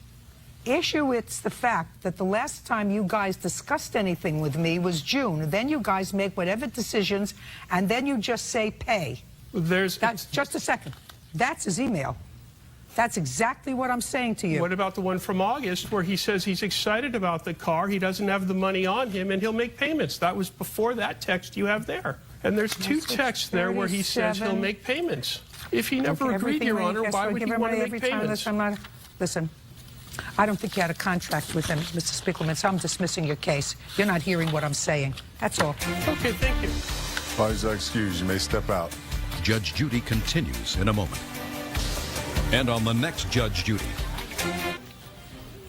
issue it's the fact that the last time you guys discussed anything with me was June. Then you guys make whatever decisions, and then you just say pay. That's just a second. That's his email. That's exactly what I'm saying to you. What about the one from August where he says he's excited about the car, he doesn't have the money on him, and he'll make payments? That was before that text you have there. And there's two texts there where he says he'll make payments. If he never agreed, Your Honor, why would he want to make payments? Listen, I don't think you had a contract with him, Mr. Spiegelman, so I'm dismissing your case. You're not hearing what I'm saying. That's all. Okay, thank you. Parties are excused. You may step out. Judge Judy continues in a moment. And on the next Judge Judy.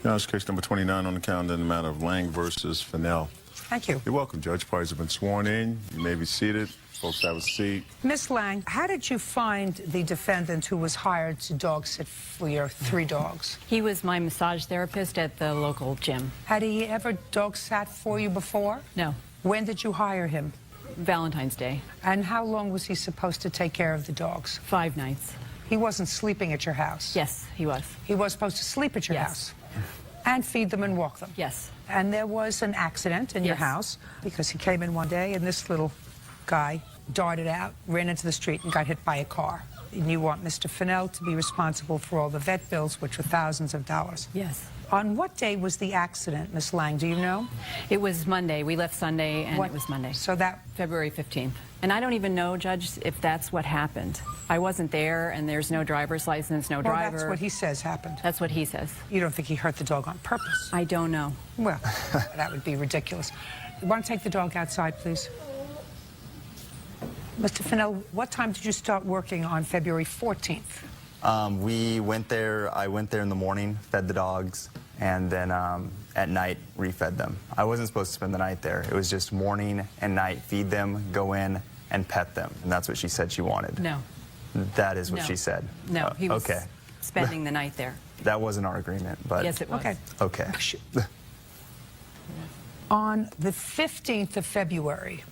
Now it's case number 29 on the calendar in the matter of Lang versus Fennell. Thank you. You're welcome, Judge. Parties have been sworn in. You may be seated. Folks have a seat. Miss Lang, how did you find the defendant who was hired to dog sit for your 3 dogs? He was my massage therapist at the local gym. Had he ever dog sat for you before? No. When did you hire him? Valentine's Day. And how long was he supposed to take care of the dogs? 5 nights. He wasn't sleeping at your house? Yes, he was. He was supposed to sleep at your house? And feed them and walk them? Yes. And there was an accident in your house because he came in one day and this little guy darted out, ran into the street, and got hit by a car. And you want Mr. Fennell to be responsible for all the vet bills, which were thousands of dollars. Yes. On what day was the accident, Miss Lang? Do you know? It was Monday. We left Sunday, and it was Monday. So that... February 15th. And I don't even know, Judge, if that's what happened. I wasn't there, and there's no driver's license, no driver. That's what he says happened. That's what he says. You don't think he hurt the dog on purpose? I don't know. Well, that would be ridiculous. You want to take the dog outside, please? Mr. Fennell, what time did you start working on February 14th? We went there, I went there in the morning, fed the dogs, and then at night refed them. I wasn't supposed to spend the night there. It was just morning and night, feed them, go in, and pet them. And that's what she said she wanted. No. That is what she said. No, he was okay. spending the night there. That wasn't our agreement, but... Yes, it was. Okay. Okay. On the 15th of February,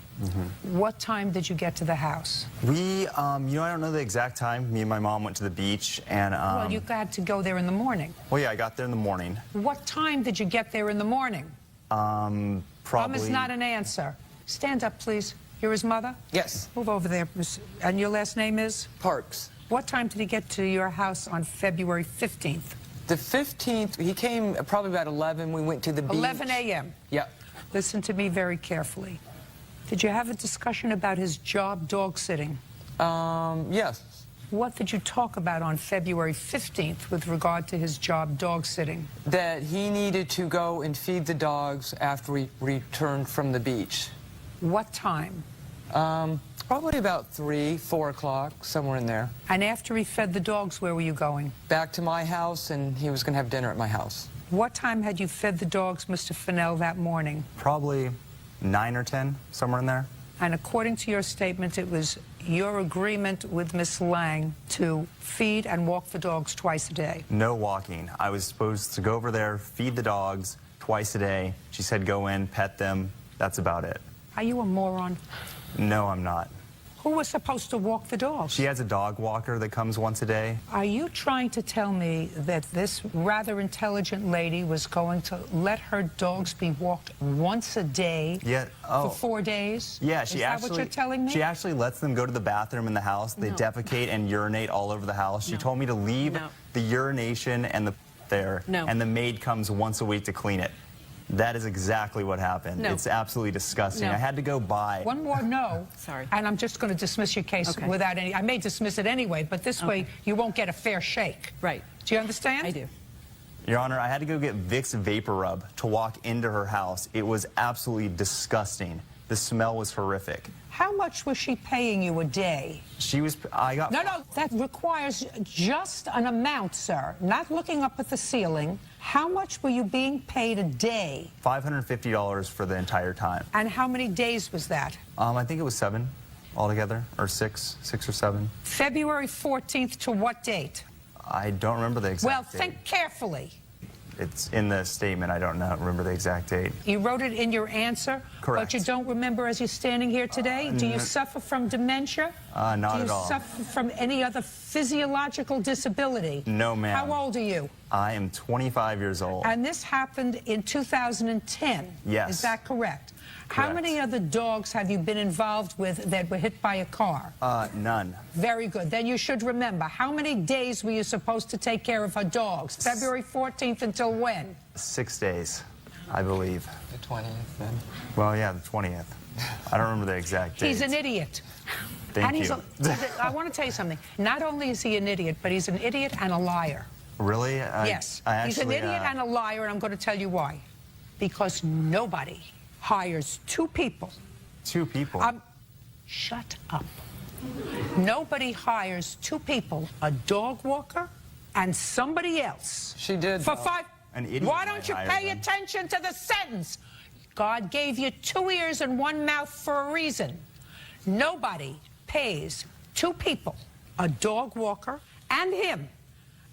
what time did you get to the house? We, you know, I don't know the exact time. Me and my mom went to the beach, and... well, you had to go there in the morning. Well, yeah, I got there in the morning. What time did you get there in the morning? Probably... Promise not an answer. Stand up, please. You're his mother? Yes. Move over there. And your last name is? Parks. What time did he get to your house on February 15th? The 15th, he came probably about 11. We went to the beach. 11 a.m.? Yep. Listen to me very carefully. Did you have a discussion about his job dog sitting? Yes. What did you talk about on February 15th with regard to his job dog sitting? That he needed to go and feed the dogs after we returned from the beach. What time? Probably about 3, 4 o'clock, somewhere in there. And after he fed the dogs, where were you going? Back to my house, and he was going to have dinner at my house. What time had you fed the dogs, Mr. Fennell, that morning? Probably 9 or 10, somewhere in there. And according to your statement, it was your agreement with Miss Lang to feed and walk the dogs twice a day. No walking. I was supposed to go over there, feed the dogs twice a day. She said go in, pet them. That's about it. Are you a moron? No, I'm not. Who was supposed to walk the dogs? She has a dog walker that comes once a day. Are you trying to tell me that this rather intelligent lady was going to let her dogs be walked once a day for 4 days? Yeah, Is that what you're telling me? She actually lets them go to the bathroom in the house. They defecate and urinate all over the house. She told me to leave the urination and the there, and the maid comes once a week to clean it. That is exactly what happened. No. It's absolutely disgusting. I had to go by. One more no. Sorry. And I'm just going to dismiss your case without any... I may dismiss it anyway, but this way you won't get a fair shake. Right. Do you understand? I do. Your Honor, I had to go get Vicks Vapor Rub to walk into her house. It was absolutely disgusting. The smell was horrific. How much was she paying you a day? She was... I got... No, that requires just an amount, sir. Not looking up at the ceiling. How much were you being paid a day? $550 for the entire time. And how many days was that? I think it was 7 altogether, or 6 or 7. February 14th to what date? I don't remember the exact date. Well, think carefully. It's in the statement. I don't remember the exact date. You wrote it in your answer, Correct. but you don't remember as you're standing here today? Do you suffer from dementia? Not at all. Do you suffer from any other physiological disability? No, ma'am. How old are you? I am 25 years old. And this happened in 2010. Yes. Is that correct? Correct. How many other dogs have you been involved with that were hit by a car? None. Very good. Then you should remember, how many days were you supposed to take care of her dogs? February 14th until when? 6 days, I believe. The 20th, then. Well, yeah, the 20th. I don't remember the exact date. He's an idiot. Thank you. I want to tell you something. Not only is he an idiot, but he's an idiot and a liar. Really? Yes. I He's an idiot and a liar, and I'm going to tell you why. Because nobody hires two people. Two people? Shut up. Nobody hires two people, a dog walker and somebody else. She did. For five. An idiot Why don't you might pay hire them. attention to the sentence? God gave you 2 ears and 1 mouth for a reason. Nobody pays two people, a dog walker and him.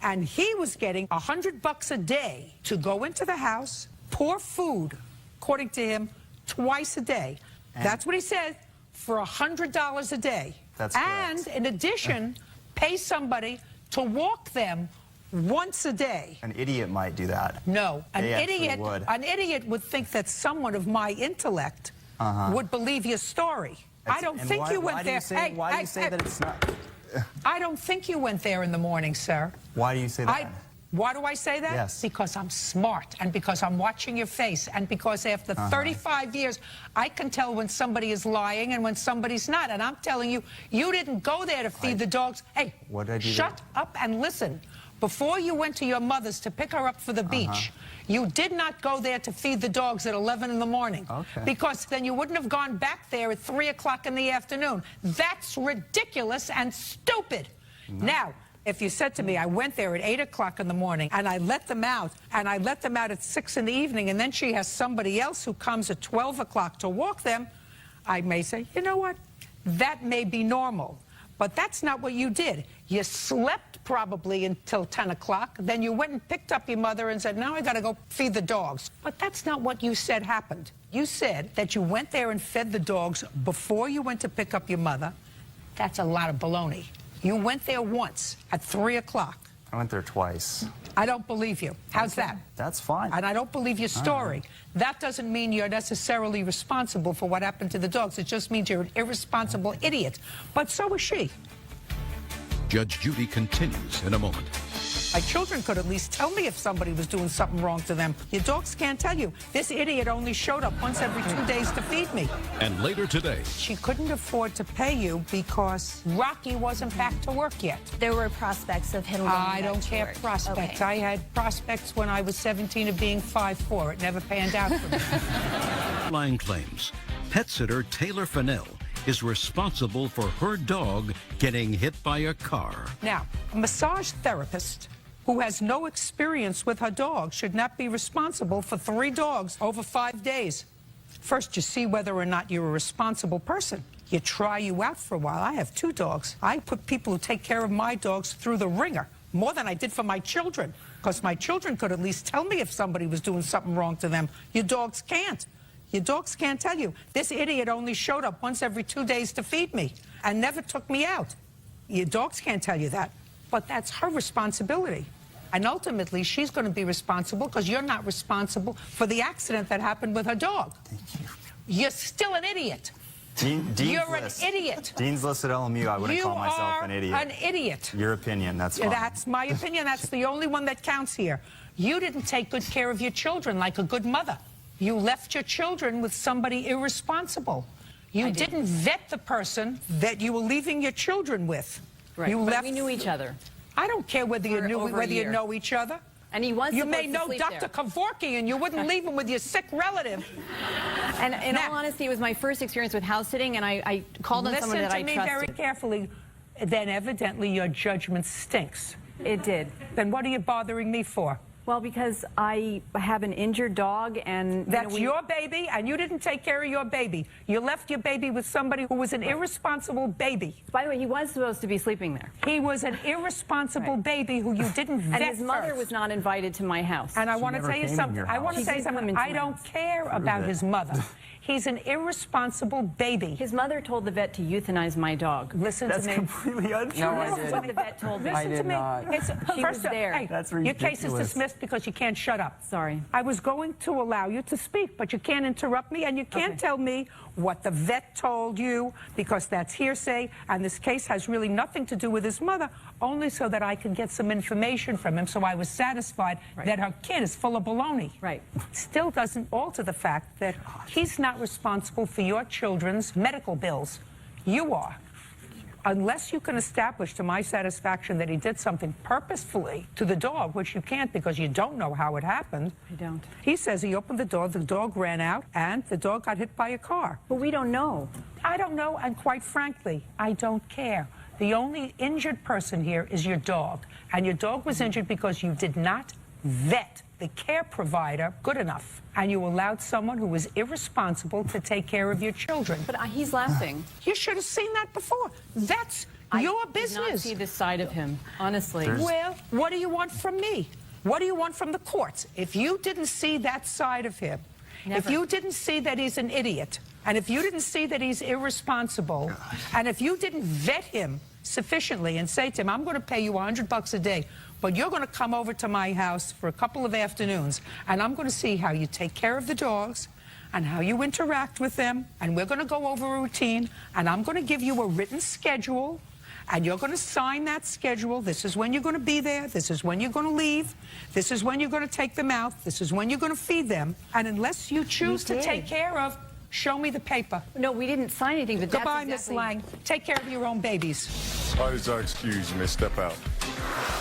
And he was getting $100 a day to go into the house, pour food, according to him, twice a day. That's what he said, for $100 a day. That's and correct. in addition, pay somebody to walk them once a day. An idiot might do that. No, They actually would. an idiot would think that someone of my intellect would believe your story. I don't And think why- you went why do there. you say, why do you say that it's not? I don't think you went there in the morning, sir. Why do you say that? Why do I say that? Yes. Because I'm smart, and because I'm watching your face, and because after 35 years, I can tell when somebody is lying and when somebody's not. And I'm telling you, you didn't go there to feed the dogs. Hey, What did I do shut up and listen. Before you went to your mother's to pick her up for the beach, you did not go there to feed the dogs at 11 in the morning. Okay. Because then you wouldn't have gone back there at 3 o'clock in the afternoon. That's ridiculous and stupid. Now, if you said to me, I went there at 8 o'clock in the morning and I let them out, and I let them out at 6 in the evening, and then she has somebody else who comes at 12 o'clock to walk them, I may say, you know what? That may be normal. But that's not what you did. You slept probably until 10 o'clock. Then you went and picked up your mother and said, now I got to go feed the dogs. But that's not what you said happened. You said that you went there and fed the dogs before you went to pick up your mother. That's a lot of baloney. You went there once at 3 o'clock. I went there twice. I don't believe you. How's that? That's fine. And I don't believe your story. That doesn't mean you're necessarily responsible for what happened to the dogs. It just means you're an irresponsible idiot. But so is she. Judge Judy continues in a moment. My children could at least tell me if somebody was doing something wrong to them. Your dogs can't tell you. This idiot only showed up once every 2 days to feed me. And later today, She couldn't afford to pay you because Rocky wasn't back to work yet. There were prospects of him going I back don't to care work. prospects. Okay. I had prospects when I was 17 of being 5'4". It never panned out for me. line claims pet sitter Taylor Fennell is responsible for her dog getting hit by a car. Now, a massage therapist who has no experience with her dog should not be responsible for 3 dogs over 5 days. First, you see whether or not you're a responsible person. You try you out for a while. I have 2 dogs. I put people who take care of my dogs through the ringer, more than I did for my children, because my children could at least tell me if somebody was doing something wrong to them. Your dogs can't. Your dogs can't tell you. This idiot only showed up once every 2 days to feed me and never took me out. Your dogs can't tell you that, but that's her responsibility. And ultimately, she's going to be responsible because you're not responsible for the accident that happened with her dog. Thank you. You're still an idiot. Dean's You're list. an idiot. Dean's list at LMU, I wouldn't You call myself are an idiot. an idiot. Your opinion, that's fine. That's my opinion. That's the only one that counts here. You didn't take good care of your children like a good mother. You left your children with somebody irresponsible. You didn't vet the person that you were leaving your children with. Right. You But left. we knew each other. I don't care whether you For knew over a whether you year. know each other. And he was You supposed may to know sleep Dr. there. Kevorkian, and you wouldn't leave him with your sick relative. And in all honesty, it was my first experience with house sitting, and I called on someone that I Listen to me trusted. very carefully. Then evidently your judgment stinks. It did. Then what are you bothering me for? Well, because I have an injured dog and... That's your baby, and you didn't take care of your baby. You left your baby with somebody who was an irresponsible baby. By the way, he was supposed to be sleeping there. He was an irresponsible baby who you didn't vet. And his mother was not invited to my house. And I want to tell you something. I want to say something. I don't care about his mother. He's an irresponsible baby. His mother told the vet to euthanize my dog. Listen to me. That's completely untrue. No, I didn't. What the vet told me. Listen to me. She was there. Hey, That's your case is ridiculous. dismissed because you can't shut up. Sorry. I was going to allow you to speak, but you can't interrupt me, and you can't tell me what the vet told you, because that's hearsay, and this case has really nothing to do with his mother, only so that I can get some information from him, so I was satisfied that her kid is full of baloney. Right. Still doesn't alter the fact that he's not responsible for your children's medical bills. You are. Unless you can establish to my satisfaction that he did something purposefully to the dog, which you can't because you don't know how it happened. I don't. He says he opened the dog ran out, and the dog got hit by a car. But we don't know. I don't know, and quite frankly, I don't care. The only injured person here is your dog, and your dog was injured because you did not vet the care provider good enough, and you allowed someone who was irresponsible to take care of your children. But he's laughing. You should have seen that before. That's your business. I did not see this side of him, honestly. Well, what do you want from me? What do you want from the courts? If you didn't see that side of him, if you didn't see that he's an idiot, and if you didn't see that he's irresponsible, and if you didn't vet him sufficiently and say to him, I'm going to pay you $100 a day, but you're going to come over to my house for a couple of afternoons, and I'm going to see how you take care of the dogs and how you interact with them, and we're going to go over a routine, and I'm going to give you a written schedule, and you're going to sign that schedule. This is when you're going to be there. This is when you're going to leave. This is when you're going to take them out. This is when you're going to feed them. And unless you choose to take care of, show me the paper. No, we didn't sign anything, but Goodbye, Miss Lang. Take care of your own babies. Parties are excused. You may step out.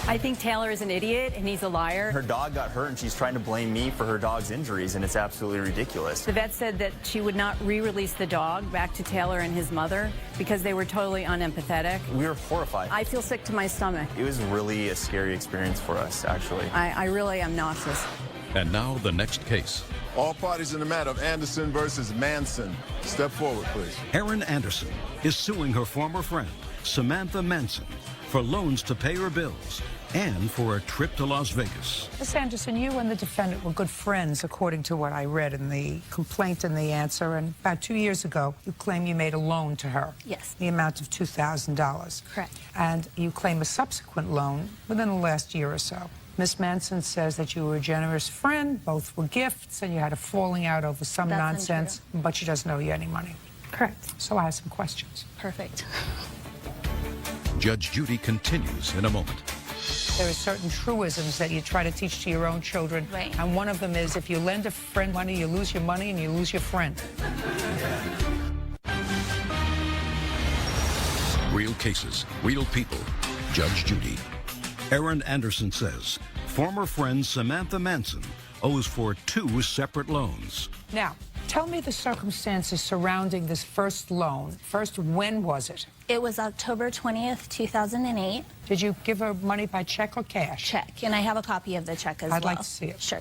I think Taylor is an idiot, and he's a liar. Her dog got hurt, and she's trying to blame me for her dog's injuries, and it's absolutely ridiculous. The vet said that she would not re-release the dog back to Taylor and his mother because they were totally unempathetic. We were horrified. I feel sick to my stomach. It was really a scary experience for us, actually. I really am nauseous. And now the next case. All parties in the matter of Anderson versus Manson. Step forward, please. Erin Anderson is suing her former friend, Samantha Manson, for loans to pay her bills and for a trip to Las Vegas. Miss Anderson, you and the defendant were good friends, according to what I read in the complaint and the answer. And about 2 years ago, you claim you made a loan to her. Yes. The amount of $2,000. Correct. And you claim a subsequent loan within the last year or so. Miss Manson says that you were a generous friend, both were gifts, and you had a falling out over some nonsense, but she doesn't owe you any money. Correct. So I have some questions. Perfect. Judge Judy continues in a moment. There are certain truisms that you try to teach to your own children, right. And one of them is if you lend a friend money, you lose your money and you lose your friend. Real cases, real people. Judge Judy. Erin Anderson says former friend Samantha Manson owes for 2 separate loans. Now, tell me the circumstances surrounding this first loan. First, when was it? It was October 20th, 2008. Did you give her money by check or cash? Check, and I have a copy of the check as well. I'd like to see it. Sure.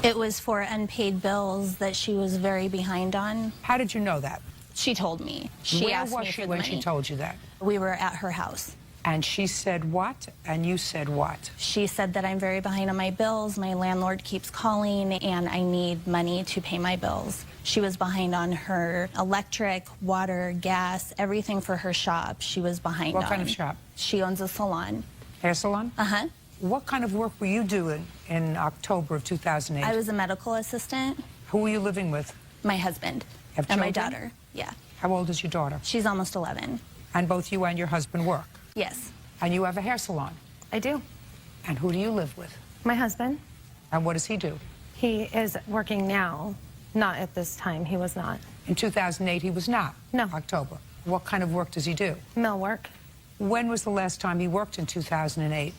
It was for unpaid bills that she was very behind on. How did you know that? She told me. She Where asked was me she for the when money. she told you that? We were at her house. And she said what? And you said what? She said that I'm very behind on my bills. My landlord keeps calling, and I need money to pay my bills. She was behind on her electric, water, gas, everything for her shop. She was behind on. What kind of shop? She owns a salon. Hair salon? Uh-huh. What kind of work were you doing in October of 2008? I was a medical assistant. Who were you living with? My husband. Have and my children? daughter. Yeah. How old is your daughter? She's almost 11. And both you and your husband work? Yes. And you have a hair salon? I do. And who do you live with? My husband. And what does he do? He is working now. Not at this time. He was not. In 2008, he was not? No. October. What kind of work does he do? Mill work. When was the last time he worked in 2008?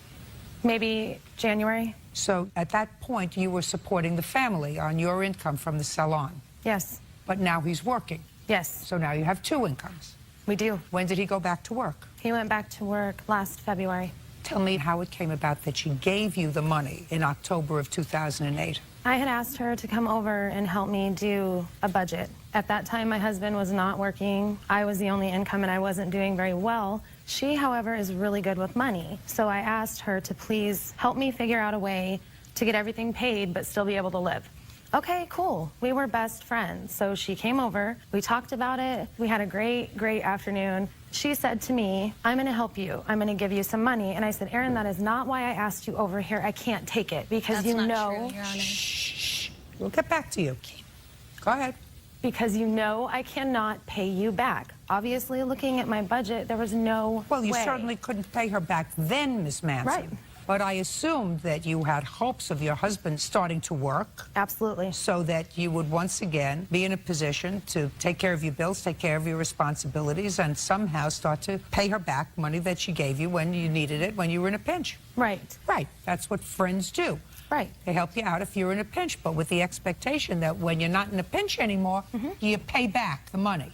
Maybe January. So at that point, you were supporting the family on your income from the salon? Yes. But now he's working? Yes. So now you have 2 incomes? We do. When did he go back to work? He went back to work last February. Tell me how it came about that she gave you the money in October of 2008. I had asked her to come over and help me do a budget. At that time, my husband was not working. I was the only income and I wasn't doing very well. She, however, is really good with money. So I asked her to please help me figure out a way to get everything paid but still be able to live. Okay, cool. We were best friends. So she came over, we talked about it, we had a great afternoon. She said to me, I'm gonna help you. I'm gonna give you some money. And I said, Erin, that is not why I asked you over here. I can't take it because That's you not know. True, Your Honor. Shh. We'll get back to you. Go ahead. Because you know I cannot pay you back. Obviously, looking at my budget, there was no Well, you way. certainly couldn't pay her back then, Miss Manson. Right. But I assumed that you had hopes of your husband starting to work. Absolutely. So that you would once again be in a position to take care of your bills, take care of your responsibilities, and somehow start to pay her back money that she gave you when you needed it, when you were in a pinch. Right. Right. That's what friends do. Right. They help you out if you're in a pinch, but with the expectation that when you're not in a pinch anymore, you pay back the money.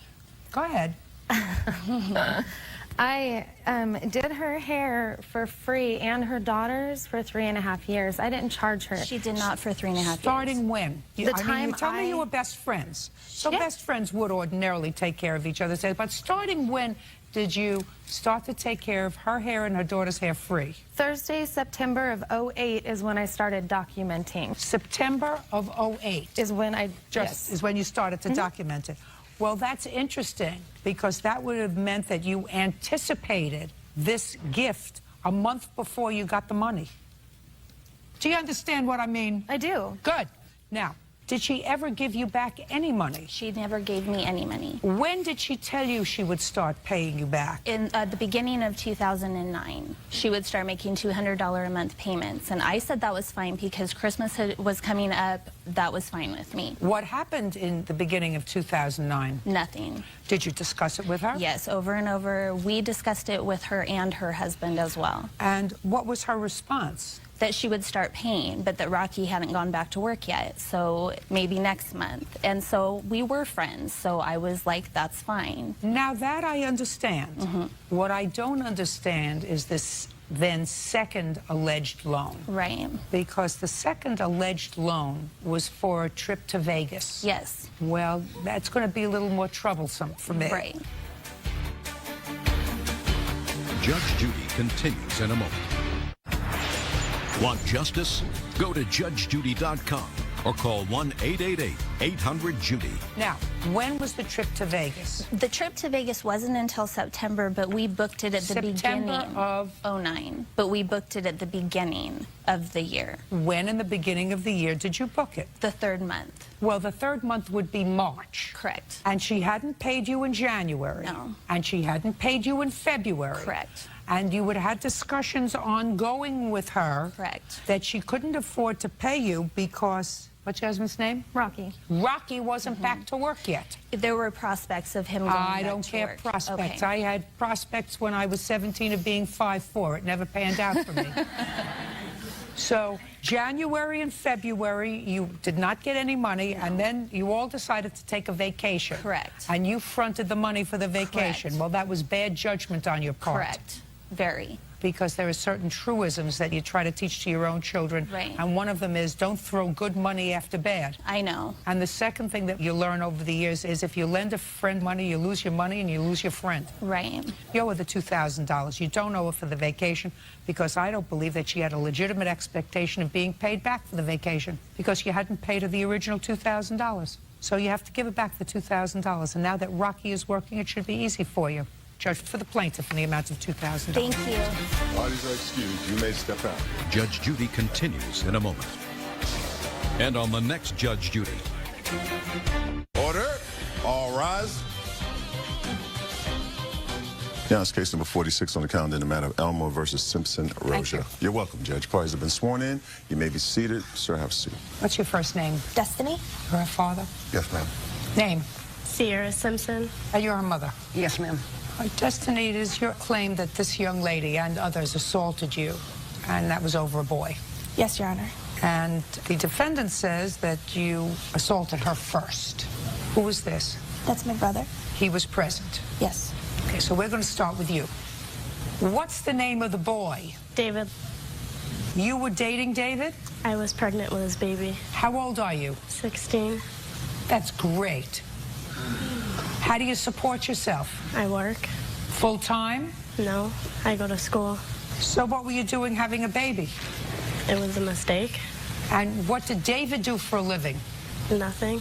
Go ahead. I did her hair for free and her daughter's for 3.5 years. I didn't charge her. She did not for 3.5 years. Starting when? The I mean, time you tell me you were best friends. So Yeah. best friends would ordinarily take care of each other's hair. But starting when did you start to take care of her hair and her daughter's hair free? Thursday, September of 08 is when I started documenting. September of 08 is when I is when you started to document it. Well, that's interesting because that would have meant that you anticipated this gift a month before you got the money. Do you understand what I mean? I do. Good. Now, did she ever give you back any money? She never gave me any money. When did she tell you she would start paying you back? In the beginning of 2009, she would start making $200 a month payments. And I said that was fine because Christmas was coming up. That was fine with me. What happened in the beginning of 2009? Nothing. Did you discuss it with her? Yes, over and over. We discussed it with her and her husband as well. And what was her response? That she would start paying, but that Rocky hadn't gone back to work yet, so maybe next month. And so we were friends, so I was like, that's fine. Now that I understand. What I don't understand is this then second alleged loan. Right. Because the second alleged loan was for a trip to Vegas. Yes. Well, that's going to be a little more troublesome for me. Right. Judge Judy continues in a moment. Want justice? Go to judgejudy.com or call 1-888-800-JUDY. Now, when was the trip to Vegas? The trip to Vegas wasn't until September, but we booked it at the beginning of 09. But we booked it at the beginning of the year. When in the beginning of the year did you book it? The third month. Well, the third month would be March. Correct. And she hadn't paid you in January. No. And she hadn't paid you in February. Correct. And you would have had discussions ongoing with her. Correct. That she couldn't afford to pay you because, what's your husband's name? Rocky. Rocky wasn't back to work yet. There were prospects of him going back I don't to care work. prospects. Okay. I had prospects when I was 17 of being 5'4". It never panned out for me. So January and February, you did not get any money, and then you all decided to take a vacation. Correct. And you fronted the money for the vacation. Correct. Well, that was bad judgment on your part. Correct. Very. Because there are certain truisms that you try to teach to your own children. Right. And one of them is don't throw good money after bad. I know. And the second thing that you learn over the years is if you lend a friend money, you lose your money and you lose your friend. Right. You owe her the $2,000. You don't owe her for the vacation because I don't believe that she had a legitimate expectation of being paid back for the vacation because you hadn't paid her the original $2,000. So you have to give her back the $2,000. And now that Rocky is working, it should be easy for you. Judge for the plaintiff in the amount of $2,000. Thank you. Parties are excused. You may step out. Judge Judy continues in a moment. And on the next Judge Judy. Order. All rise. Now it's case number 46 on the calendar in the matter of Elmo versus Simpson Roja. You're welcome, Judge. Parties have been sworn in. You may be seated. Sir, have a seat. What's your first name? Destiny? You're her father? Yes, ma'am. Name? Sierra Simpson. And you're her mother? Yes, ma'am. Destiny, it is your claim that this young lady and others assaulted you, and that was over a boy. Yes, Your Honor. And the defendant says that you assaulted her first. Who was this? That's my brother. He was present. Yes. Okay, so we're going to start with you. What's the name of the boy? David. You were dating David? I was pregnant with his baby. How old are you? 16. That's great. How do you support yourself? I work. Full time? No, I go to school. So what were you doing having a baby? It was a mistake. And what did David do for a living? Nothing.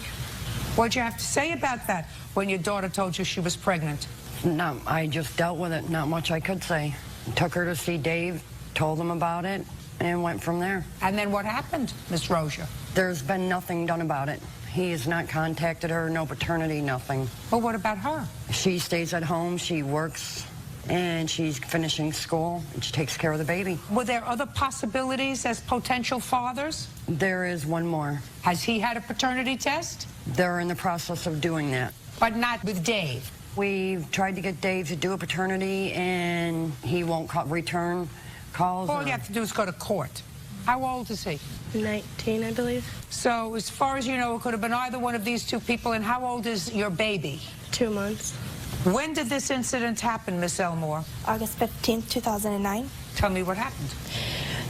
What'd you have to say about that when your daughter told you she was pregnant? No, I just dealt with it. Not much I could say. Took her to see Dave, told him about it, and went from there. And then what happened, Miss Rozier? There's been nothing done about it. He has not contacted her, no paternity, nothing. Well, what about her? She stays at home, she works, and she's finishing school, and she takes care of the baby. Were there other possibilities as potential fathers? There is one more. Has he had a paternity test? They're in the process of doing that. But not with Dave? We've tried to get Dave to do a paternity, and he won't return calls. All you have to do is go to court. How old is he? 19, I believe. So as far as you know, it could have been either one of these two people. And how old is your baby? 2 months. When did this incident happen, Miss Elmore? August 15th, 2009. Tell me what happened.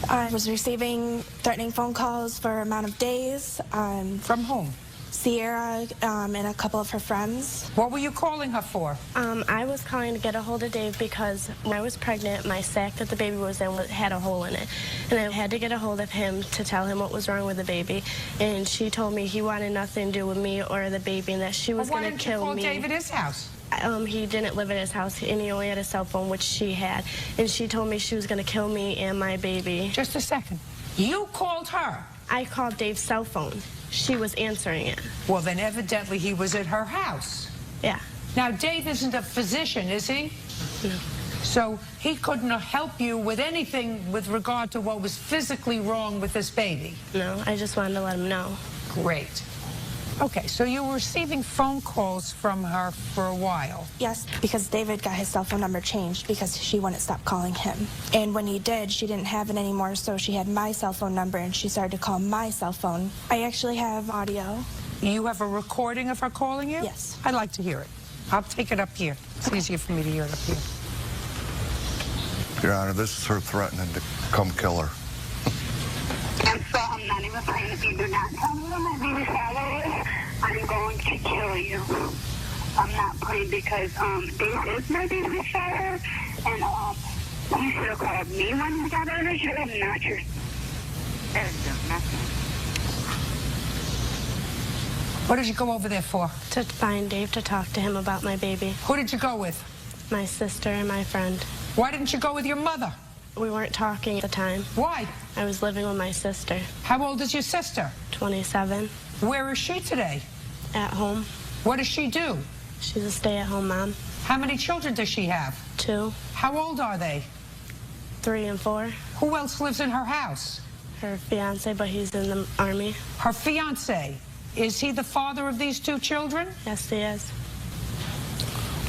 I was receiving threatening phone calls for an amount of days. From whom? Sierra and a couple of her friends. What were you calling her for? I was calling to get a hold of Dave because when I was pregnant, my sack that the baby was in had a hole in it. And I had to get a hold of him to tell him what was wrong with the baby. And she told me he wanted nothing to do with me or the baby and that she was going to kill me. Why didn't you call David his house? He didn't live at his house, and he only had a cell phone, which she had. And she told me she was going to kill me and my baby. Just a second. You called her? I called Dave's cell phone. She was answering it. Well, then evidently he was at her house. Yeah. Now, Dave isn't a physician, is he? No. So he couldn't help you with anything with regard to what was physically wrong with this baby? No, I just wanted to let him know. Great. Okay, so you were receiving phone calls from her for a while? Yes, because David got his cell phone number changed because she wouldn't stop calling him. And when he did, she didn't have it anymore, so she had my cell phone number and she started to call my cell phone. I actually have audio. You have a recording of her calling you? Yes. I'd like to hear it. I'll take it up here. It's easier for me to hear it up here. Your Honor, this is her threatening to come kill her. And so I'm not even playing. If you do not tell me what my baby's father is, I'm going to kill you. I'm not playing because Dave is my baby's father, and you should have called me when you got out of here, not your. What did you go over there for? To find Dave to talk to him about my baby. Who did you go with? My sister and my friend. Why didn't you go with your mother? We weren't talking at the time. Why? I was living with my sister. How old is your sister? 27. Where is she today? At home. What does she do? She's a stay-at-home mom. How many children does she have? 2. How old are they? 3 and 4. Who else lives in her house? Her fiance, but he's in the Army. Her fiance? Is he the father of these 2 children? Yes, he is.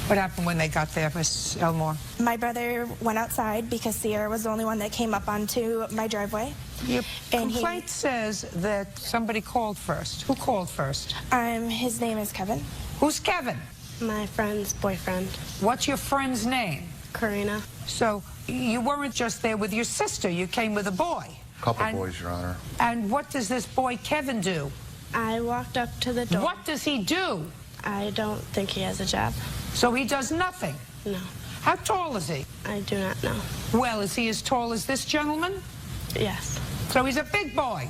What happened when they got there, Miss Elmore? My brother went outside because Sierra was the only one that came up onto my driveway. Your complaint says that somebody called first. Who called first? His name is Kevin. Who's Kevin? My friend's boyfriend. What's your friend's name? Karina. So you weren't just there with your sister. You came with a boy. Couple boys, Your Honor. And what does this boy Kevin do? I walked up to the door. What does he do? I don't think he has a job. So he does nothing? No. How tall is he? I do not know. Well, is he as tall as this gentleman? Yes. So he's a big boy?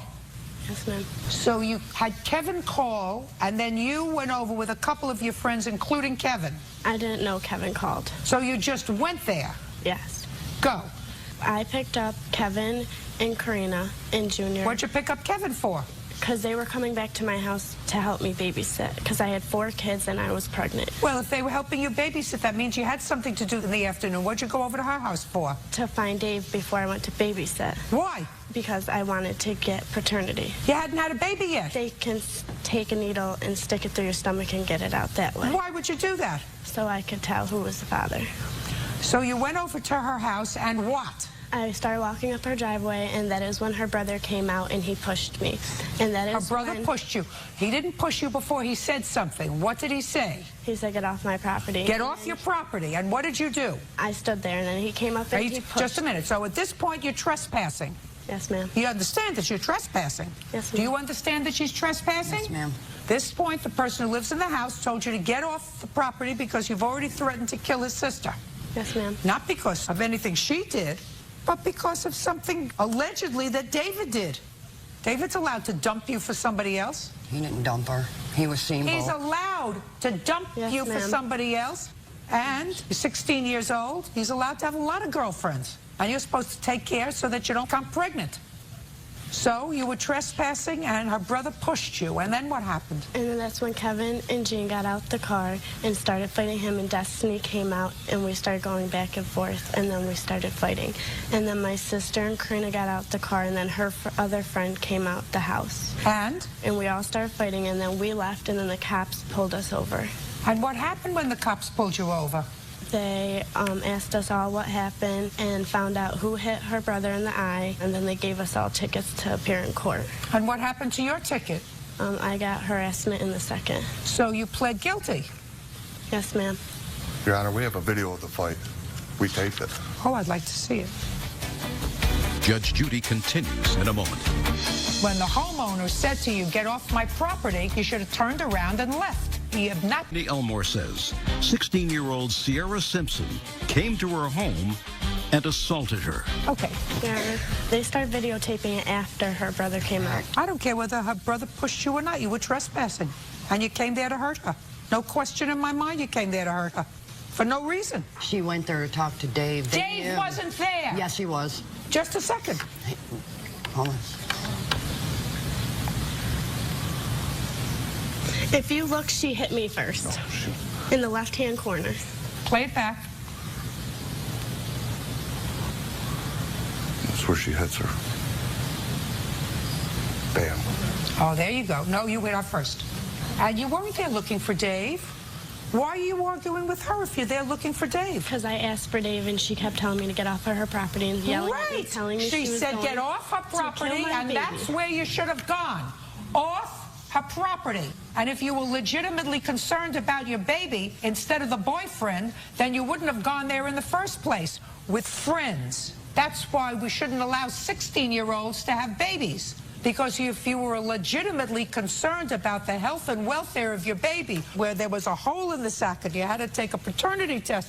Yes, ma'am. So you had Kevin call, and then you went over with a couple of your friends, including Kevin? I didn't know Kevin called. So you just went there? Yes. Go. I picked up Kevin and Karina and Junior. What'd you pick up Kevin for? Because they were coming back to my house to help me babysit, because I had 4 kids and I was pregnant. Well, if they were helping you babysit, that means you had something to do in the afternoon. What'd you go over to her house for? To find Dave before I went to babysit. Why? Because I wanted to get paternity. You hadn't had a baby yet? They can take a needle and stick it through your stomach and get it out that way. Why would you do that? So I could tell who was the father. So you went over to her house and what? I started walking up her driveway, and that is when her brother came out and he pushed me. And that is Her brother pushed you. He didn't push you before he said something. What did he say? He said, get off my property. Get off your property. And what did you do? I stood there, and then he came up and he pushed. Just a minute. So at this point, you're trespassing. Yes, ma'am. You understand that you're trespassing? Yes, ma'am. Do you understand that she's trespassing? Yes, ma'am. This point, the person who lives in the house told you to get off the property because you've already threatened to kill his sister. Yes, ma'am. Not because of anything she did, but because of something allegedly that David did. David's allowed to dump you for somebody else. He didn't dump her. He was seen. He's allowed to dump you for somebody else. And you're 16 years old. He's allowed to have a lot of girlfriends. And you're supposed to take care so that you don't become pregnant. So you were trespassing and her brother pushed you. And then what happened? And then that's when Kevin and Jean got out the car and started fighting him, and Destiny came out and we started going back and forth, and then we started fighting. And then my sister and Karina got out the car, and then her other friend came out the house. And? And we all started fighting, and then we left, and then the cops pulled us over. And what happened when the cops pulled you over? They asked us all what happened and found out who hit her brother in the eye, and then they gave us all tickets to appear in court. And what happened to your ticket? I got harassment in the second. So you pled guilty? Yes, ma'am. Your Honor, we have a video of the fight. We taped it. Oh, I'd like to see it. Judge Judy continues in a moment. When the homeowner said to you, get off my property, you should have turned around and left. You have not. Elmore says 16-year-old Sierra Simpson came to her home and assaulted her. Okay. Yeah, they started videotaping it after her brother came out. I don't care whether her brother pushed you or not. You were trespassing, and you came there to hurt her. No question in my mind you came there to hurt her. For no reason. She went there to talk to Dave. Dave wasn't there. Yes, he was. Just a second. Hold on. If you look, she hit me first. In the left-hand corner. Play it back. That's where she hits her. Bam. Oh, there you go. No, you hit her first. And you weren't there looking for Dave. Why are you arguing with her if you're there looking for Dave? Because I asked for Dave, and she kept telling me to get off of her property and yelling at me, telling me she was said going get off her property, and baby. that's where you should have gone. Off her property. And if you were legitimately concerned about your baby instead of the boyfriend, then you wouldn't have gone there in the first place with friends. That's why we shouldn't allow 16-year-olds to have babies. Because if you were legitimately concerned about the health and welfare of your baby, where there was a hole in the sac and you had to take a paternity test,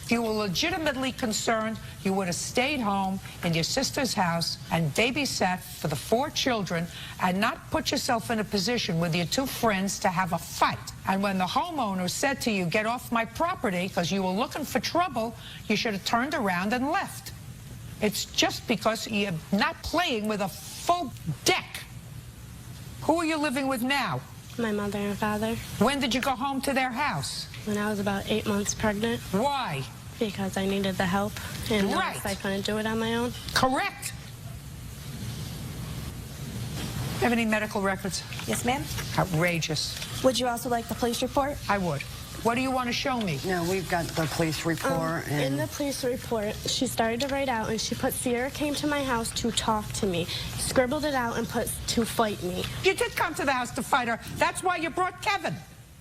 if you were legitimately concerned, you would have stayed home in your sister's house and babysat for the 4 children and not put yourself in a position with your 2 friends to have a fight. And when the homeowner said to you, get off my property because you were looking for trouble, you should have turned around and left. It's just because you're not playing with a full deck. Who are you living with now? My mother and father. When did you go home to their house? When I was about 8 months pregnant. Why? Because I needed the help, and right. I couldn't do it on my own. Correct. Have any medical records? Yes, ma'am. Outrageous. Would you also like the police report? I would. What do you want to show me? No, we've got the police report. In the police report, she started to write out, and she put, Sierra came to my house to talk to me. Scribbled it out and put, to fight me. You did come to the house to fight her. That's why you brought Kevin.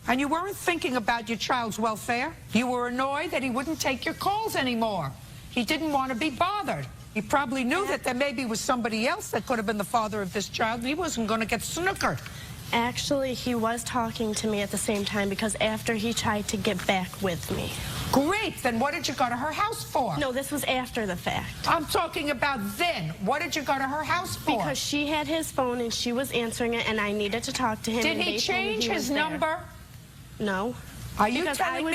And you weren't thinking about your child's welfare. You were annoyed that he wouldn't take your calls anymore. He didn't want to be bothered. He probably knew that there maybe was somebody else that could have been the father of this child, and he wasn't going to get snookered. Actually, he was talking to me at the same time because after he tried to get back with me. Great. Then what did you go to her house for? No, this was after the fact. I'm talking about then. What did you go to her house for? Because she had his phone and she was answering it, and I needed to talk to him. Did he change his number? No. Are you telling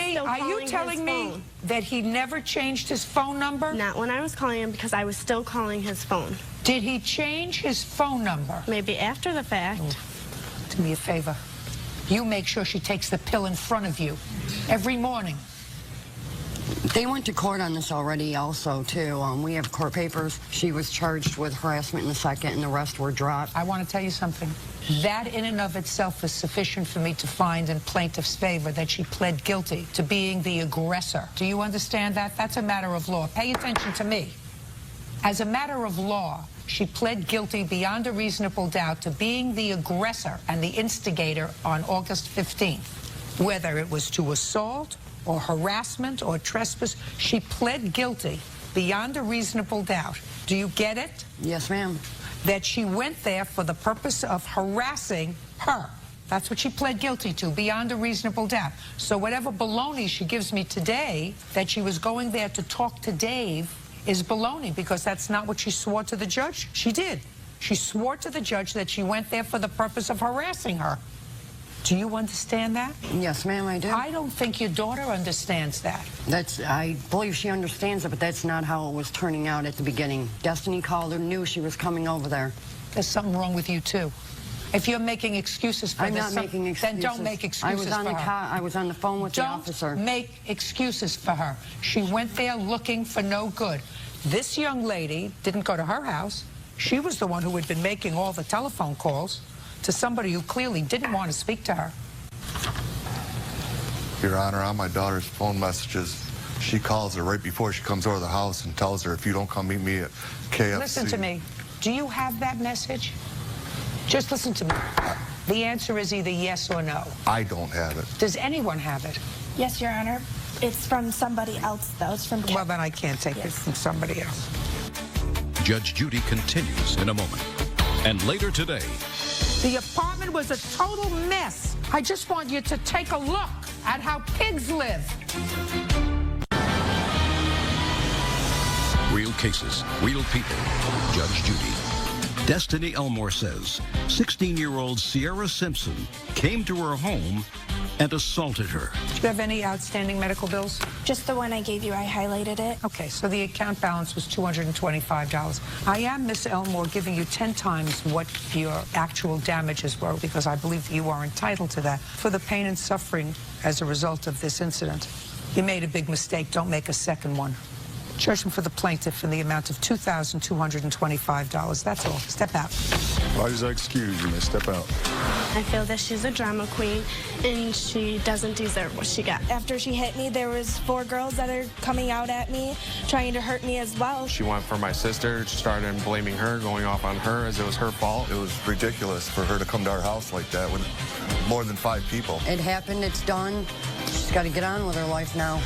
me that he never changed his phone number? Not when I was calling him, because I was still calling his phone. Did he change his phone number? Maybe after the fact. Do me a favor. You make sure she takes the pill in front of you every morning. They went to court on this already also, too. We have court papers. She was charged with harassment in the second, and the rest were dropped. I want to tell you something. That in and of itself is sufficient for me to find in plaintiff's favor that she pled guilty to being the aggressor. Do you understand that? That's a matter of law. Pay attention to me. As a matter of law, she pled guilty beyond a reasonable doubt to being the aggressor and the instigator on August 15th. Whether it was to assault or harassment or trespass, she pled guilty beyond a reasonable doubt. Do you get it? Yes, ma'am. That she went there for the purpose of harassing her. That's what she pled guilty to, beyond a reasonable doubt. So whatever baloney she gives me today, that she was going there to talk to Dave, is baloney, because that's not what she swore to the judge. She did. She swore to the judge that she went there for the purpose of harassing her. Do you understand that? Yes, ma'am, I do. I don't think your daughter understands that. I believe she understands it, but that's not how it was turning out at the beginning. Destiny called her, knew she was coming over there. There's something wrong with you, too. If you're making excuses for I'm this, not making excuses. then don't make excuses for her. I was on the phone with the officer. Don't make excuses for her. She went there looking for no good. This young lady didn't go to her house. She was the one who had been making all the telephone calls to somebody who clearly didn't want to speak to her. Your Honor, on my daughter's phone messages, she calls her right before she comes over to the house and tells her, if you don't come meet me at KFC. Listen to me. Do you have that message? Just listen to me. The answer is either yes or no. I don't have it. Does anyone have it? Yes, Your Honor. It's from somebody else, though. It's from... Well, then I can't take it from somebody else. Judge Judy continues in a moment. And later today... The apartment was a total mess. I just want you to take a look at how pigs live. Real cases, real people. Judge Judy. Destiny Elmore says 16-year-old Sierra Simpson came to her home and assaulted her. Do you have any outstanding medical bills? Just the one I gave you. I highlighted it. Okay, so the account balance was $225. I am, Miss Elmore, giving you 10 times what your actual damages were, because I believe you are entitled to that, for the pain and suffering as a result of this incident. You made a big mistake. Don't make a second one. Judgment for the plaintiff in the amount of $2,225. That's all. Step out. Parties are excused. You may step out. I feel that she's a drama queen, and she doesn't deserve what she got. After she hit me, there was 4 girls that are coming out at me, trying to hurt me as well. She went for my sister, started blaming her, going off on her as it was her fault. It was ridiculous for her to come to our house like that with more than 5 people. It happened, it's done. She's got to get on with her life now.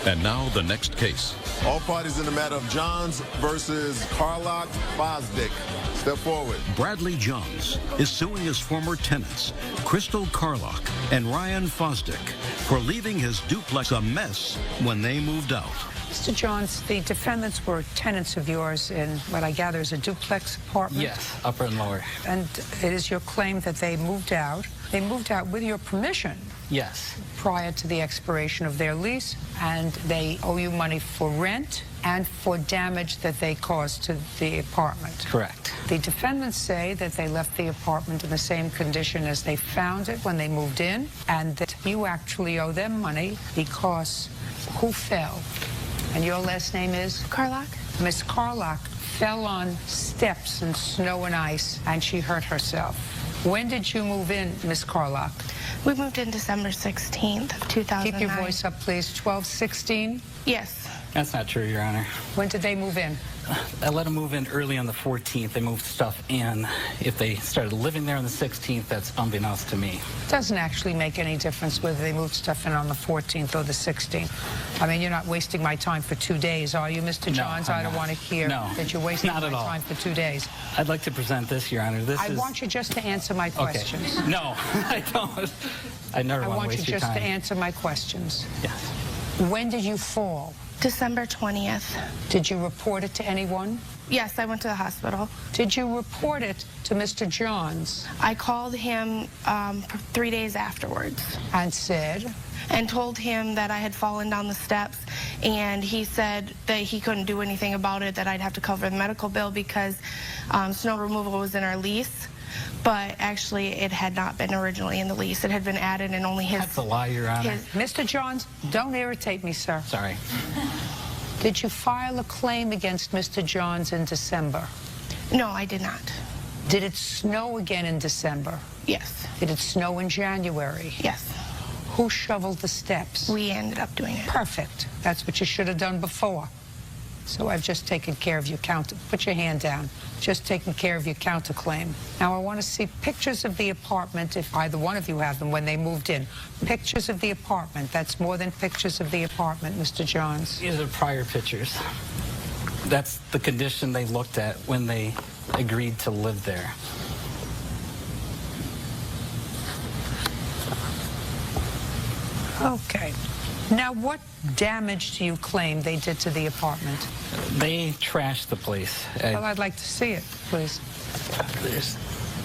And now the next case. All parties in the matter of Johns versus Carlock Fosdick. Step forward. Bradley Johns is suing his former tenants, Crystal Carlock and Ryan Fosdick, for leaving his duplex a mess when they moved out. Mr. Johns, the defendants were tenants of yours in what I gather is a duplex apartment? Yes, upper and lower. And it is your claim that they moved out. They moved out with your permission? Yes. Prior to the expiration of their lease, and they owe you money for rent and for damage that they caused to the apartment. Correct. The defendants say that they left the apartment in the same condition as they found it when they moved in, and that you actually owe them money because who fell? And your last name is? Carlock. Miss Carlock fell on steps in snow and ice, and she hurt herself. When did you move in, Miss Carlock? We moved in December 16th of 2009. Keep your voice up, please. 12/16? Yes. That's not true, Your Honor. When did they move in? I let them move in early on the 14th. They moved stuff in. If they started living there on the 16th, that's unbeknownst to me. It doesn't actually make any difference whether they moved stuff in on the 14th or the 16th. I mean, you're not wasting my time for 2 days, are you, Mr. Johns? No, I don't want to hear that you're wasting my time for 2 days. I'd like to present this, Your Honor. I want you just to answer my questions. Okay. No, I don't. I never want to waste your time. I want you just to answer my questions. Yes. When did you fall? December 20th. Did you report it to anyone? Yes, I went to the hospital. Did you report it to Mr. Johns? I called him 3 days afterwards. And said? And told him that I had fallen down the steps, and he said that he couldn't do anything about it, that I'd have to cover the medical bill because snow removal was in our lease. But actually, it had not been originally in the lease. It had been added, and only his... That's a lie, Your Honor. Mr. Johns, don't irritate me, sir. Sorry. Did you file a claim against Mr. Johns in December? No, I did not. Did it snow again in December? Yes. Did it snow in January? Yes. Who shoveled the steps? We ended up doing it. Perfect. That's what you should have done before. So I've just taken care of your counter. Put your hand down. Just taken care of your counterclaim. Now I want to see pictures of the apartment, if either one of you have them, when they moved in. Pictures of the apartment. That's more than pictures of the apartment, Mr. Johns. These are prior pictures. That's the condition they looked at when they agreed to live there. Okay. Now, what damage do you claim they did to the apartment? They trashed the place. Well, I'd like to see it, please. There's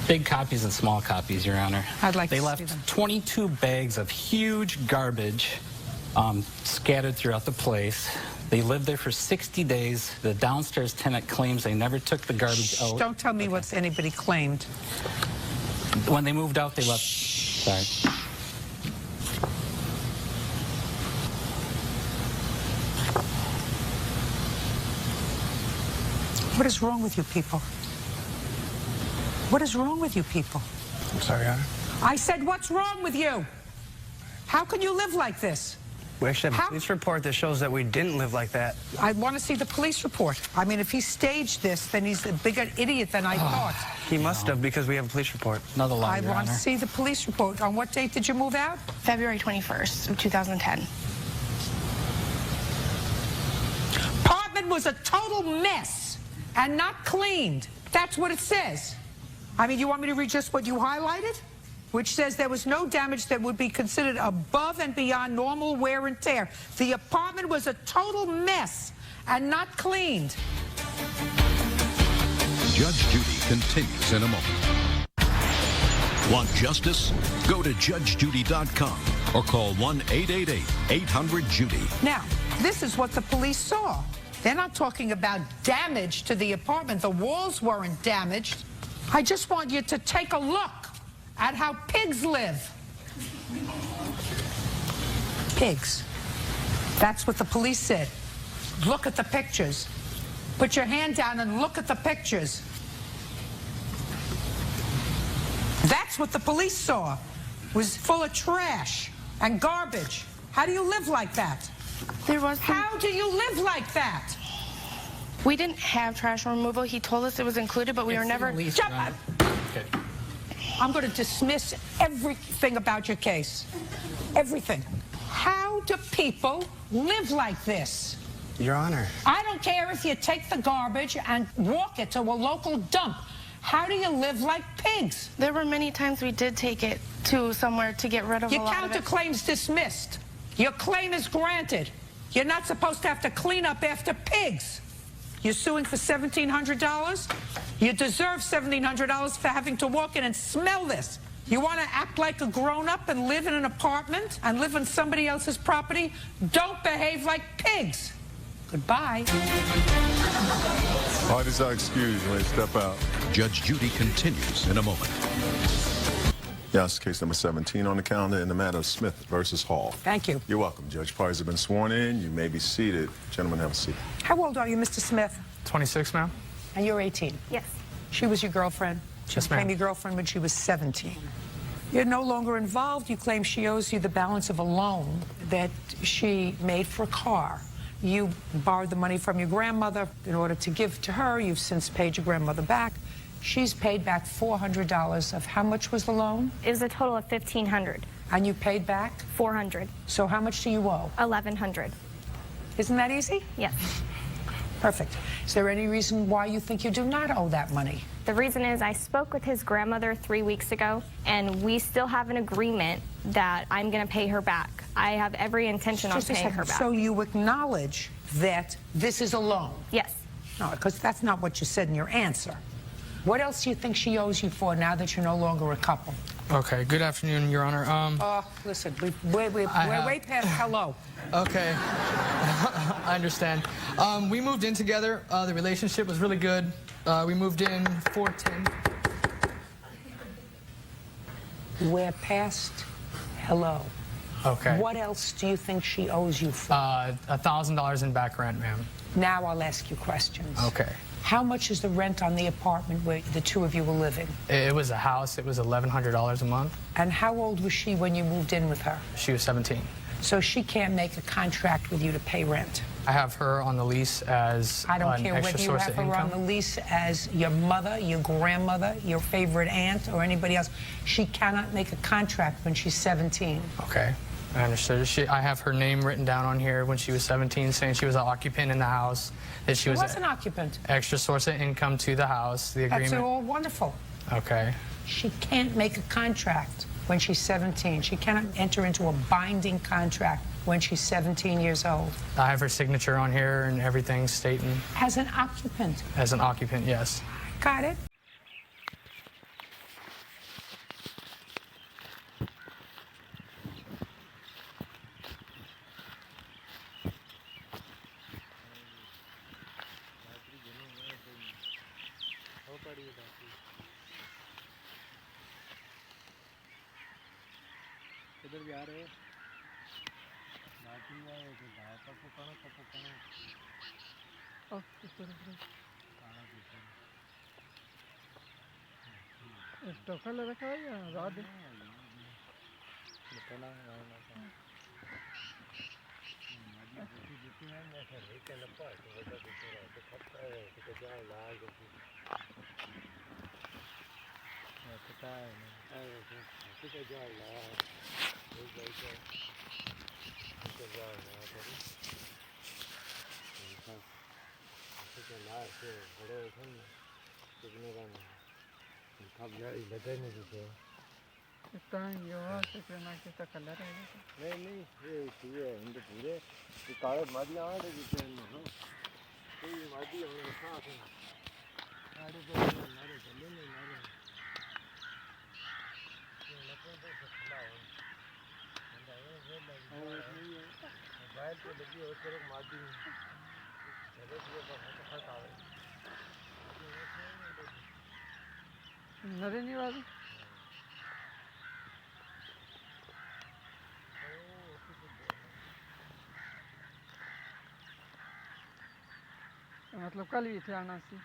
big copies and small copies, Your Honor. I'd like to see them. They left 22 bags of huge garbage scattered throughout the place. They lived there for 60 days. The downstairs tenant claims they never took the garbage out. Don't tell me what anybody claimed. When they moved out, they left. Sorry. What is wrong with you people? What is wrong with you people? I'm sorry, Your Honor. I said, what's wrong with you? How can you live like this? We actually have a police report that shows that we didn't live like that. I want to see the police report. I mean, if he staged this, then he's a bigger idiot than I thought. He must have, because we have a police report. Another lie, I Your want to Honor. see the police report. On what date did you move out? February 21st of 2010. Apartment was a total mess and not cleaned. That's what it says. I mean, you want me to read just what you highlighted? Which says there was no damage that would be considered above and beyond normal wear and tear. The apartment was a total mess and not cleaned. Judge Judy continues in a moment. Want justice? Go to judgejudy.com or call 1-888-800-JUDY. Now, this is what the police saw. They're not talking about damage to the apartment. The walls weren't damaged. I just want you to take a look at how pigs live. Pigs. That's what the police said. Look at the pictures. Put your hand down and look at the pictures. That's what the police saw. Was full of trash and garbage. How do you live like that? How do you live like that? We didn't have trash removal. He told us it was included, but we were never... Okay. I'm going to dismiss everything about your case. Everything. How do people live like this? Your Honor. I don't care if you take the garbage and walk it to a local dump. How do you live like pigs? There were many times we did take it to somewhere to get rid of Your a lot of it. counterclaim's dismissed. Your claim is granted. You're not supposed to have to clean up after pigs. You're suing for $1,700? You deserve $1,700 for having to walk in and smell this. You want to act like a grown-up and live in an apartment and live on somebody else's property? Don't behave like pigs. Goodbye. Parties are excused when they step out. Judge Judy continues in a moment. Yes, case number 17 on the calendar in the matter of Smith versus Hall. Thank you. You're welcome, Judge. Parties have been sworn in. You may be seated. Gentlemen, have a seat. How old are you, Mr. Smith? 26, ma'am. And you're 18? Yes. She was your girlfriend? She Yes, ma'am. became your girlfriend when she was 17. You're no longer involved. You claim she owes you the balance of a loan that she made for a car. You borrowed the money from your grandmother in order to give to her. You've since paid your grandmother back. She's paid back $400 of how much was the loan? It was a total of $1,500. And you paid back? $400. So how much do you owe? $1,100. Isn't that easy? Yes. Perfect. Is there any reason why you think you do not owe that money? The reason is I spoke with his grandmother 3 weeks ago, and we still have an agreement that I'm going to pay her back. I have every intention on paying her back. So you acknowledge that this is a loan? Yes. No, because that's not what you said in your answer. What else do you think she owes you for now that you're no longer a couple? Okay, good afternoon, Your Honor. Listen, we're way past hello. Okay, I understand. We moved in together. The relationship was really good. We moved in 4/10. We're past hello. Okay. What else do you think she owes you for? $1,000 in back rent, ma'am. Now I'll ask you questions. Okay. How much is the rent on the apartment where the two of you were living? It was a house. It was $1,100 a month. And how old was she when you moved in with her? She was 17. So she can't make a contract with you to pay rent. I have her on the lease as I don't an care extra whether you source have of her income. on the lease as your mother, your grandmother, your favorite aunt, or anybody else. She cannot make a contract when she's 17. Okay, I understood. I have her name written down on here when she was 17, saying she was an occupant in the house, that she was an occupant. Extra source of income to the house, the agreement. That's all wonderful. Okay. She can't make a contract when she's 17. She cannot enter into a binding contract when she's 17 years old. I have her signature on here and everything stating. As an occupant. As an occupant, yes. Got it? किधर जा रहे हो नाटी है कि दाव का पुकानो और ऊपर खाना पीछे स्टोकर ले रखा है या रात बताना जितनी है मैं कर रही के लपा तो बता देते रहो तो खपता है तो क्या लाल तो पता है ना तो क्या लाल नहीं ये इनके पूरे काले मादी आ रहे जितने कोई मादी होने साथ है आड़े पे नारे चले नहीं नारे ये लपन तो खिला है मोबाइल पे लगी हो तो मादी चले ये बहुत फट आवे नरे नहीं वाली मतलब कल भी थे आना सी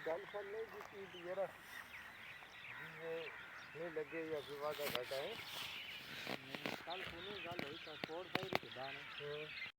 गल फल नहीं की जरा ये नहीं लगे या विवाद घटा है कल